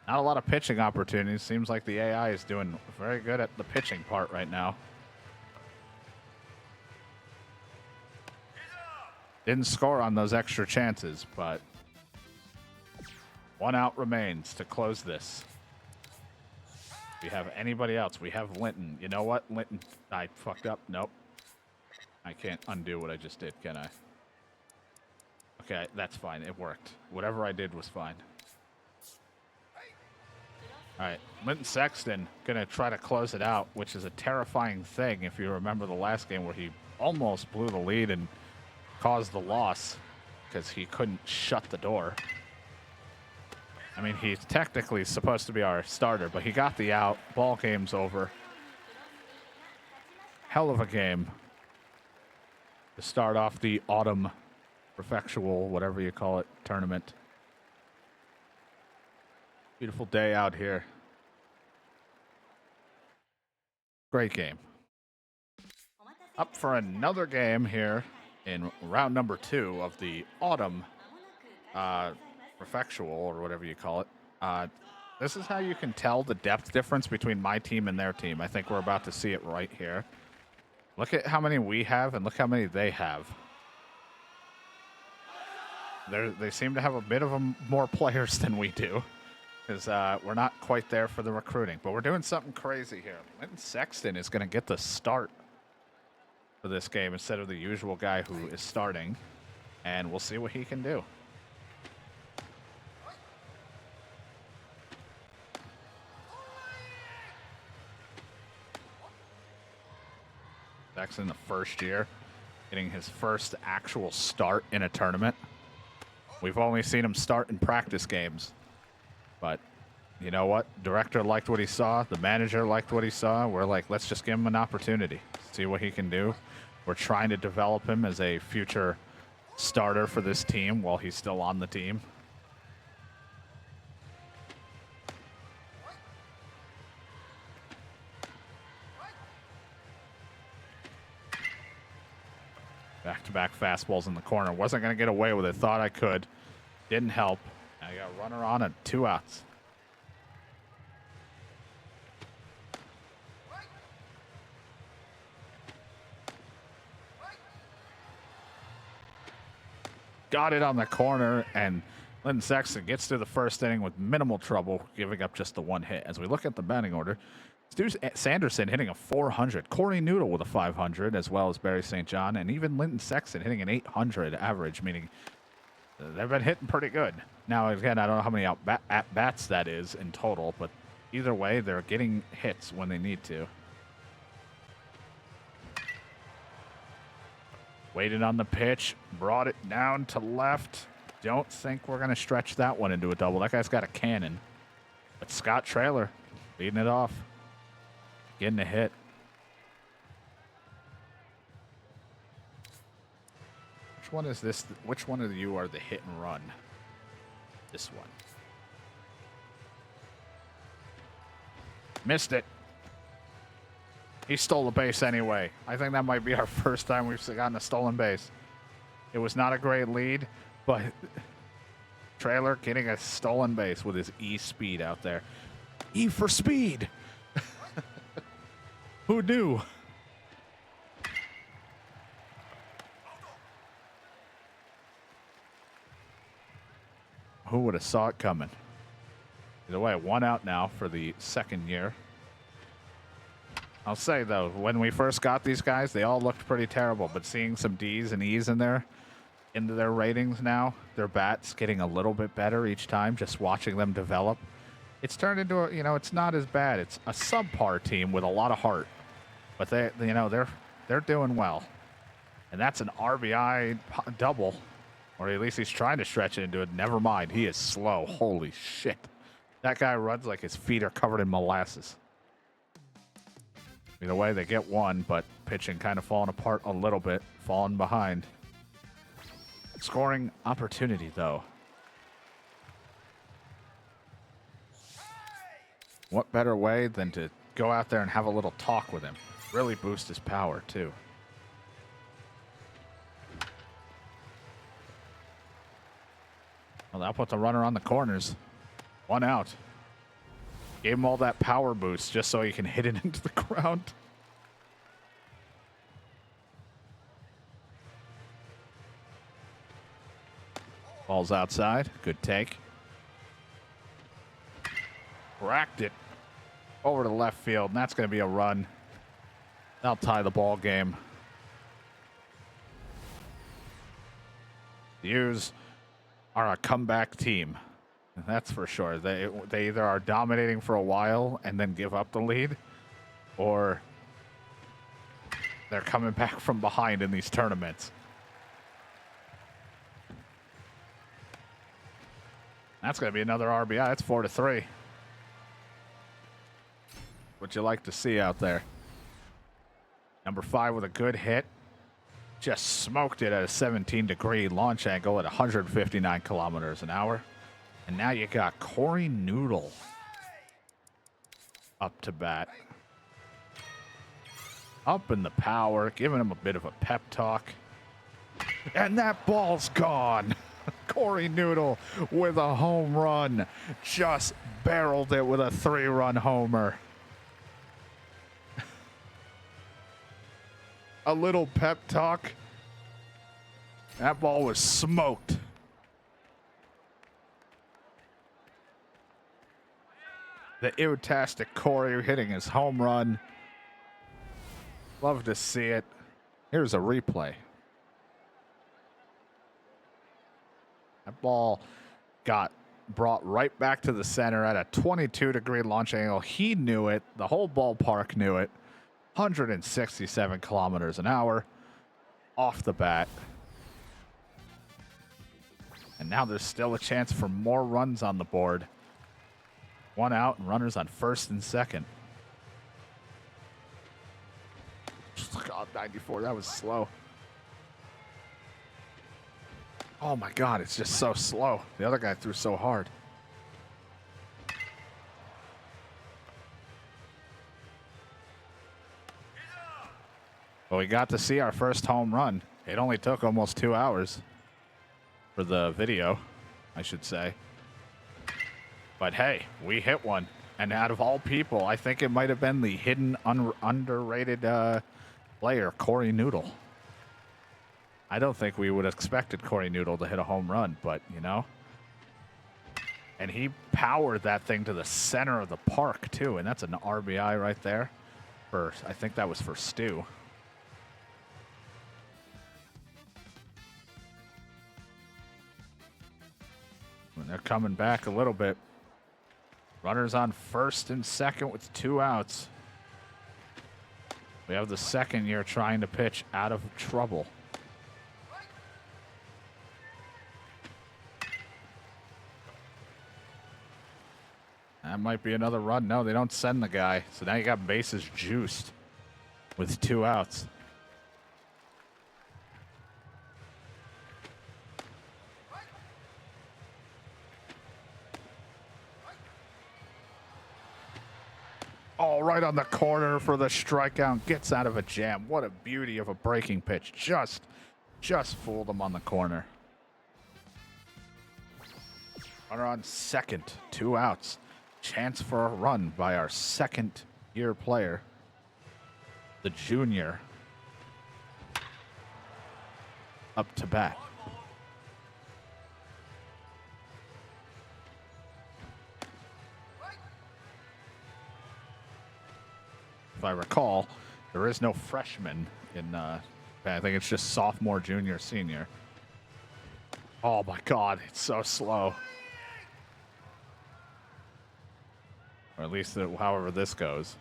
Not a lot of pitching opportunities. Seems like the AI is doing very good at the pitching part right now. Didn't score on those extra chances, but one out remains to close this. We have anybody else? We have Linton. You know what? Linton, I fucked up. Nope. I can't undo what I just did, can I? Okay, that's fine. It worked. Whatever I did was fine. All right, Linton Sexton going to try to close it out, which is a terrifying thing if you remember the last game where he almost blew the lead and caused the loss because he couldn't shut the door. I mean, he's technically supposed to be our starter, but he got the out. Ball game's over. Hell of a game to start off the autumn prefectural, whatever you call it, tournament. Beautiful day out here. Great game. Up for another game here in round number 2 of the autumn prefectural, or whatever you call it. This is how you can tell the depth difference between my team and their team. I think we're about to see it right here. Look at how many we have and look how many they have. They seem to have a bit of more players than we do, because we're not quite there for the recruiting. But we're doing something crazy here. Linton Sexton is going to get the start for this game instead of the usual guy who is starting, and we'll see what he can do. Sexton, the first year, getting his first actual start in a tournament. We've only seen him start in practice games, but you know what? Director liked what he saw. The manager liked what he saw. We're like, let's just give him an opportunity, see what he can do. We're trying to develop him as a future starter for this team while he's still on the team. Back-to-back fastballs in the corner. Wasn't going to get away with it. Thought I could. Didn't help. I got a runner on and 2 outs. got it on the corner, and Lynn Sexton gets through the first inning with minimal trouble, giving up just the one hit. As we look at the batting order, Stu Sanderson hitting a 400, Corey Noodle with a 500, as well as Barry St. John, and even Linton Sexton hitting an 800 average, meaning they've been hitting pretty good. Now, again, I don't know how many at-bats that is in total, but either way, they're getting hits when they need to. Waited on the pitch, brought it down to left. Don't think we're going to stretch that one into a double. That guy's got a cannon. But Scott Traylor leading it off, getting a hit. Which one is this? Which one of you are the hit and run? This one. Missed it. He stole a base anyway. I think that might be our first time we've gotten a stolen base. It was not a great lead, but Trailer getting a stolen base with his E speed out there. E for speed. Who knew? Who would have saw it coming? Either way, 1 out now for the second year. I'll say, though, when we first got these guys, they all looked pretty terrible. But seeing some Ds and Es in there, into their ratings now, their bats getting a little bit better each time, just watching them develop. It's turned into a, it's not as bad. It's a subpar team with a lot of heart. But they're doing well. And that's an RBI double. Or at least he's trying to stretch it into it. Never mind. He is slow. Holy shit. That guy runs like his feet are covered in molasses. Either way, they get one, but pitching kind of falling apart a little bit, falling behind. Scoring opportunity, though. What better way than to go out there and have a little talk with him? Really boost his power, too. Well, that'll put the runner on the corners. 1 out. Gave him all that power boost just so he can hit it into the ground. Ball's outside. Good take. Cracked it over to left field, and that's going to be a run. That'll tie the ball game. The U's are a comeback team. That's for sure. They either are dominating for a while and then give up the lead, or they're coming back from behind in these tournaments. That's going to be another RBI. That's 4-3. What you like to see out there. Number 5 with a good hit. Just smoked it at a 17-degree launch angle at 159 kilometers an hour. And now you got Corey Noodle up to bat. Up in the power, giving him a bit of a pep talk. And that ball's gone. Corey Noodle with a home run. Just barreled it with a 3-run homer. A little pep talk. That ball was smoked. The ew-tastic Corey hitting his home run. Love to see it. Here's a replay. That ball got brought right back to the center at a 22-degree launch angle. He knew it. The whole ballpark knew it. 167 kilometers an hour off the bat. And now there's still a chance for more runs on the board. 1 out and runners on first and second. God, 94, that was slow. Oh my God, it's just so slow. The other guy threw so hard. Well, we got to see our first home run. It only took almost 2 hours for the video, I should say. But hey, we hit one. And out of all people, I think it might have been the hidden, underrated player, Corey Noodle. I don't think we would have expected Corey Noodle to hit a home run, but, you know. And he powered that thing to the center of the park, too, and that's an RBI right there. I think that was for Stu. And they're coming back a little bit. Runners on first and second with 2 outs. We have the second year trying to pitch out of trouble. That might be another run. No, they don't send the guy. So now you got bases juiced with 2 outs. Oh, right on the corner for the strikeout. Gets out of a jam. What a beauty of a breaking pitch. Just fooled him on the corner. Runner on second. 2 outs. Chance for a run by our second-year player, the junior, up to bat. If I recall, there is no freshman in, I think it's just sophomore, junior, senior. Oh my God, it's so slow. Or at least however this goes.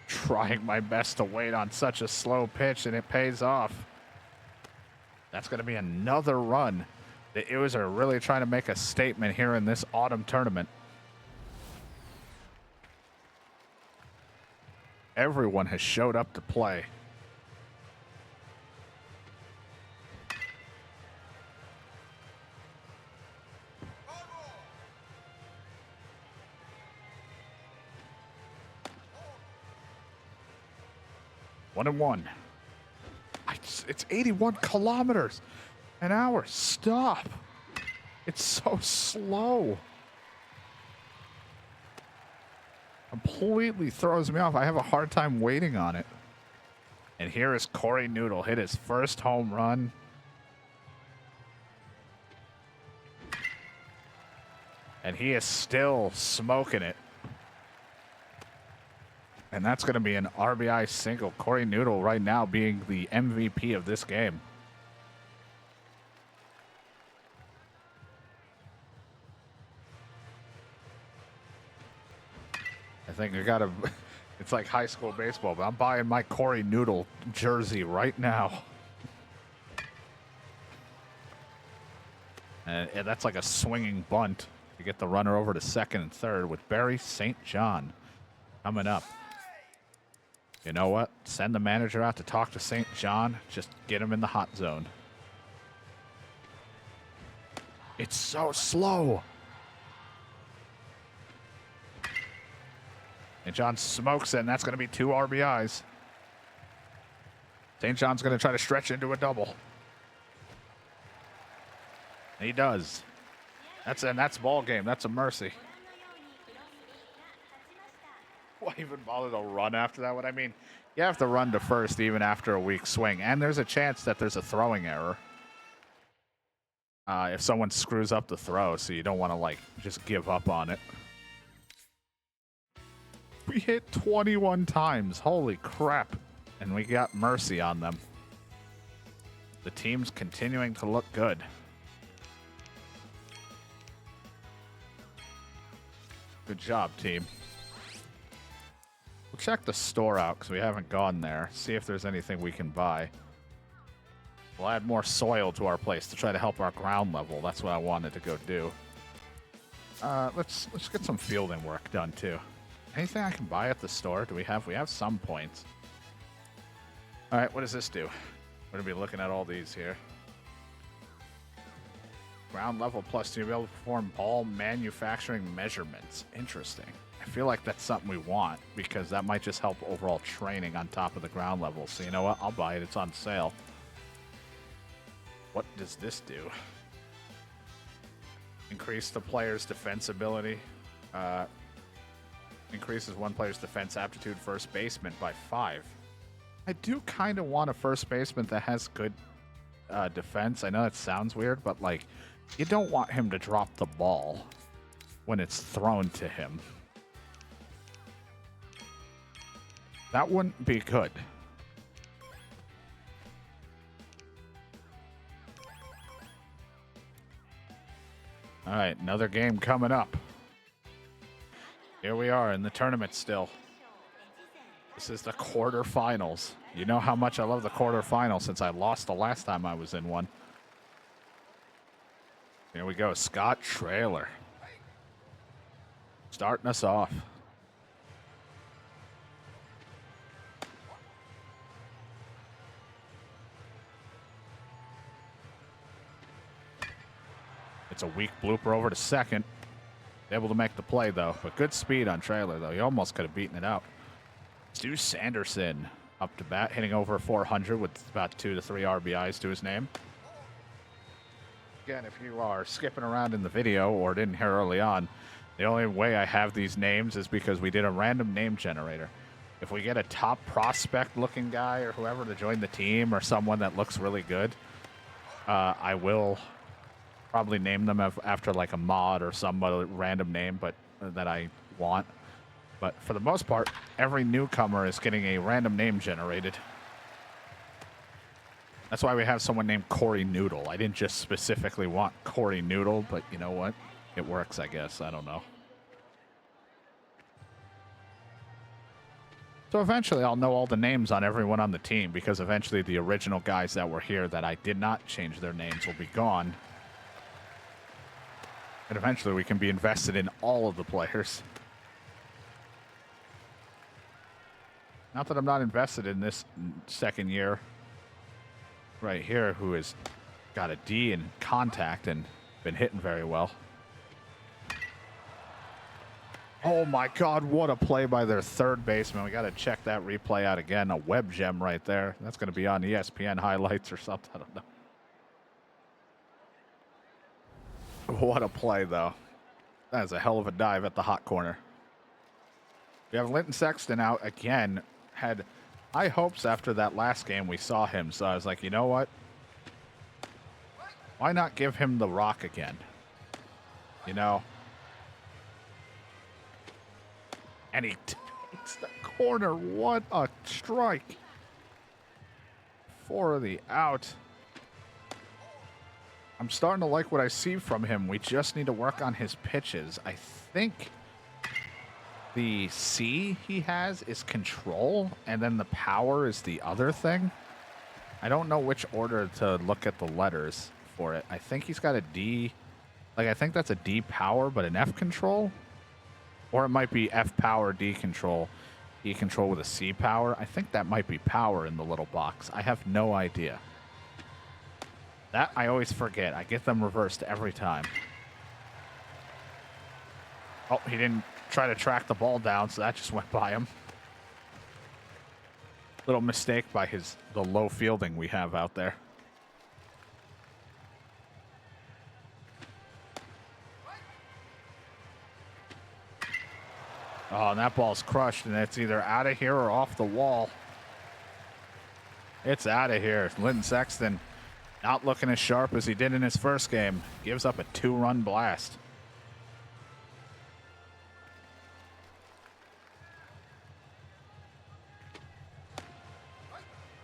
Trying my best to wait on such a slow pitch, and it pays off. That's going to be another run. The Ews are really trying to make a statement here in this autumn tournament. Everyone has showed up to play. One and one. It's 81 kilometers an hour. Stop. It's so slow. Completely throws me off. I have a hard time waiting on it. And here is Corey Noodle. Hit his first home run. And he is still smoking it. And that's going to be an RBI single. Corey Noodle right now being the MVP of this game. I think I got to, it's like high school baseball, but I'm buying my Corey Noodle jersey right now. And that's like a swinging bunt to get the runner over to second and third with Barry St. John coming up. You know what? Send the manager out to talk to St. John. Just get him in the hot zone. It's so slow. St. John smokes it, and that's going to be 2 RBIs. St. John's going to try to stretch into a double. And he does. That's ball game. That's a mercy. Why even bother to run after that one? I mean, you have to run to first even after a weak swing, and there's a chance that there's a throwing error if someone screws up the throw, so you don't want to, like, just give up on it. We hit 21 times. Holy crap. And we got mercy on them. The team's continuing to look good. Good job, team. We'll check the store out because we haven't gone there. See if there's anything we can buy. We'll add more soil to our place to try to help our ground level. That's what I wanted to go do. Let's get some fielding work done too. Anything I can buy at the store? We have some points. All right, what does this do? We're gonna be looking at all these here. Ground level plus 2, be able to perform ball manufacturing measurements. Interesting. I feel like that's something we want because that might just help overall training on top of the ground level. So you know what? I'll buy it. It's on sale. What does this do? Increase the player's defense ability. Increases one player's defense aptitude first baseman by 5. I do kind of want a first baseman that has good defense. I know that sounds weird, but like, you don't want him to drop the ball when it's thrown to him. That wouldn't be good. All right, another game coming up. Here we are in the tournament still. This is the quarterfinals. You know how much I love the quarterfinals since I lost the last time I was in one. Here we go, Scott Trailer. Starting us off. It's a weak blooper over to second. Able to make the play, though. But good speed on Trailer, though. He almost could have beaten it out. Stu Sanderson up to bat, hitting over 400 with about 2 to 3 RBIs to his name. Again, if you are skipping around in the video or didn't hear early on, the only way I have these names is because we did a random name generator. If we get a top prospect-looking guy or whoever to join the team or someone that looks really good, I will probably name them after like a mod or some random name, but that I want. But for the most part, every newcomer is getting a random name generated. That's why we have someone named Corey Noodle. I didn't just specifically want Corey Noodle, but you know what? It works, I guess. I don't know. So eventually I'll know all the names on everyone on the team because eventually the original guys that were here that I did not change their names will be gone. And eventually we can be invested in all of the players. Not that I'm not invested in this second year right here, who has got a D in contact and been hitting very well. Oh my God, what a play by their third baseman. We got to check that replay out again. A web gem right there. That's going to be on ESPN highlights or something. I don't know. What a play, though. That is a hell of a dive at the hot corner. We have Linton Sexton out again. Had high hopes after that last game we saw him, so I was like, you know what? Why not give him the rock again? You know? And he takes the corner. What a strike. 4 of the out. I'm starting to like what I see from him. We just need to work on his pitches. I think the C he has is control, and then the power is the other thing. I don't know which order to look at the letters for it. I think he's got a D. Like, I think that's a D power, but an F control? Or it might be F power, D control, E control with a C power. I think that might be power in the little box. I have no idea. That I always forget. I get them reversed every time. Oh, he didn't try to track the ball down, so that just went by him. Little mistake by the low fielding we have out there. Oh, and that ball's crushed, and it's either out of here or off the wall. It's out of here. Linton Sexton not looking as sharp as he did in his first game. Gives up a 2-run blast.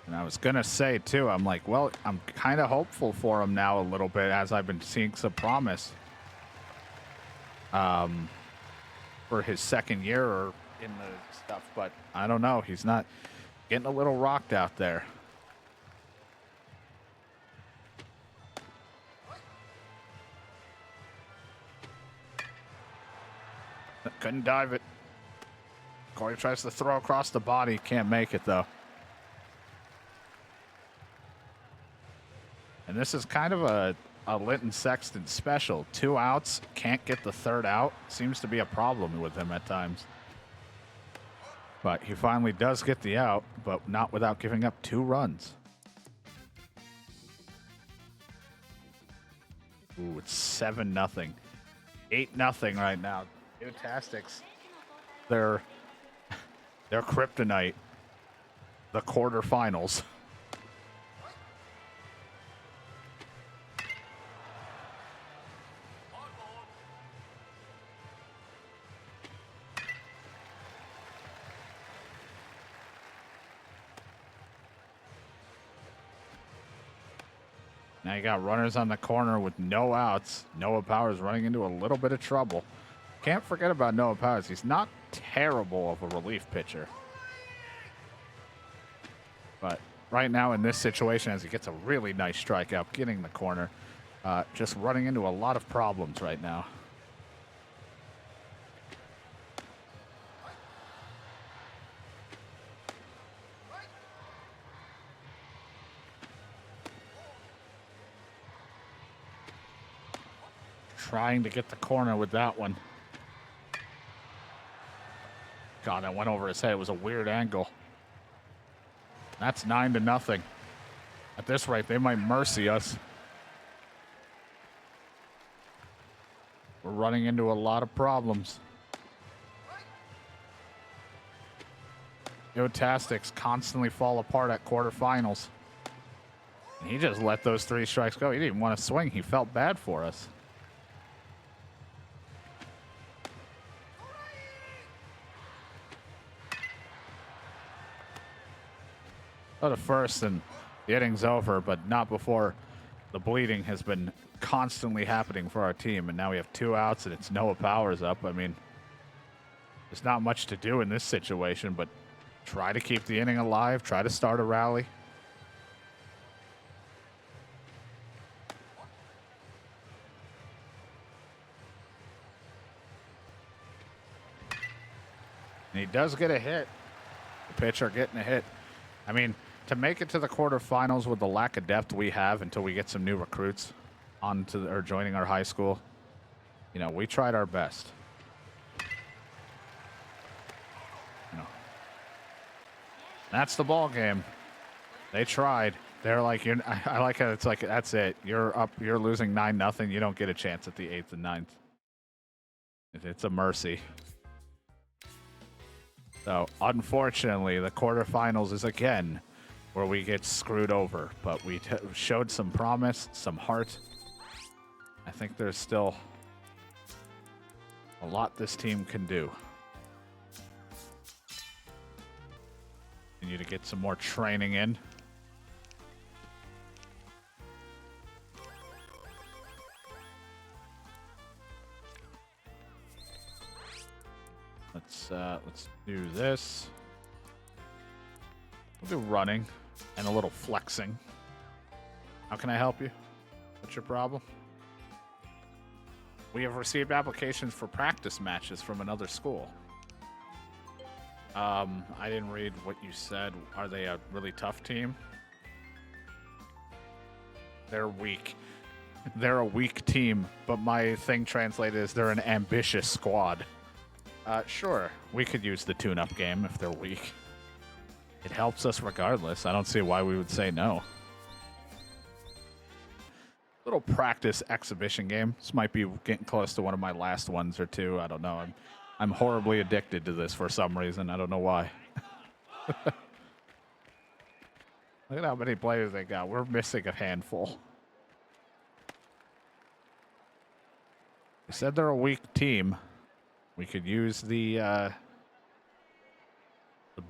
And I was going to say, too, I'm like, well, I'm kind of hopeful for him now a little bit as I've been seeing some promise for his second year or in the stuff. But I don't know. He's not getting a little rocked out there. Couldn't dive it. Corey tries to throw across the body. Can't make it, though. And this is kind of a Linton Sexton special. 2 outs, can't get the third out. Seems to be a problem with him at times. But he finally does get the out, but not without giving up 2 runs. Ooh, it's 7-0. 8-0 right now. Fantastics. their kryptonite, the quarterfinals. Now you got runners on the corner with no outs. Noah Powers running into a little bit of trouble. Can't forget about Noah Powers. He's not terrible of a relief pitcher. But right now in this situation, as he gets a really nice strikeout, getting the corner, just running into a lot of problems right now. Trying to get the corner with that one. God, that went over his head. It was a weird angle. That's 9-0. At this rate, they might mercy us. We're running into a lot of problems. Yotastics constantly fall apart at quarterfinals. And he just let those 3 strikes go. He didn't even want to swing. He felt bad for us. Go to first and the inning's over, but not before the bleeding has been constantly happening for our team. And now we have 2 outs and it's Noah Powers up. I mean, there's not much to do in this situation, but try to keep the inning alive, try to start a rally. And he does get a hit. The pitcher getting a hit. I mean, to make it to the quarterfinals with the lack of depth we have until we get some new recruits onto or joining our high school, you know, we tried our best. You know, that's the ball game. They tried. They're like, I like how it's like, that's it. You're up. You're losing 9-0. You don't get a chance at the 8th and 9th. It's a mercy. So, unfortunately, the quarterfinals is again where we get screwed over. But we showed some promise, some heart. I think there's still a lot this team can do. We need to get some more training in. Let's do this. We'll do running and a little flexing. How can I help you? What's your problem? We have received applications for practice matches from another school. I didn't read what you said. Are they a really tough team? They're weak. They're a weak team, but my thing translated is they're an ambitious squad. Sure, we could use the tune-up game if they're weak. It helps us regardless. I don't see why we would say no. Little practice exhibition game. This might be getting close to one of my last ones or two. I don't know. I'm horribly addicted to this for some reason. I don't know why. Look at how many players they got. We're missing a handful. They said they're a weak team. We could use the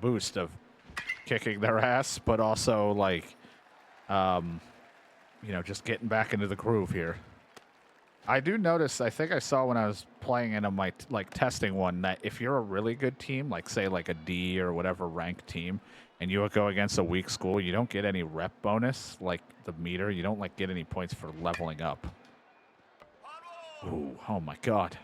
boost of kicking their ass, but also like, you know, just getting back into the groove here. I do notice. I think I saw when I was playing in my testing one that if you're a really good team, like say like a D or whatever ranked team, and you go against a weak school, you don't get any rep bonus like the meter. You don't like get any points for leveling up. Ooh, oh my god.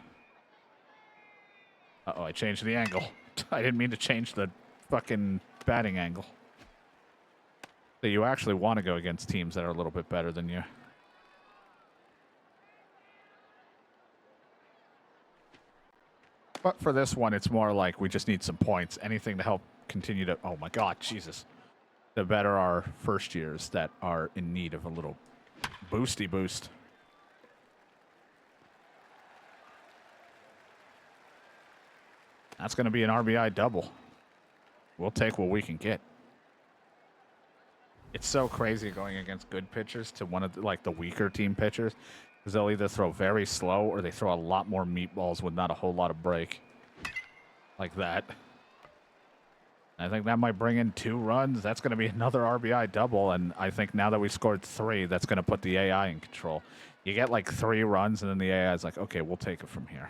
Uh-oh, I changed the angle. I didn't mean to change the fucking batting angle. So you actually want to go against teams that are a little bit better than you. But for this one, it's more like we just need some points. Anything to help continue to... Oh my god, Jesus. To better our first years that are in need of a little boosty boost. That's going to be an RBI double. We'll take what we can get. It's so crazy going against good pitchers to one of the weaker team pitchers, because they'll either throw very slow or they throw a lot more meatballs with not a whole lot of break. Like that. I think that might bring in 2 runs. That's going to be another RBI double, and I think now that we scored 3, that's going to put the AI in control. You get like 3 runs, and then the AI is like, okay, we'll take it from here.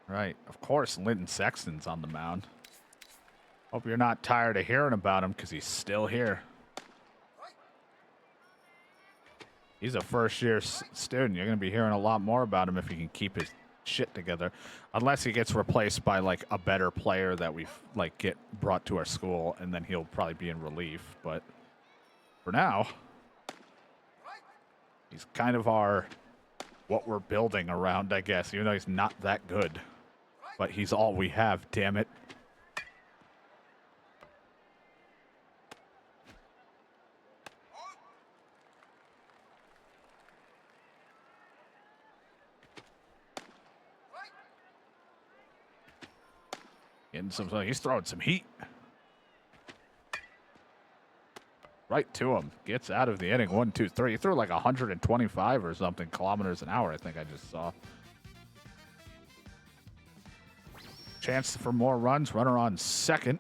Right. Of course, Linton Sexton's on the mound. Hope you're not tired of hearing about him, because he's still here. He's a first-year student. You're going to be hearing a lot more about him if he can keep his shit together, unless he gets replaced by like a better player that we get brought to our school, and then he'll probably be in relief. But for now, he's kind of what we're building around, I guess, even though he's not that good. But he's all we have, damn it. He's throwing some heat. Right to him. Gets out of the inning. 1, 2, 3. He threw like 125 or something kilometers an hour, I think I just saw. Chance for more runs. Runner on second.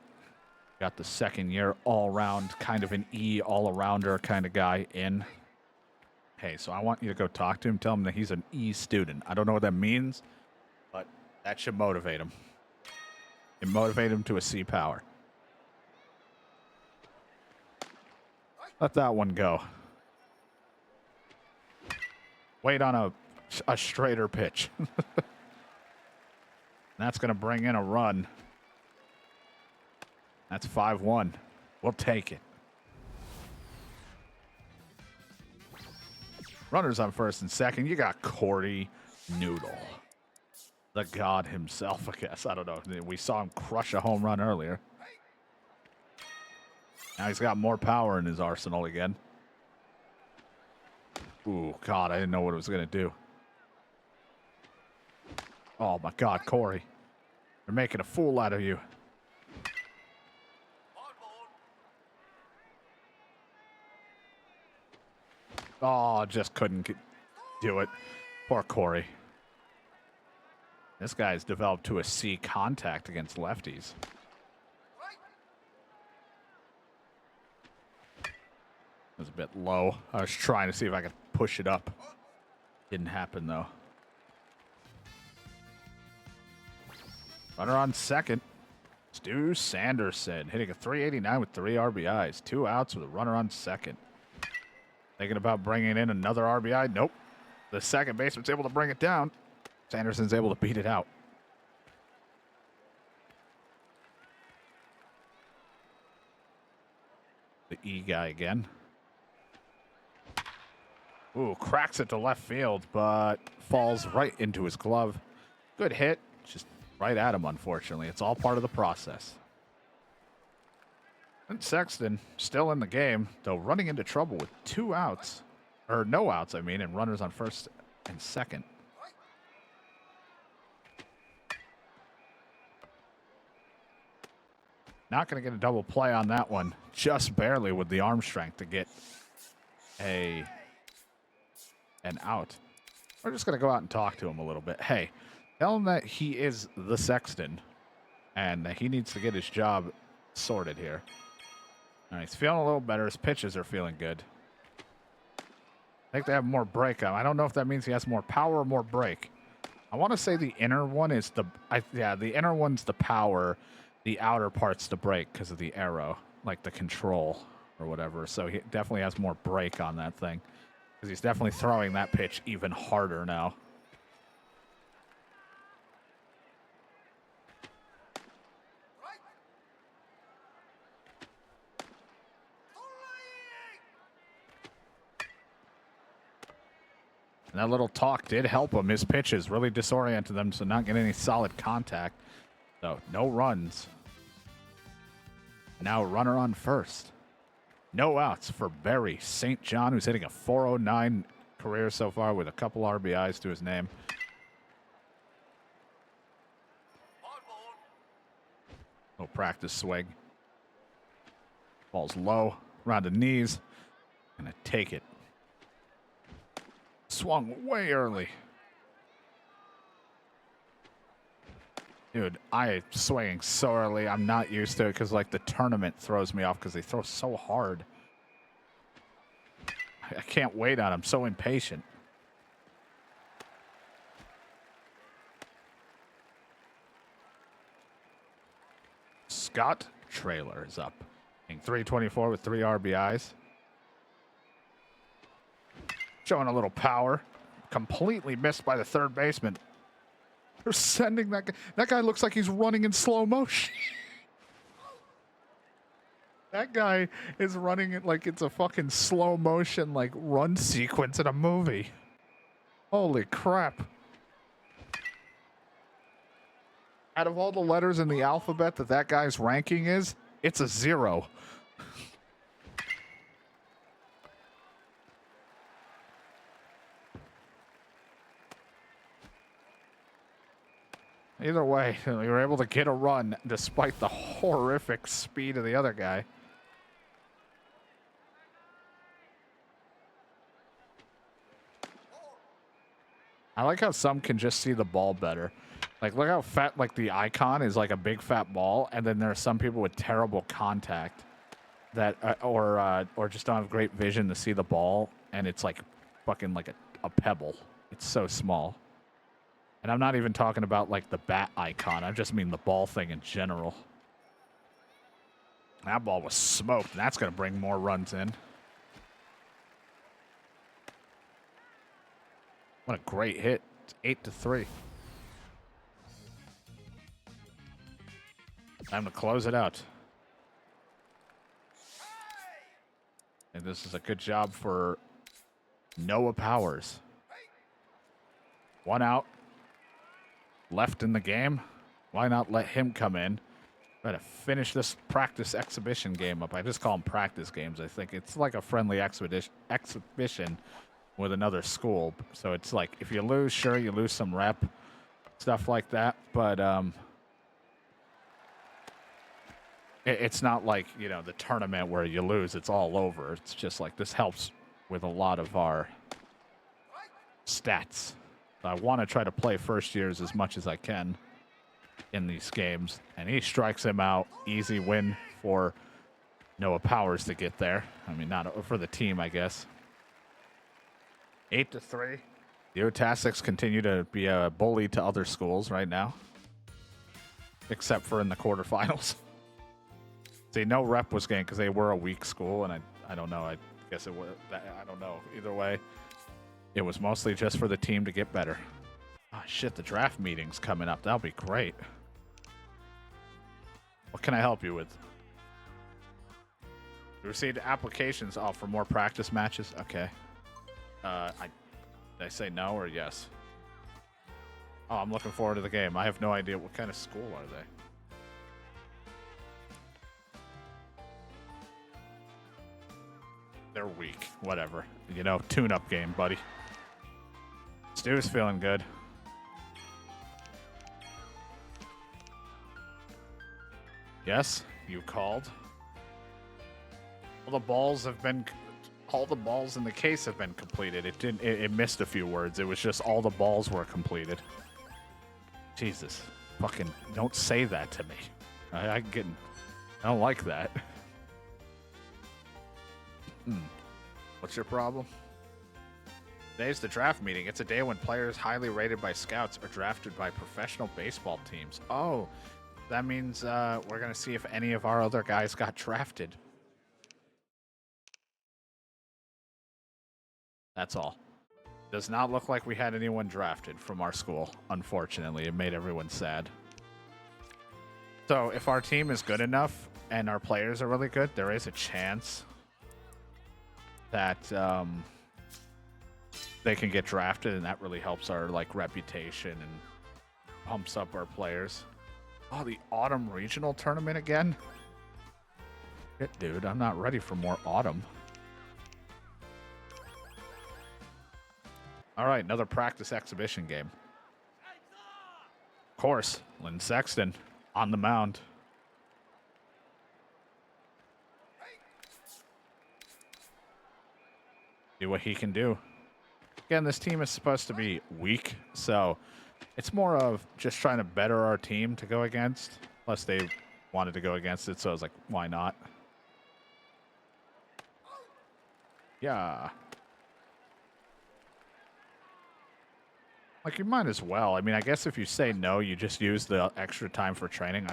Got the second year all-round, kind of an E all-arounder kind of guy in. Hey, so I want you to go talk to him. Tell him that he's an E student. I don't know what that means, but that should motivate him. And motivate him to a C power. Let that one go. Wait on a straighter pitch. That's going to bring in a run. That's 5-1. We'll take it. Runners on first and second. You got Corey Noodle. The god himself, I guess. I don't know. We saw him crush a home run earlier. Now he's got more power in his arsenal again. Ooh, God, I didn't know what it was going to do. Oh, my God, Corey. They're making a fool out of you. Oh, just couldn't do it. Poor Corey. This guy's developed to a C contact against lefties. It was a bit low. I was trying to see if I could push it up. Didn't happen, though. Runner on second. Stu Sanderson hitting a 389 with 3 RBIs. 2 outs with a runner on second. Thinking about bringing in another RBI. Nope. The second baseman's able to bring it down. Sanderson's able to beat it out. The E guy again. Ooh, cracks it to left field, but falls right into his glove. Good hit. Just right at him, unfortunately. It's all part of the process. And Sexton still in the game, though running into trouble with 2 outs. Or no outs, I mean, and runners on first and second. Not going to get a double play on that one. Just barely with the arm strength to get an out. We're just going to go out and talk to him a little bit. Hey, tell him that he is the Sexton and that he needs to get his job sorted here. All right, he's feeling a little better. His pitches are feeling good. I think they have more break on. I don't know if that means he has more power or more break. I want to say the inner one is the inner one's the power. The outer part's the break because of the arrow, like the control or whatever. So he definitely has more break on that thing because he's definitely throwing that pitch even harder now. And that little talk did help him. His pitches really disoriented them, so not getting any solid contact. So no runs. Now runner on first. No outs for Barry St. John, who's hitting a 409 career so far with a couple RBIs to his name. Little practice swing. Ball's low, around the knees. Gonna take it. Swung way early. Dude, I swinging so early. I'm not used to it because, like, the tournament throws me off because they throw so hard. I can't wait on. I'm so impatient. Scott Trailer is up. 324 with 3 RBIs. Showing a little power. Completely missed by the third baseman. They're sending that guy. That guy looks like he's running in slow motion. That guy is running it like it's a fucking slow motion, like, run sequence in a movie. Holy crap. Out of all the letters in the alphabet that guy's ranking is, it's a 0. Either way, you were able to get a run despite the horrific speed of the other guy. I like how some can just see the ball better. Like, look how fat, like, the icon is like a big fat ball, and then there are some people with terrible contact that, or just don't have great vision to see the ball, and it's like fucking like a pebble. It's so small. And I'm not even talking about, like, the bat icon. I just mean the ball thing in general. That ball was smoked, and that's going to bring more runs in. What a great hit. It's 8-3. Time to close it out. And this is a good job for Noah Powers. 1 out. Left in the game. Why not let him come in? Try to finish this practice exhibition game up. I just call them practice games. I think it's like a friendly exhibition with another school. So it's like, if you lose, sure, you lose some rep, stuff like that. But it's not like, you know, the tournament where you lose, it's all over. It's just like, this helps with a lot of our stats. I want to try to play first years as much as I can in these games. And he strikes him out. Easy win for Noah Powers to get there. I mean, not for the team, I guess. 8-3. The Otasics continue to be a bully to other schools right now. Except for in the quarterfinals. See, no rep was gained because they were a weak school. And I don't know. I guess it was, I don't know. Either way. It was mostly just for the team to get better. Oh, shit, the draft meeting's coming up. That'll be great. What can I help you with? We received applications for more practice matches. Okay. Did I say no or yes? Oh, I'm looking forward to the game. I have no idea. What kind of school are they? They're weak. Whatever. You know, tune-up game, buddy. Stu's feeling good. Yes, you called. All the balls in the case have been completed. It missed a few words. It was just all the balls were completed. Jesus. Fucking don't say that to me. I don't like that. What's your problem? Today's the draft meeting. It's a day when players highly rated by scouts are drafted by professional baseball teams. Oh, that means we're going to see if any of our other guys got drafted. That's all. Does not look like we had anyone drafted from our school, unfortunately. It made everyone sad. So if our team is good enough and our players are really good, there is a chance that they can get drafted, and that really helps our like reputation and pumps up our players. Oh, the autumn regional tournament again? Shit, dude, I'm not ready for more autumn. All right, another practice exhibition game. Of course, Lynn Sexton on the mound. See what he can do. Again, this team is supposed to be weak, so it's more of just trying to better our team to go against. Plus, they wanted to go against it, so I was like, why not? Yeah. Like, you might as well. I mean, I guess if you say no, you just use the extra time for training.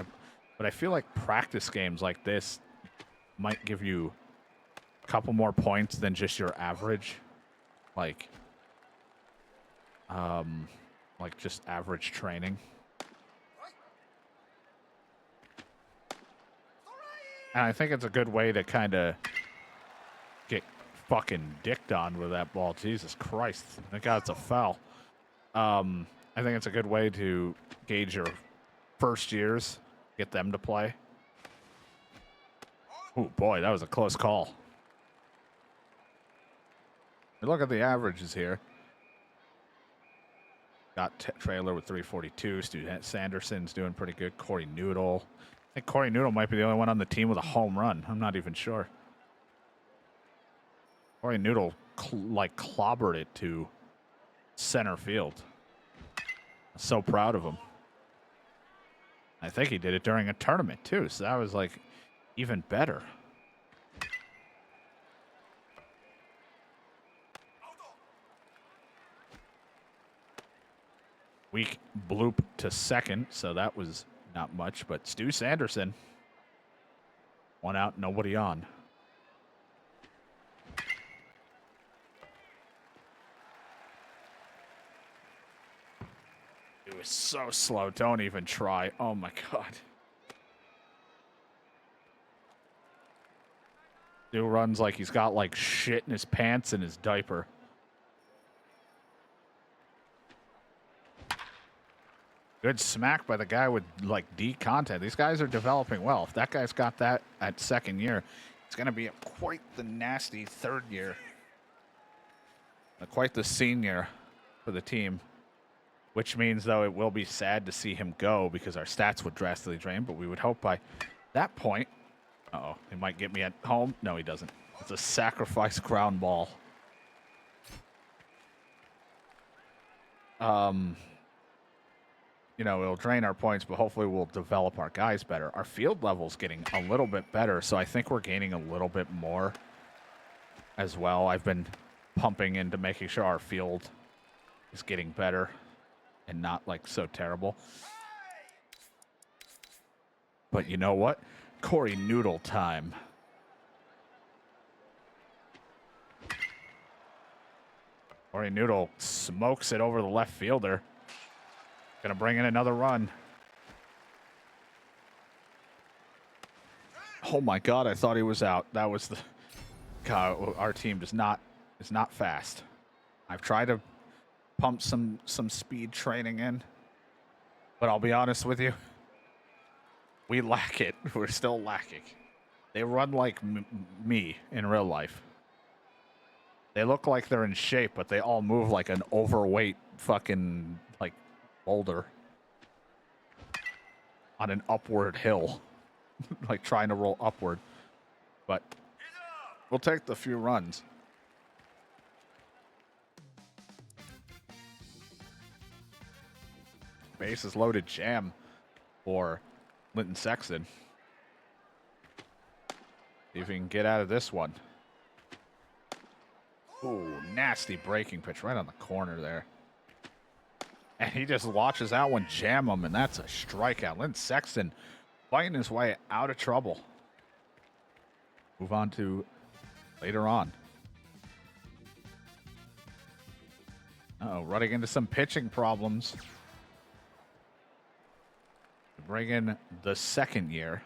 But I feel like practice games like this might give you a couple more points than just your average. Like just average training. And I think it's a good way to kind of get fucking dicked on with that ball. Jesus Christ. Thank God it's a foul. I think it's a good way to gauge your first years, get them to play. Oh, boy, that was a close call. Look at the averages here. Got Trailer with 342. Stu Sanderson's doing pretty good. Corey Noodle. I think Corey Noodle might be the only one on the team with a home run. I'm not even sure. Corey Noodle clobbered it to center field. I'm so proud of him. I think he did it during a tournament too, so that was like even better. Weak bloop to second, so that was not much, but Stu Sanderson, 1 out, nobody on. It was so slow. Don't even try. Oh, my God. Stu runs like he's got, like, shit in his pants and his diaper. Good smack by the guy with, like, D content. These guys are developing well. If that guy's got that at second year, it's going to be quite the nasty third year. Quite the senior for the team. Which means, though, it will be sad to see him go because our stats would drastically drain. But we would hope by that point... Uh-oh, he might get me at home. No, he doesn't. It's a sacrifice ground ball. You know, it'll drain our points, but hopefully we'll develop our guys better. Our field level's getting a little bit better, so I think we're gaining a little bit more as well. I've been pumping into making sure our field is getting better and not, like, so terrible. But you know what? Corey Noodle time. Corey Noodle smokes it over the left fielder. Gonna bring in another run. Oh my God, I thought he was out. That was the... God, our team is not fast. I've tried to pump some speed training in, but I'll be honest with you, we lack it. We're still lacking. They run like me in real life. They look like they're in shape, but they all move like an overweight fucking, like, boulder on an upward hill. Like trying to roll upward. But we'll take the few runs. Bases loaded jam for Linton Sexton. See if he can get out of this one. Ooh, nasty breaking pitch right on the corner there. And he just watches that one jam him, and that's a strikeout. Linton Sexton fighting his way out of trouble. Move on to later on. Uh-oh, running into some pitching problems. Bring in the second year.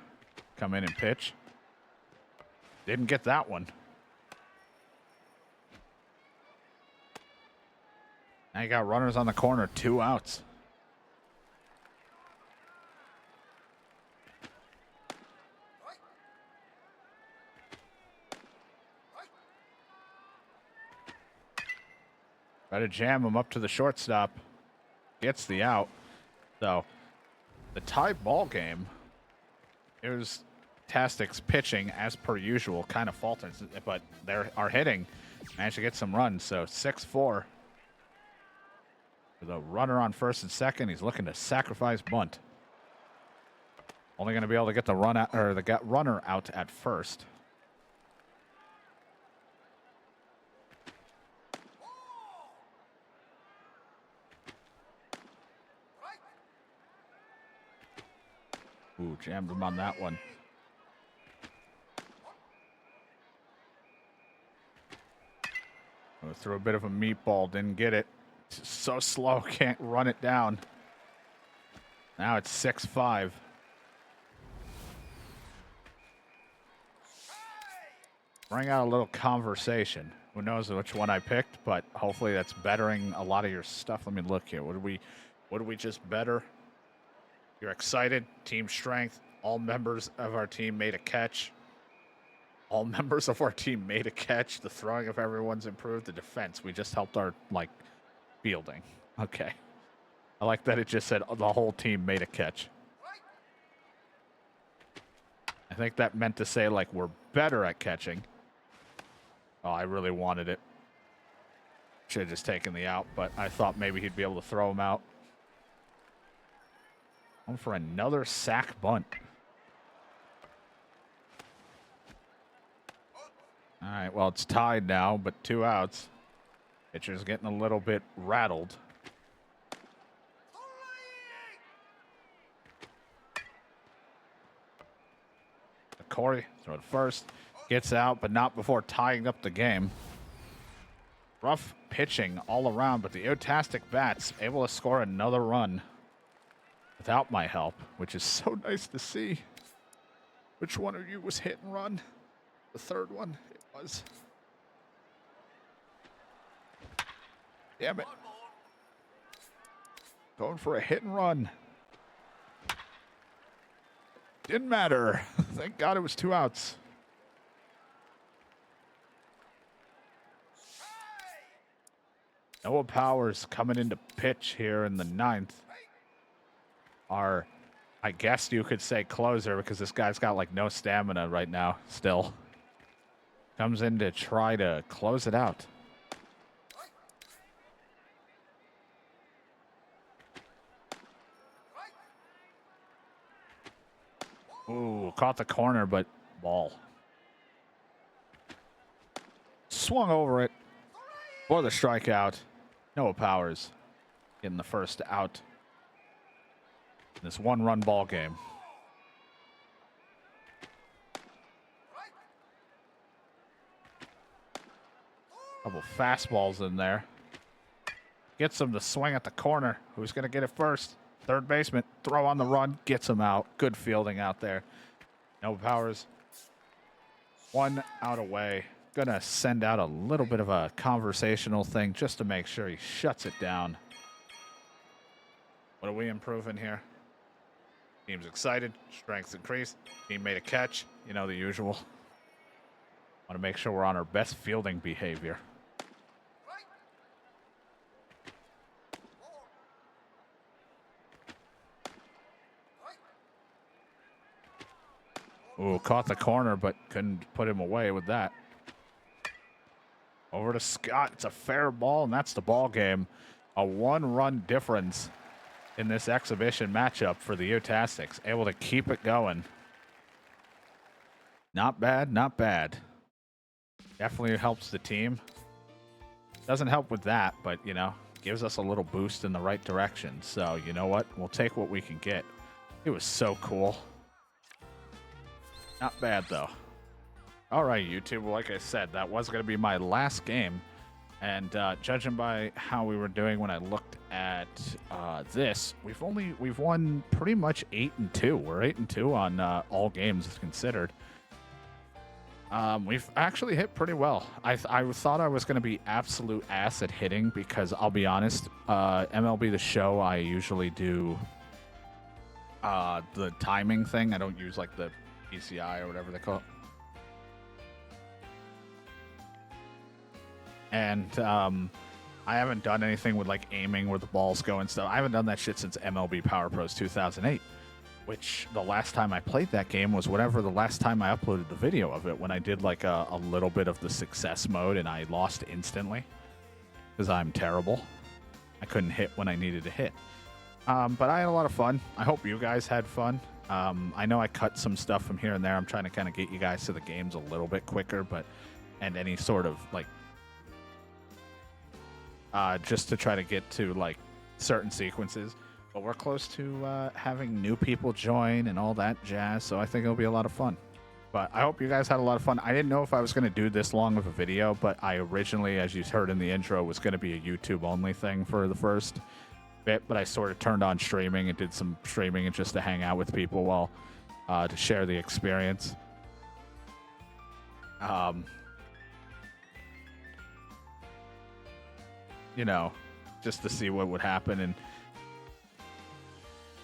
Come in and pitch. Didn't get that one. Now you got runners on the corner, 2 outs. Try to jam him up to the shortstop. Gets the out. So, the tie ball game, it was Tastic's pitching, as per usual, kind of falters, but they are hitting. Managed to get some runs, so 6-4. With a runner on first and second, he's looking to sacrifice bunt. Only going to be able to get the run out, or the runner out at first. Ooh, jammed him on that one. Threw a bit of a meatball, didn't get it. It's so slow, can't run it down. Now it's 6-5. Bring out a little conversation. Who knows which one I picked, but hopefully that's bettering a lot of your stuff. Let me look here. What did we just better? You're excited. Team strength. All members of our team made a catch. All members of our team made a catch. The throwing of everyone's improved. The defense. We just helped our, fielding. Okay. I like that it just said the whole team made a catch. I think that meant to say, we're better at catching. Oh, I really wanted it. Should have just taken the out, but I thought maybe he'd be able to throw him out. Going for another sack bunt. All right, well, it's tied now, but 2 outs. Pitcher's getting a little bit rattled. Corey, throw it first. Gets out, but not before tying up the game. Rough pitching all around, but the Otastic bats able to score another run without my help, which is so nice to see. Which one of you was hit and run? The third one? It was. Damn it. Going for a hit and run. Didn't matter. Thank God it was 2 outs. Noah Powers coming into pitch here in the 9th. Our, I guess you could say, closer, because this guy's got no stamina right now still. Comes in to try to close it out. Ooh, caught the corner, but ball. Swung over it for the strikeout. Noah Powers getting the first out in this 1-run ball game. Couple fastballs in there. Gets him to swing at the corner. Who's going to get it first? Third baseman, throw on the run, gets him out. Good fielding out there. Noah Powers, 1 out away. Gonna send out a little bit of a conversational thing just to make sure he shuts it down. What are we improving here? Team's excited, strength's increased. Team made a catch, the usual. Want to make sure we're on our best fielding behavior. Ooh, caught the corner, but couldn't put him away with that. Over to Scott. It's a fair ball, and that's the ball game. A 1-run difference in this exhibition matchup for the Otastics. Able to keep it going. Not bad, not bad. Definitely helps the team. Doesn't help with that, but, gives us a little boost in the right direction. So, you know what? We'll take what we can get. It was so cool. Not bad, though. All right, YouTube. Well, like I said, that was going to be my last game. And judging by how we were doing when I looked at this, we've won pretty much 8-2. We're 8-2 on all games considered. We've actually hit pretty well. I thought I was going to be absolute ass at hitting because I'll be honest, MLB The Show, I usually do the timing thing. I don't use the PCI or whatever they call it. And I haven't done anything with like aiming where the balls go and stuff. I haven't done that shit since MLB Power Pros 2008, which the last time I played that game was whatever the last time I uploaded the video of it, when I did like a little bit of the success mode and I lost instantly because I'm terrible. I couldn't hit when I needed to hit. But I had a lot of fun. I hope you guys had fun. I know I cut some stuff from here and there. I'm trying to kind of get you guys to the games a little bit quicker, and any sort of like just to try to get to like certain sequences. But we're close to having new people join and all that jazz, so I think it'll be a lot of fun. But I hope you guys had a lot of fun. I didn't know if I was going to do this long of a video, but I originally, as you heard in the intro, was going to be a YouTube-only thing for the first bit, but I sort of turned on streaming and did some streaming and just to hang out with people while to share the experience. You know, just to see what would happen. And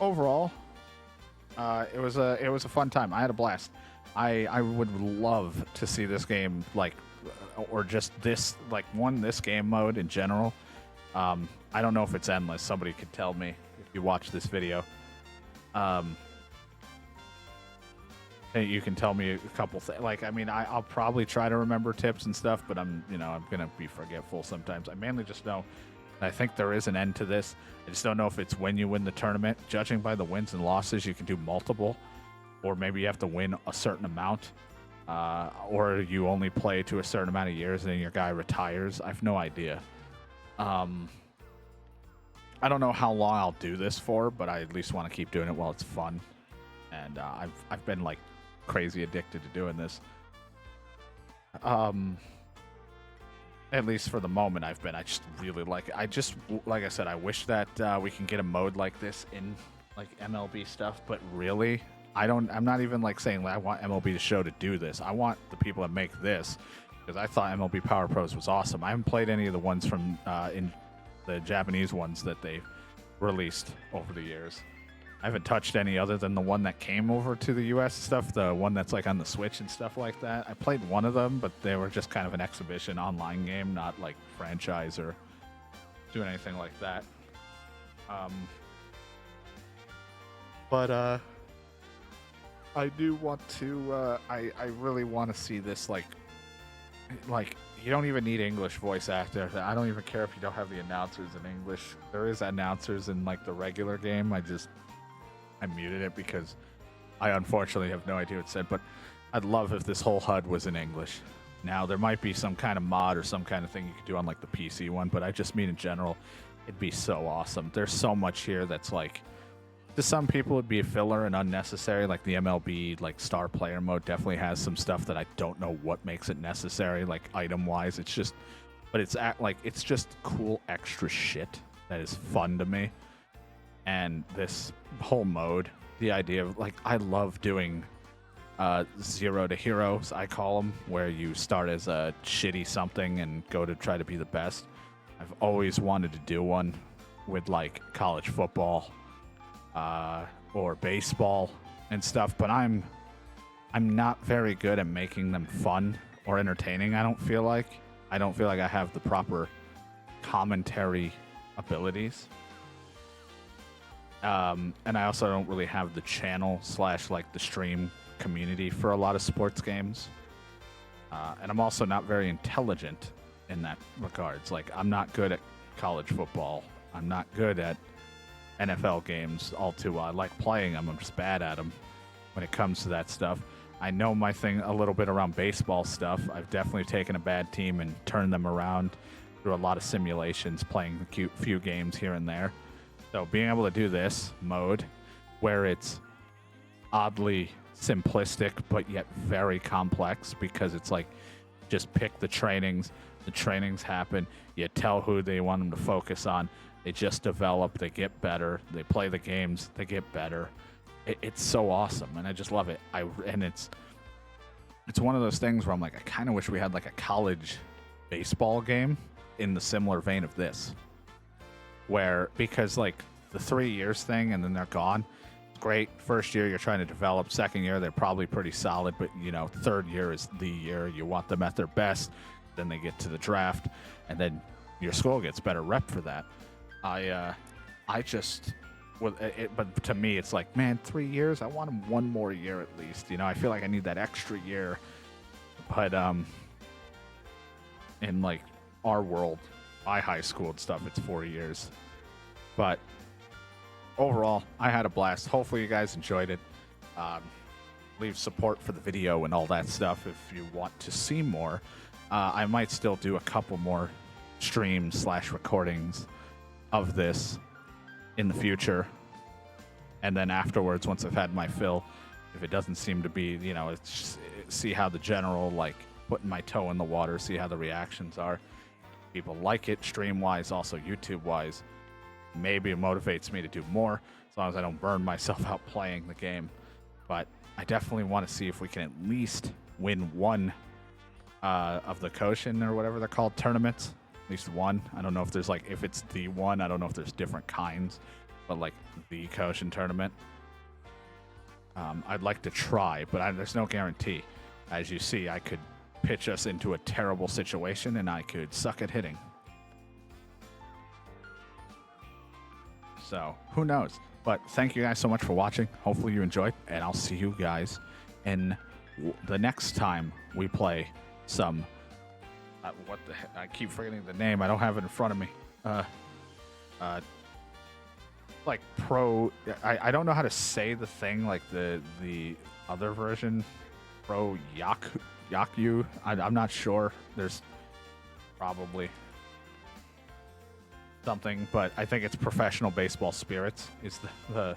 overall, it was a fun time. I had a blast. I would love to see this game, like, or just this, like, this game mode in general. I don't know if it's endless. Somebody could tell me if you watch this video. You can tell me a couple things. Like, I mean, I'll probably try to remember tips and stuff, but I'm gonna be forgetful sometimes. I mainly just know that I think there is an end to this. I just don't know if it's when you win the tournament. Judging by the wins and losses, you can do multiple, or maybe you have to win a certain amount, or you only play to a certain amount of years and then your guy retires. I have no idea. I don't know how long I'll do this for, but I at least want to keep doing it while it's fun. And I've been like crazy addicted to doing this. At least for the moment I've been. I just really like it. Like I said, I wish that we can get a mode like this in like MLB stuff, but really, I'm not even like saying I want MLB the Show to do this. I want the people that make this, because I thought MLB Power Pros was awesome. I haven't played any of the ones from in the Japanese ones that they released over the years. I haven't touched any other than the one that came over to the US stuff, the one that's like on the Switch and stuff like that. I played one of them, but they were just kind of an exhibition online game, not like franchise or doing anything like that. But I do want to, I really want to see this like you don't even need English voice actor. I don't even care if you don't have the announcers in English. There is announcers in like the regular game. I muted it because I unfortunately have no idea what it said, but I'd love if this whole HUD was in English. Now, there might be some kind of mod or some kind of thing you could do on like the PC one, but I just mean in general, it'd be so awesome. There's so much here that's like, to some people it'd be a filler and unnecessary. Like the MLB like star player mode definitely has some stuff that I don't know what makes it necessary, like item wise. It's just, but it's just cool extra shit that is fun to me. And this whole mode, the idea of like, I love doing zero to heroes, I call them, where you start as a shitty something and go to try to be the best. I've always wanted to do one with like college football or baseball and stuff, but I'm not very good at making them fun or entertaining. I don't feel like I have the proper commentary abilities. And I also don't really have the channel / like the stream community for a lot of sports games. And I'm also not very intelligent in that regards. Like, I'm not good at college football. I'm not good at NFL games all too well. I like playing them. I'm just bad at them when it comes to that stuff. I know my thing a little bit around baseball stuff. I've definitely taken a bad team and turned them around through a lot of simulations, playing a few games here and there. So being able to do this mode where it's oddly simplistic but yet very complex, because it's like just pick the trainings happen, you tell who they want them to focus on, they just develop, they get better, they play the games, they get better. It's so awesome, and I just love it. It's one of those things where I'm like, I kind of wish we had like a college baseball game in the similar vein of this, where, because like the 3 years thing and then they're gone. It's great. First year you're trying to develop. Second year they're probably pretty solid, but you know, third year is the year you want them at their best. Then they get to the draft, and then your school gets better rep for that. I just, but to me, it's like, man, 3 years. I want him one more year at least. I feel like I need that extra year. But in like our world, my high school and stuff, it's 4 years. But overall, I had a blast. Hopefully, you guys enjoyed it. Leave support for the video and all that stuff if you want to see more. I might still do a couple more streams / recordings of this in the future. And then afterwards, once I've had my fill, if it doesn't seem to be, it's just, see how the general, like, putting my toe in the water, see how the reactions are. People like it stream-wise, also YouTube-wise. Maybe it motivates me to do more, as long as I don't burn myself out playing the game. But I definitely want to see if we can at least win one of the Koshien or whatever they're called tournaments. At least one. I don't know if there's if it's the one. I don't know if there's different kinds, but like the Koshien Tournament. I'd like to try, but there's no guarantee. As you see, I could pitch us into a terrible situation and I could suck at hitting. So who knows? But thank you guys so much for watching. Hopefully you enjoyed, and I'll see you guys in the next time we play some. What the heck? I keep forgetting the name. I don't have it in front of me. Like pro. I don't know how to say the thing. Like the other version, pro Yaku. I'm not sure. There's probably something, but I think it's Professional Baseball Spirits is the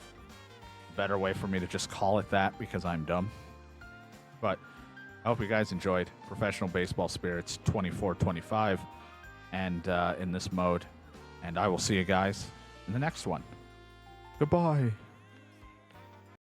better way for me to just call it that because I'm dumb. But I hope you guys enjoyed Professional Baseball Spirits 24-25 and in this mode. And I will see you guys in the next one. Goodbye.